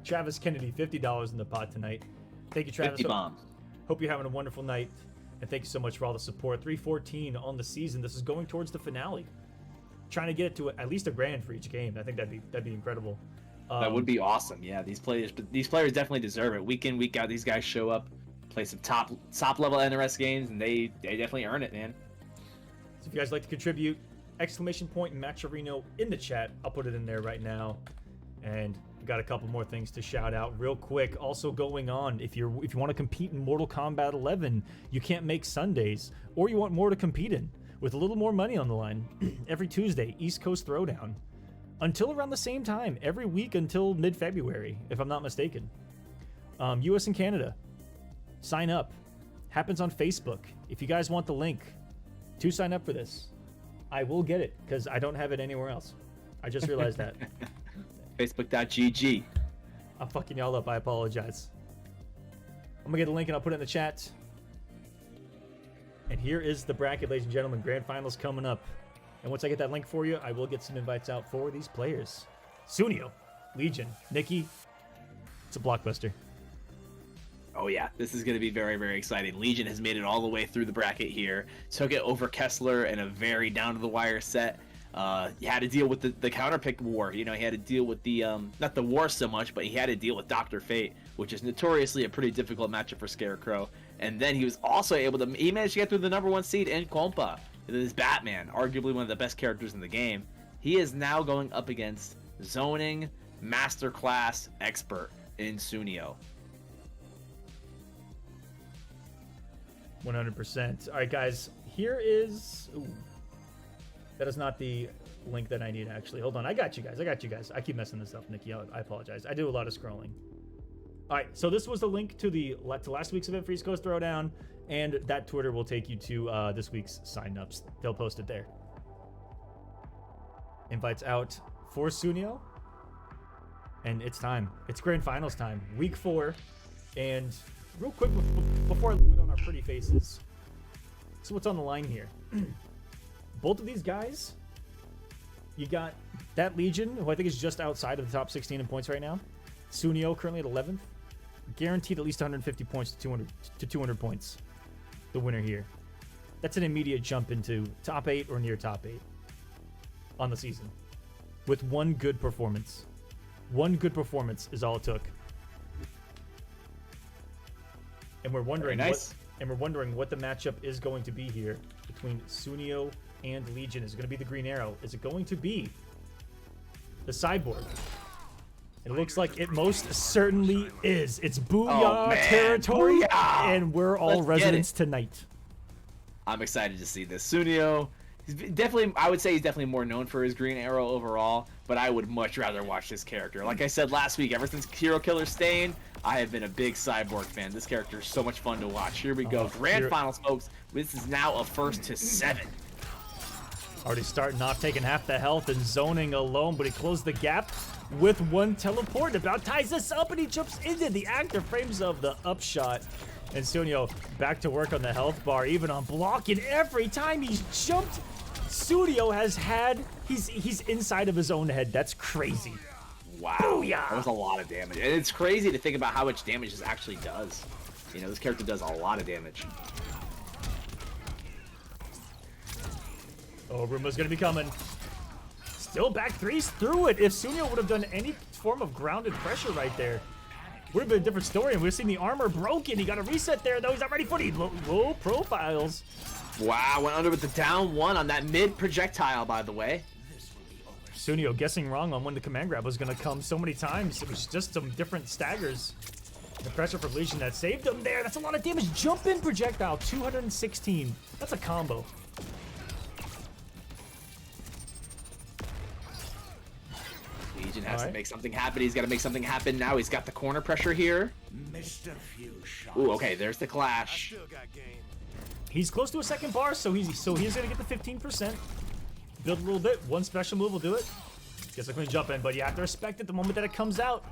Travis Kennedy, $50 in the pot tonight. Thank you, Travis. 50 bombs. Hope you're having a wonderful night. And thank you so much for all the support. 314 on the season. This is going towards the finale. Trying to get it to at least $1,000 for each game. I think that'd be incredible. That would be awesome. Yeah, these players definitely deserve it. Week in, week out, these guys show up, play some top level NRS games, and they definitely earn it, man. So if you guys like to contribute, exclamation point Matcherino in the chat. I'll put it in there right now. And we've got a couple more things to shout out real quick. Also going on, if you want to compete in Mortal Kombat 11, you can't make Sundays, or you want more to compete in with a little more money on the line. Every Tuesday, East Coast Throwdown. Until around the same time, every week until mid-February, if I'm not mistaken. US and Canada, sign up. Happens on Facebook. If you guys want the link to sign up for this, I will get it, because I don't have it anywhere else. I just realized that. Facebook.gg. I'm fucking y'all up. I apologize. I'm gonna get the link and I'll put it in the chat. And here is the bracket, ladies and gentlemen. Grand finals coming up. And once I get that link for you, I will get some invites out for these players. Sunio, Legion, Nikki. It's a blockbuster. Oh yeah, this is going to be very, very exciting. Legion has made it all the way through the bracket here. Took it over Kessler in a very down-to-the-wire set. He had to deal with the counterpick war. You know, he had to deal with the, not the war so much, but he had to deal with Dr. Fate, which is notoriously a pretty difficult matchup for Scarecrow. And then he was also able to, he managed to get through the #1 seed in Compa. This Batman, arguably one of the best characters in the game. He is now going up against zoning masterclass expert in Sunio. 100%. All right, guys, here is... Ooh, that is not the link that I need, actually. Hold on. I got you guys. I keep messing this up, Nikki. I apologize. I do a lot of scrolling. All right, so this was the link to last week's event for East Coast Throwdown, and that Twitter will take you to this week's sign-ups. They'll post it there. Invites out for Sunio, and it's time. It's grand finals time, week 4, and real quick before I leave it on our pretty faces, so what's on the line here? Both of these guys, you got that Legion, who I think is just outside of the top 16 in points right now. Sunio currently at 11th. Guaranteed at least 150 points to 200 points. The winner here. That's an immediate jump into top 8 or near top 8 on the season. With one good performance. One good performance is all it took. And we're wondering what the matchup is going to be here between Sunio and Legion. Is it going to be the Green Arrow? Is it going to be the Cyborg? It looks like it most certainly is. It's Booyah territory, and we're all residents tonight. I'm excited to see this. Sunio, I would say he's definitely more known for his Green Arrow overall, but I would much rather watch this character. Like I said last week, ever since Hero Killer Stain, I have been a big Cyborg fan. This character is so much fun to watch. Here we go. Grand Finals, folks. This is now a 1st to 7. Already starting off, taking half the health and zoning alone, but he closed the gap with one teleport. About ties this up, and he jumps into the active frames of the upshot. And Sunio back to work on the health bar, even on blocking every time he's jumped. Sunio he's inside of his own head. That's crazy. Wow. Booyah. That was a lot of damage. And it's crazy to think about how much damage this actually does. You know, this character does a lot of damage. Oh, Rumo's gonna be coming. Still back 3's through it. If Sunio would have done any form of grounded pressure right there, would have been a different story, and we've seen the armor broken. He got a reset there, though. He's not ready for it. Low profiles. Wow, went under with the down 1 on that mid projectile, by the way. Sunio guessing wrong on when the command grab was going to come so many times. It was just some different staggers. The pressure for Legion that saved him there. That's a lot of damage. Jump in projectile, 216. That's a combo. Legion has to make something happen. He's got to make something happen now. He's got the corner pressure here. Ooh, okay, there's the clash. He's close to a second bar, so he's going to get the 15%. Build a little bit. One special move will do it. Gets a clean jump in, but you have to respect it the moment that it comes out.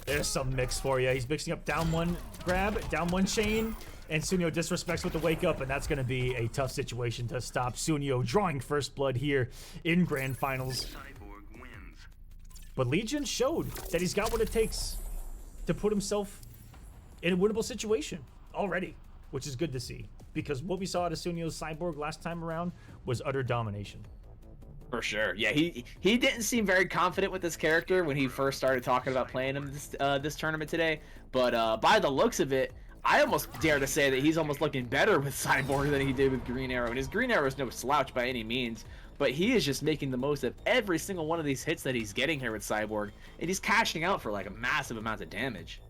There's some mix for you. He's mixing up down 1 grab, down 1 chain, and Sunio disrespects with the wake up, and that's going to be a tough situation to stop Sunio drawing first blood here in Grand Finals. But Legion showed that he's got what it takes to put himself in a winnable situation already, which is good to see, because what we saw out of Sunio's Cyborg last time around was utter domination. For sure. Yeah, he didn't seem very confident with this character when he first started talking about playing him this tournament today. But by the looks of it, I almost dare to say that he's almost looking better with Cyborg than he did with Green Arrow. And his Green Arrow is no slouch by any means, but he is just making the most of every single one of these hits that he's getting here with Cyborg, and he's cashing out for like a massive amount of damage.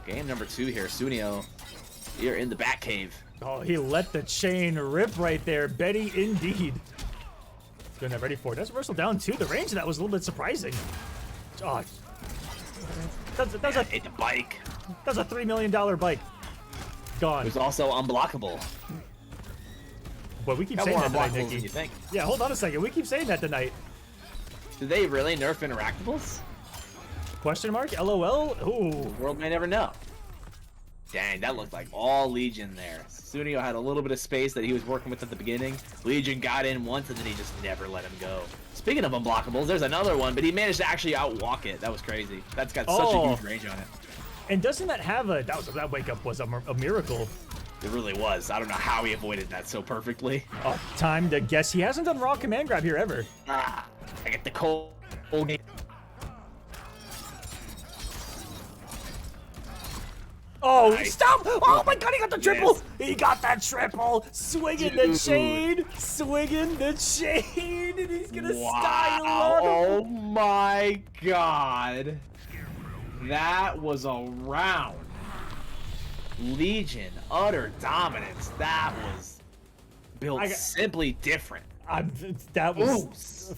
Game number 2 here, Sunio. You're in the Batcave. Oh, he let the chain rip right there. Betty, indeed. Doing that ready for it. That's reversal down 2. The range of that was a little bit surprising. Oh, that was Hit the bike. a $3 million bike. Gone. It was also unblockable. But we keep saying that tonight, Nikki. You think? Yeah, hold on a second. We keep saying that tonight. Did they really nerf interactables? Question mark? LOL? Ooh. The world may never know. Dang, that looked like all Legion there. Sunio had a little bit of space that he was working with at the beginning. Legion got in once, and then he just never let him go. Speaking of unblockables, there's another one, but he managed to actually outwalk it. That was crazy. That's got such a huge range on it. And doesn't that have a... That wake up was a miracle. It really was. I don't know how he avoided that so perfectly. Oh, time to guess. He hasn't done raw command grab here ever. I get the cold game. Oh, stop! Oh my god, he got the triple! Yes. He got that triple! Swinging the chain! Swinging the chain! And he's gonna style on him! Oh my god. That was a round. Legion, utter dominance. That was built simply different. That was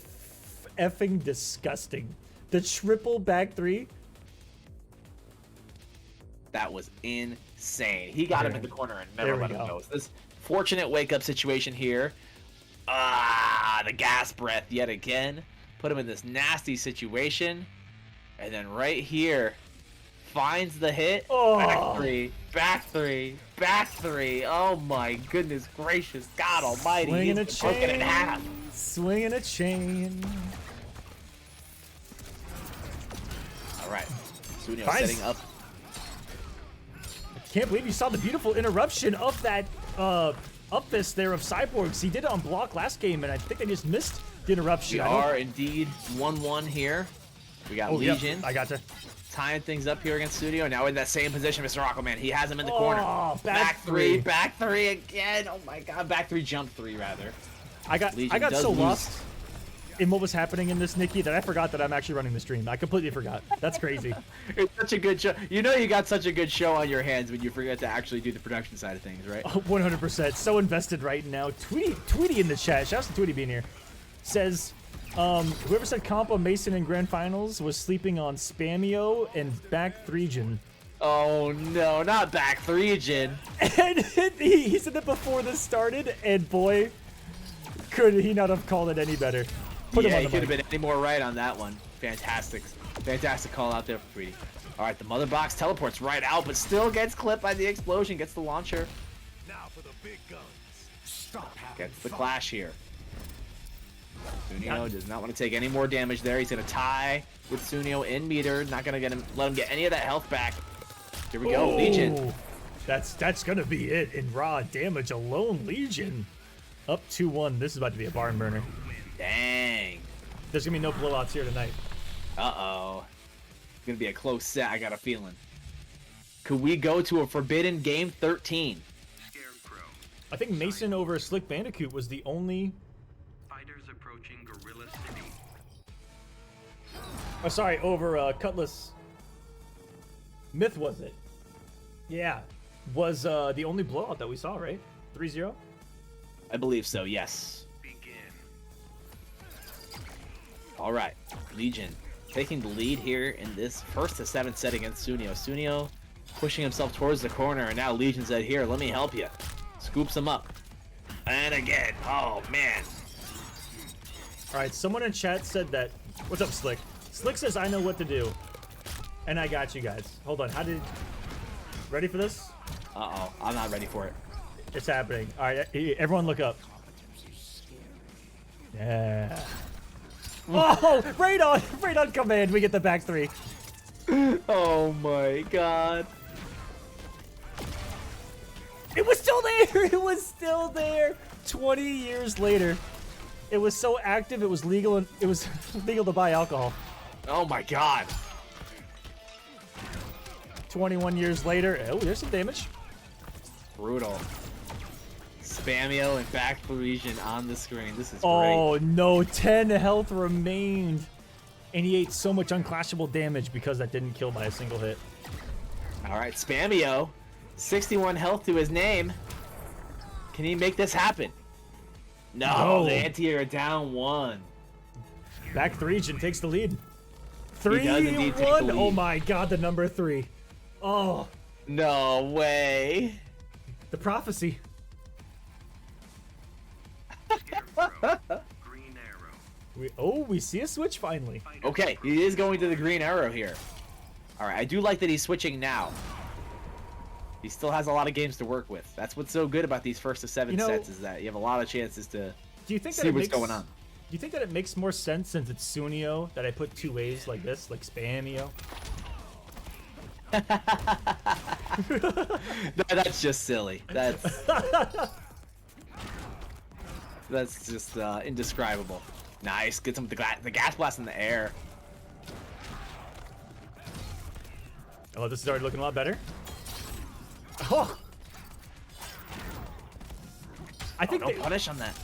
effing disgusting. The triple back three. That was insane. He got him in the corner and never let him go. So this fortunate wake-up situation here. The gas breath yet again. Put him in this nasty situation. And then right here, finds the hit. Oh. Back three, back three, back three. Oh my goodness gracious. God almighty. Swinging a He's broken in chain. half. Swinging a chain. All right. Sunio Finds- setting up. Can't believe you saw the beautiful interruption of that up fist there of Cyborgs. He did it on block last game, and I think they just missed the interruption. We are indeed 1-1 here. We got Legion. Yep, I gotcha. Tying things up here against Studio. Now in that same position, Mr. Aquaman. He has him in the corner. Back three, three. back three again. Oh my god, back three, jump three rather. I got Legion does so lose. lost in what was happening in this, Nikki, that I forgot that I'm actually running the stream. I completely forgot. That's crazy. It's such a good show. You know you got such a good show on your hands when you forget to actually do the production side of things, right? 100%. So invested right now. Tweety in the chat. Shouts to Tweety being here. Says, whoever said Compa Mason in Grand Finals was sleeping on Spamio and back 3gen. Oh no, not back three, Jin. And he said that before this started, and boy, could he not have called it any better. Put him Yeah, on he the could have mic. been any more right on that one. Fantastic. Fantastic call out there for Tweety. All right, the mother box teleports right out, but still gets clipped by the explosion. Gets the launcher. Now for the big guns. Stop having Gets the fun. clash here. Sunio does not want to take any more damage there. He's going to tie with Sunio in meter. Not going to let him get any of that health back. Here we go, Legion. Ooh, That's gonna be it in raw damage alone. Legion up 2-1. This is about to be a barn burner. Dang. There's gonna be no blowouts here tonight. Uh-oh. It's going to be a close set, I got a feeling. Could we go to a forbidden game 13? Scarecrow. I think Mason over Slick Bandicoot was the only. Fighters approaching Gorilla City. Oh, sorry, over Cutlass. Myth was it? Yeah, was the only blowout that we saw, right? 3-0. I believe so, yes. Begin. All right, Legion taking the lead here in this first to 7th set against Sunio. Sunio pushing himself towards the corner, and now Legion said, here, let me help you. Scoops him up. And again, oh man. All right, someone in chat said that. What's up, Slick? Slick says I know what to do, and I got you guys. Hold on, how did? Ready for this? Uh-oh, I'm not ready for it. It's happening. All right, everyone look up. Yeah. Oh, right on command. We get the back three. Oh my god. It was still there. It was still there. 20 years later, it was so active. It was legal, and it was legal to buy alcohol. Oh my god. 21 years later. Oh, there's some damage. Brutal. Spamio and back for Legion on the screen. This is great. Oh no, 10 health remained. And he ate so much unclashable damage because that didn't kill by a single hit. All right, Spamio. 61 health to his name. Can he make this happen? No, No. the anti are down 1. Back 3gen takes the lead. He does indeed take the 3-1. lead. Oh my god, the number 3. Oh, No way. the prophecy. Green arrow. We see a switch finally. Okay, he is going to the green arrow here. All right, I do like that he's switching now. He still has a lot of games to work with. That's what's so good about these first to 7 You know- sets is that you have a lot of chances to Do you think that see it what's makes, going on. Do you think that it makes more sense since it's Sunio that I put 2 ways like this, like Spamio? That's just silly. That's just indescribable. Nice, gets him the gas blast in the air. Oh, this is already looking a lot better. Oh, I think No they- punish on that.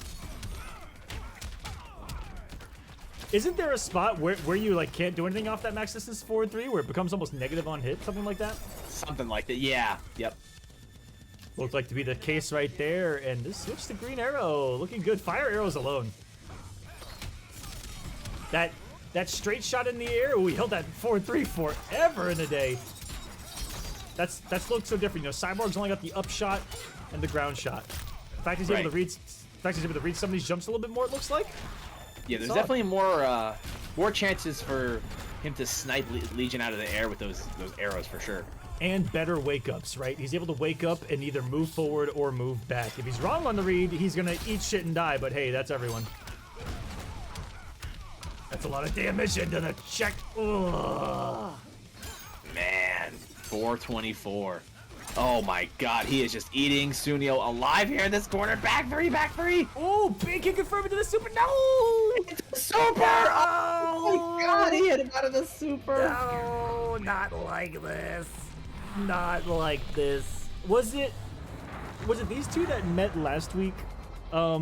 isn't there a spot where you like can't do anything off that max distance 4-3 where it becomes almost negative on hit, something like that? Something like that. Yeah. Yep. Looked like to be the case right there, and this switch to green arrow, looking good. Fire arrows alone. That straight shot in the air. Ooh, he held that 4-3 forever in a day. That's looked so different. You know, Cyborg's only got the up shot and the ground shot. The fact he's able to read some of these jumps a little bit more, it looks like. Yeah, there's definitely more chances for him to snipe Legion out of the air with those arrows for sure. And better wake-ups, right? He's able to wake up and either move forward or move back. If he's wrong on the read, he's gonna eat shit and die, but hey, that's everyone. That's a lot of damage into the check. Ugh. Man, 424. Oh my god, he is just eating Sunio alive here in this corner. Back three, back three. Oh, big kick confirmed into the super. No! Super! Oh my god, he hit him out of the super. No, not like this. Not like this. Was it these two that met last week?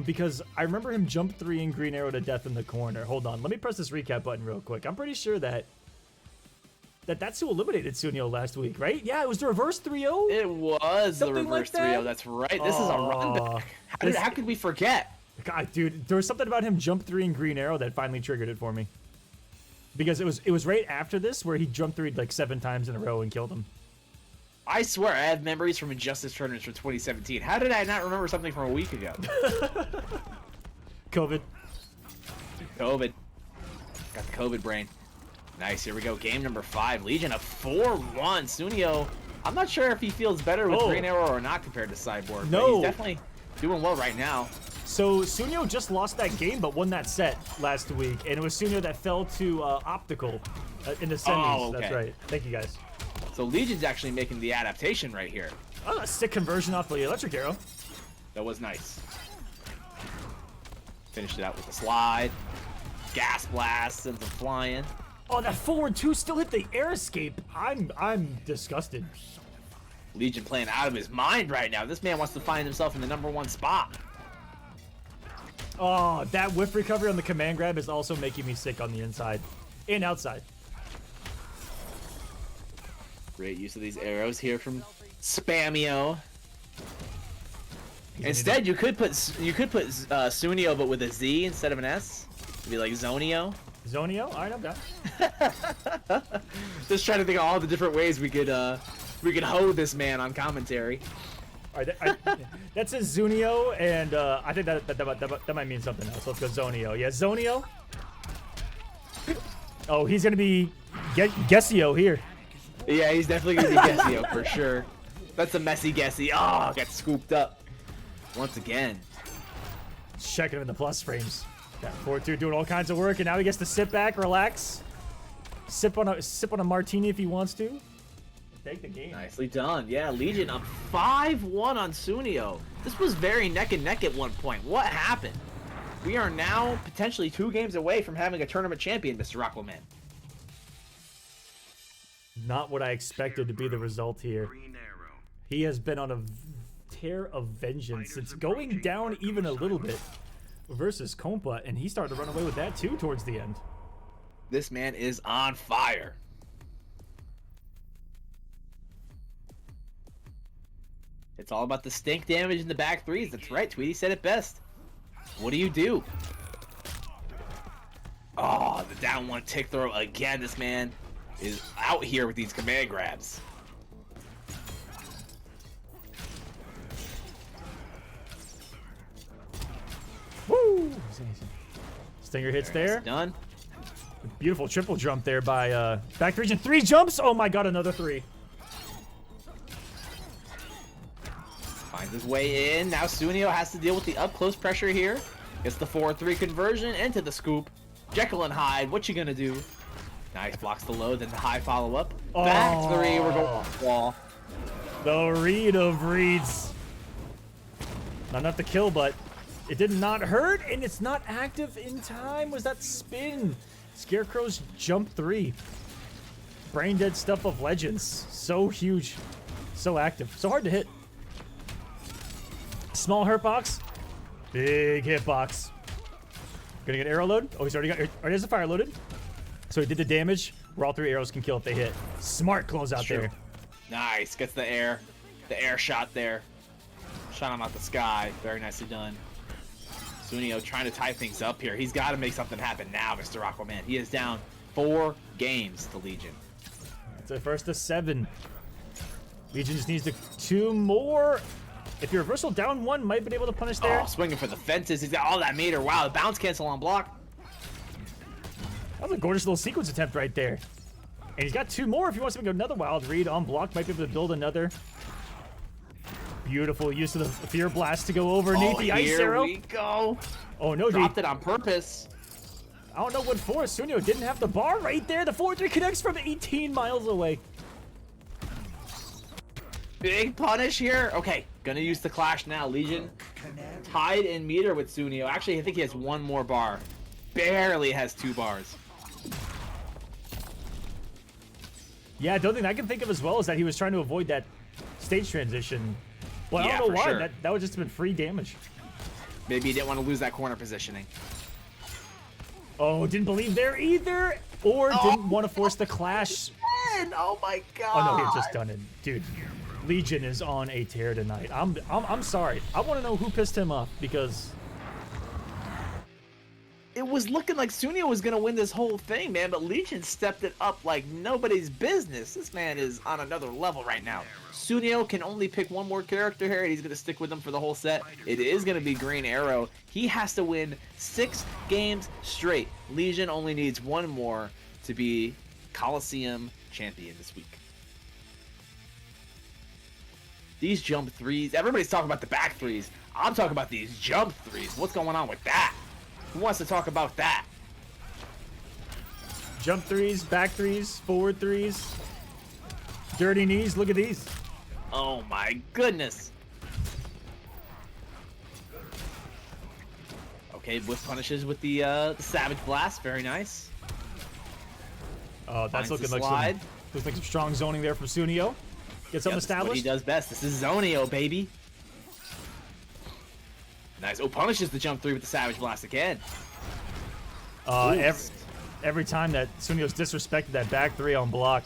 Because I remember him jump 3 and green arrow to death in the corner. Hold on, let me press this recap button real quick. I'm pretty sure that's who eliminated Sunio last week, right? Yeah, it was the reverse 3-0. It was Something the reverse like that? 3-0. That's right. This is a run back. How could we forget? God, dude, there was something about him jump 3 and green arrow that finally triggered it for me. Because it was right after this where he jumped 3 like 7 times in a row and killed him. I swear I have memories from Injustice tournaments from 2017. How did I not remember something from a week ago? COVID. Got the COVID brain. Nice, here we go. Game number 5. Legion of 4-1. Sunio, I'm not sure if he feels better with Green Arrow or not compared to Cyborg. No. But he's definitely doing well right now. So Sunio just lost that game but won that set last week. And it was Sunio that fell to Optical in the semis. Oh, okay. That's right. Thank you, guys. So Legion's actually making the adaptation right here. Oh, a sick conversion off the electric arrow. That was nice. Finished it out with a slide. Gas blast, sends him flying. Oh, that forward 2 still hit the air escape. I'm disgusted. Legion playing out of his mind right now. This man wants to find himself in the #1 spot. Oh, that whiff recovery on the command grab is also making me sick on the inside and outside. Great use of these arrows here from Spamio. Instead, you could put Sunio, but with a Z instead of an S. It'd be like Zonio. Zonio? All right, I'm down. Just trying to think of all the different ways we could hoe this man on commentary. All right, that says Zunio, and I think that might mean something else. Let's go Zonio. Yeah, Zonio. Oh, he's gonna be Gessio here. Yeah, he's definitely gonna be Gessio for sure. That's a messy Gessie. Oh, got scooped up once again. Checking him in the plus frames. Got 4-2 doing all kinds of work, and now he gets to sit back, relax, sip on a martini if he wants to. Take the game. Nicely done. Yeah, Legion up 5-1 on Sunio. This was very neck and neck at one point. What happened? We are now potentially 2 games away from having a tournament champion, Mr. Aquaman. Not what I expected to be the result here. Green arrow. He has been on a tear of vengeance since going down even a little bit versus Kompa, and he started to run away with that too towards the end. This man is on fire. It's all about the stink damage in the back threes. That's right, Tweety said it best. What do you do? Oh, the down 1 tick throw again. This man is out here with these command grabs. Woo! Stinger hits there. Done. Beautiful triple jump there by back to region. 3 jumps. Oh my god, another 3. Finds his way in. Now Sunio has to deal with the up close pressure here. Gets the 4-3 conversion into the scoop. Jekyll and Hyde, what you gonna do? Nice, blocks the low, then the high follow up. Back 3, we're going off the wall. The read of reads. Not enough to kill, but it did not hurt, and it's not active in time. Was that spin? Scarecrow's jump 3. Brain dead stuff of legends. So huge. So active. So hard to hit. Small hurt box. Big hitbox. Gonna get arrow load. Oh, he's already has the fire loaded. So he did the damage where all 3 arrows can kill if they hit. Smart close out there. Nice, gets the air shot there. Shot him out the sky. Very nicely done. Sunio trying to tie things up here. He's got to make something happen now, Mr. Aquaman. He is down 4 games to Legion. It's a first to 7. Legion just needs 2 more. If your reversal down 1, might be able to punish there. Oh, swinging for the fences. He's got all that meter. Wow, the bounce cancel on block. That was a gorgeous little sequence attempt right there. And he's got 2 more if he wants to make another wild read on block. Might be able to build another. Beautiful use of the Fear Blast to go overneath the Ice Arrow. Here we go. Oh, no, Dropped it on purpose. I don't know what for. Sunio didn't have the bar right there. The 4-3 connects from 18 miles away. Big punish here. Okay, gonna use the Clash now. Legion tied in meter with Sunio. Actually, I think he has 1 more bar. Barely has 2 bars. Yeah, the only thing I can think of as well is that he was trying to avoid that stage transition. Well, I Yeah, don't know for why. sure. That would just have been free damage. Maybe he didn't want to lose that corner positioning. Oh, didn't believe there either. Or didn't want to force the Clash. Oh my god. Oh, no, he had just done it. Dude, Legion is on a tear tonight. I'm sorry. I want to know who pissed him off because... It was looking like Sunio was gonna win this whole thing, man, but Legion stepped it up like nobody's business. This man is on another level right now. Sunio can only pick 1 more character here, and he's gonna stick with them for the whole set. It is gonna be Green Arrow. He has to win 6 games straight. Legion only needs 1 more to be Kolosseum champion this week. These jump 3s, everybody's talking about the back 3s. I'm talking about these jump 3s. What's going on with that? Who wants to talk about that? Jump 3s, back 3s, forward 3s. Dirty knees, look at these. Oh my goodness. Okay, whiff punishes with the Savage Blast. Very nice. Oh, that's Finds looking the like slide. looks like some strong zoning there from Sunio. Get something Yep, this is what he established. does best. This is Zonio, baby. Nice. Oh, punishes the jump 3 with the Savage Blast again. Ooh. Every time that Sunio's disrespected that back 3 on block,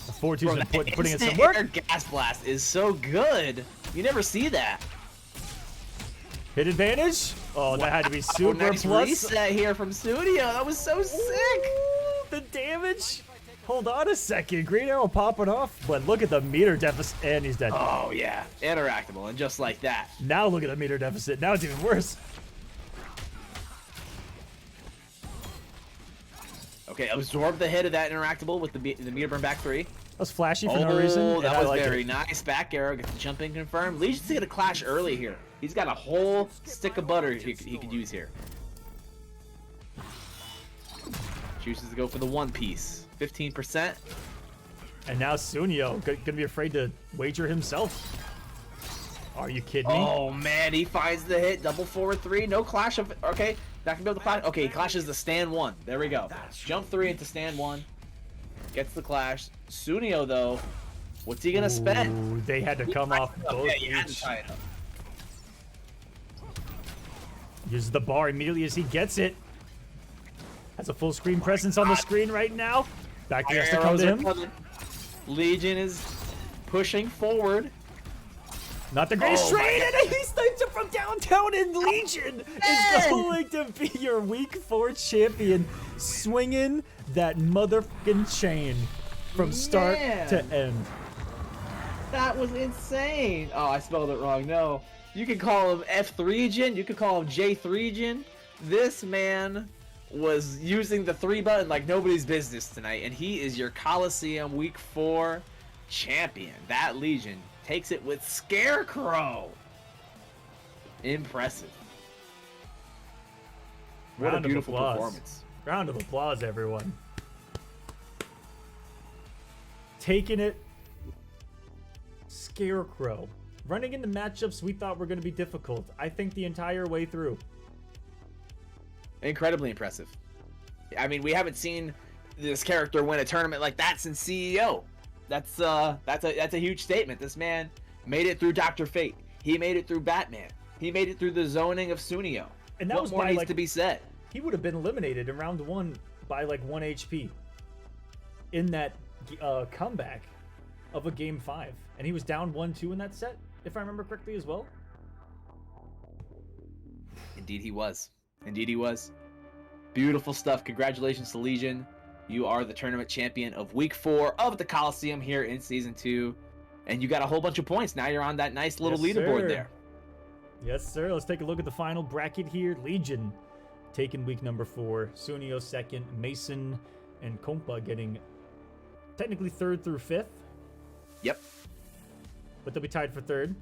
the 4-2's Bro, been that putting in some instant work. air gas blast is so good. You never see that. Hit advantage. Oh, that had to be super nice plus. reset here from Studio. That was so sick. Ooh, the damage. Hold on a second. Green Arrow popping off, but look at the meter deficit, and he's dead. Oh yeah, interactable, and just like that. Now look at the meter deficit. Now it's even worse. Okay, absorb the hit of that interactable with the meter burn back 3. That was flashy for no reason. Oh, and that I was like very it. nice. Back arrow, gets the jump in confirmed. Legion's gonna clash early here. He's got a whole stick of butter he could use here. Chooses to go for the 1 piece. 15%. And now Sunio gonna be afraid to wager himself. Are you kidding me? Oh man, he finds the hit. Double forward 3. No clash of. Okay, not gonna be able to clash. Okay, he clashes the stand 1. There we go. Jump 3 into stand 1. Gets the clash. Sunio though, what's he gonna spend? Ooh, they had to come off both Yeah, you had to each. tie it up. Uses the bar immediately as he gets it. Has a full screen presence on the screen right now. Back there has to come Arrows to are him. coming. Legion is pushing forward. Not the greatest Oh my trade, and he snipes it from downtown, and Legion is going to be your Week 4 champion, swinging that motherfucking chain from start to Man. end. That was insane. Oh, I spelled it wrong. No. You could call him F3gen. You could call him J3gen. This man was using the 3 button like nobody's business tonight, and he is your Kolosseum Week 4 champion. That Legion takes it with Scarecrow. Impressive. What Round a of beautiful applause. performance. Round of applause, everyone. Taking it. Scarecrow. Running into matchups we thought were going to be difficult. I think the entire way through. Incredibly impressive. I mean, we haven't seen this character win a tournament like that since CEO. That's a huge statement. This man made it through Dr. Fate. He made it through Batman. He made it through the zoning of Sunio. And that what was more by, needs like- to be said? He would have been eliminated in round 1 by like 1 HP in that comeback of a game 5. And he was down 1-2 in that set, if I remember correctly as well. Indeed he was. Indeed he was. Beautiful stuff. Congratulations to Legion. You are the tournament champion of week 4 of the Kolosseum here in season 2. And you got a whole bunch of points. Now you're on that nice little leaderboard there. Yes, sir. Let's take a look at the final bracket here. Legion taking week number 4. Sunio second. Mason and Kompa getting technically 3rd through 5th. Yep. But they'll be tied for 3rd.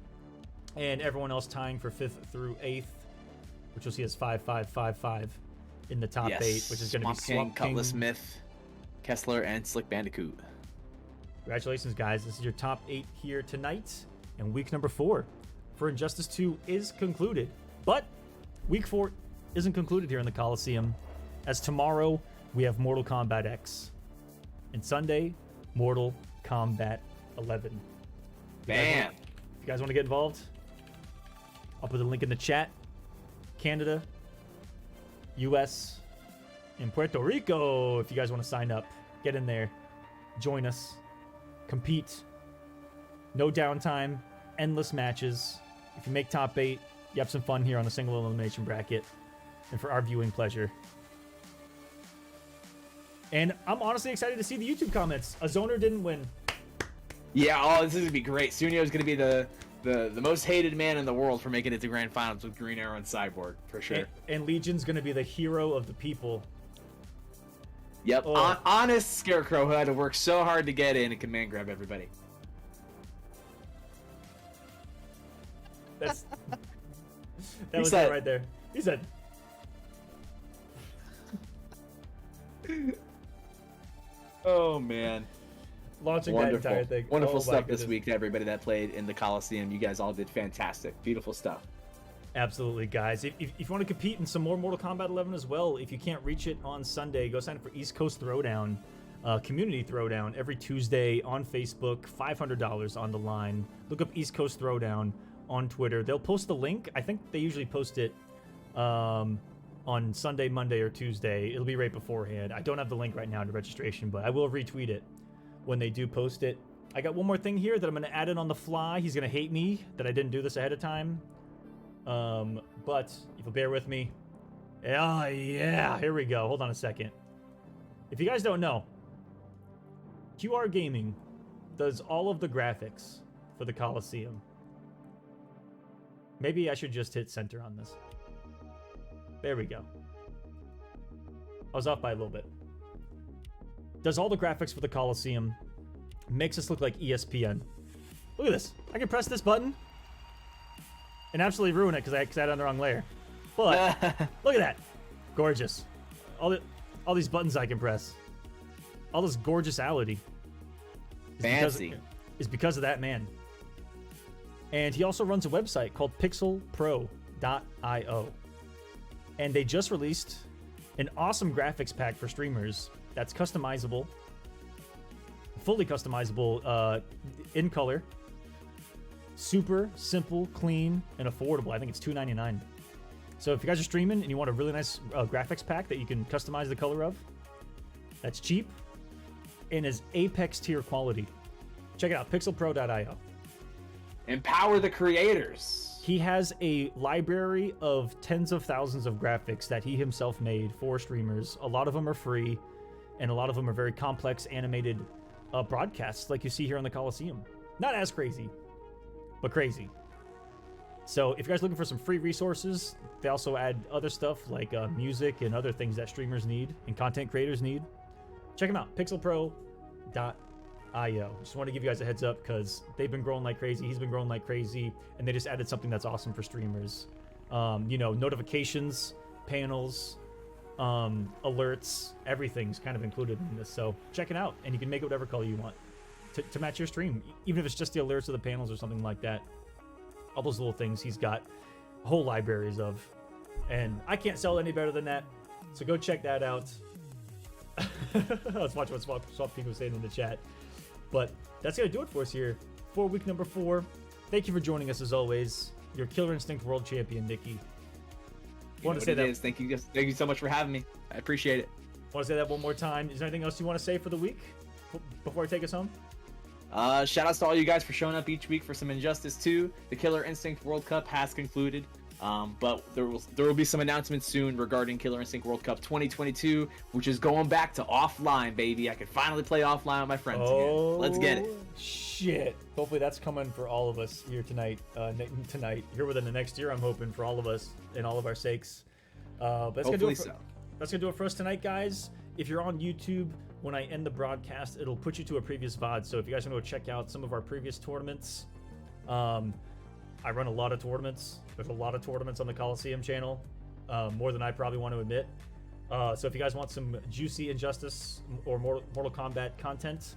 And everyone else tying for 5th through 8th, which you'll see as 5, 5, 5, 5 in the top 8, which is going to be Swamp King, Cutlass Myth, Kessler, and Slick Bandicoot. Congratulations, guys. This is your top 8 here tonight. And week number 4 for Injustice 2 is concluded. But week 4 isn't concluded here in the Kolosseum, as tomorrow we have Mortal Kombat X. And Sunday, Mortal Kombat 11. Bam! If you guys want to get involved, I'll put the link in the chat. Canada, US, and Puerto Rico. If you guys want to sign up, get in there, join us, compete. No downtime, endless matches. If you make top 8, you have some fun here on a single elimination bracket, and for our viewing pleasure. And I'm honestly excited to see the YouTube comments. A zoner didn't win. Yeah, oh, this is gonna be great. Sunio is gonna be the most hated man in the world for making it to grand finals with Green Arrow and Cyborg, for sure. And Legion's gonna be the hero of the people. Yep, Oh. honest Scarecrow who had to work so hard to get in and command grab everybody. That He was said- it right there. He said. Oh man. Launching Wonderful. that entire thing. Wonderful Oh, my stuff this goodness. week to everybody that played in the Kolosseum. You guys all did fantastic. Beautiful stuff. Absolutely, guys. If you want to compete in some more Mortal Kombat 11 as well, if you can't reach it on Sunday, go sign up for East Coast Throwdown, Community Throwdown every Tuesday on Facebook. $500 on the line. Look up East Coast Throwdown on Twitter. They'll post the link. I think they usually post it on Sunday, Monday, or Tuesday. It'll be right beforehand. I don't have the link right now to registration, but I will retweet it when they do post it. I got one more thing here that I'm going to add in on the fly. He's going to hate me that I didn't do this ahead of time. But if you'll bear with me. Oh, yeah. Here we go. Hold on a second. If you guys don't know, QR Gaming does all of the graphics for the Kolosseum. Maybe I should just hit center on this. There we go. I was off by a little bit. Does all the graphics for the Kolosseum. Makes us look like ESPN. Look at this. I can press this button and absolutely ruin it because I had it on the wrong layer. But look at that. Gorgeous. All these buttons I can press. All this gorgeousality. Fancy. Is because of that man. And he also runs a website called pixelpro.io. And they just released an awesome graphics pack for streamers that's customizable, fully customizable in color, super simple, clean, and affordable. I think it's $2.99. So if you guys are streaming and you want a really nice graphics pack that you can customize the color of, that's cheap and is Apex tier quality. Check it out, pixelpro.io. Empower the creators. He has a library of tens of thousands of graphics that he himself made for streamers. A lot of them are free, and a lot of them are very complex animated broadcasts like you see here on the Kolosseum. Not as crazy, but crazy. So if you guys are looking for some free resources, they also add other stuff like music and other things that streamers need and content creators need. Check them out, pixelpro.io. Just want to give you guys a heads up because they've been growing like crazy. He's been growing like crazy, and they just added something that's awesome for streamers. Notifications, panels, alerts, everything's kind of included in this. So check it out, and you can make it whatever color you want to match your stream, even if it's just the alerts of the panels or something like that. All those little things he's got whole libraries of, and I can't sell any better than that. So go check that out. Let's watch what Swap King was saying in the chat. But that's going to do it for us here for week number 4. Thank you for joining us as always. Your Killer Instinct World Champion, Nikki. Want to say that? Thank you so much for having me. I appreciate it. Want to say that one more time? Is there anything else you want to say for the week before I take us home? Shout outs to all you guys for showing up each week for some Injustice 2. The Killer Instinct World Cup has concluded. But there will be some announcements soon regarding Killer Instinct World Cup 2022, which is going back to offline, baby. I can finally play offline with my friends again. Let's get it. Shit. Hopefully that's coming for all of us here tonight. Here within the next year, I'm hoping for all of us and all of our sakes. But that's Hopefully so. That's gonna do it for us tonight, guys. If you're on YouTube, when I end the broadcast, it'll put you to a previous VOD. So if you guys want to go check out some of our previous tournaments, I run a lot of tournaments. There's a lot of tournaments on the Kolosseum channel, more than I probably want to admit. So if you guys want some juicy Injustice or Mortal Kombat content,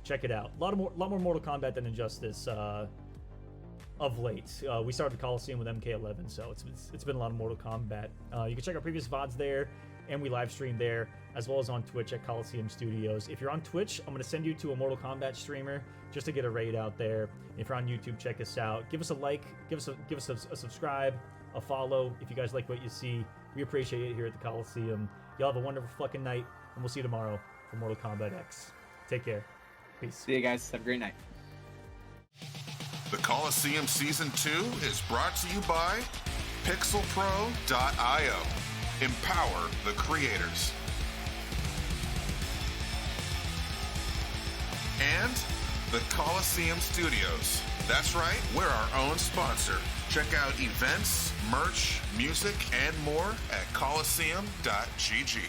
check it out. A lot more Mortal Kombat than Injustice of late. We started the Kolosseum with MK11, so it's been a lot of Mortal Kombat. You can check our previous VODs there, and we live stream there, as well as on Twitch at Kolosseum Studios. If you're on Twitch, I'm going to send you to a Mortal Kombat streamer just to get a raid out there. If you're on YouTube, check us out. Give us a like, give us a subscribe, a follow. If you guys like what you see, we appreciate it here at the Kolosseum. Y'all have a wonderful fucking night, and we'll see you tomorrow for Mortal Kombat X. Take care. Peace. See you guys. Have a great night. The Kolosseum Season 2 is brought to you by pixelpro.io. Empower the creators. And the Kolosseum Studios. That's right, we're our own sponsor. Check out events, merch, music, and more at Kolosseum.gg.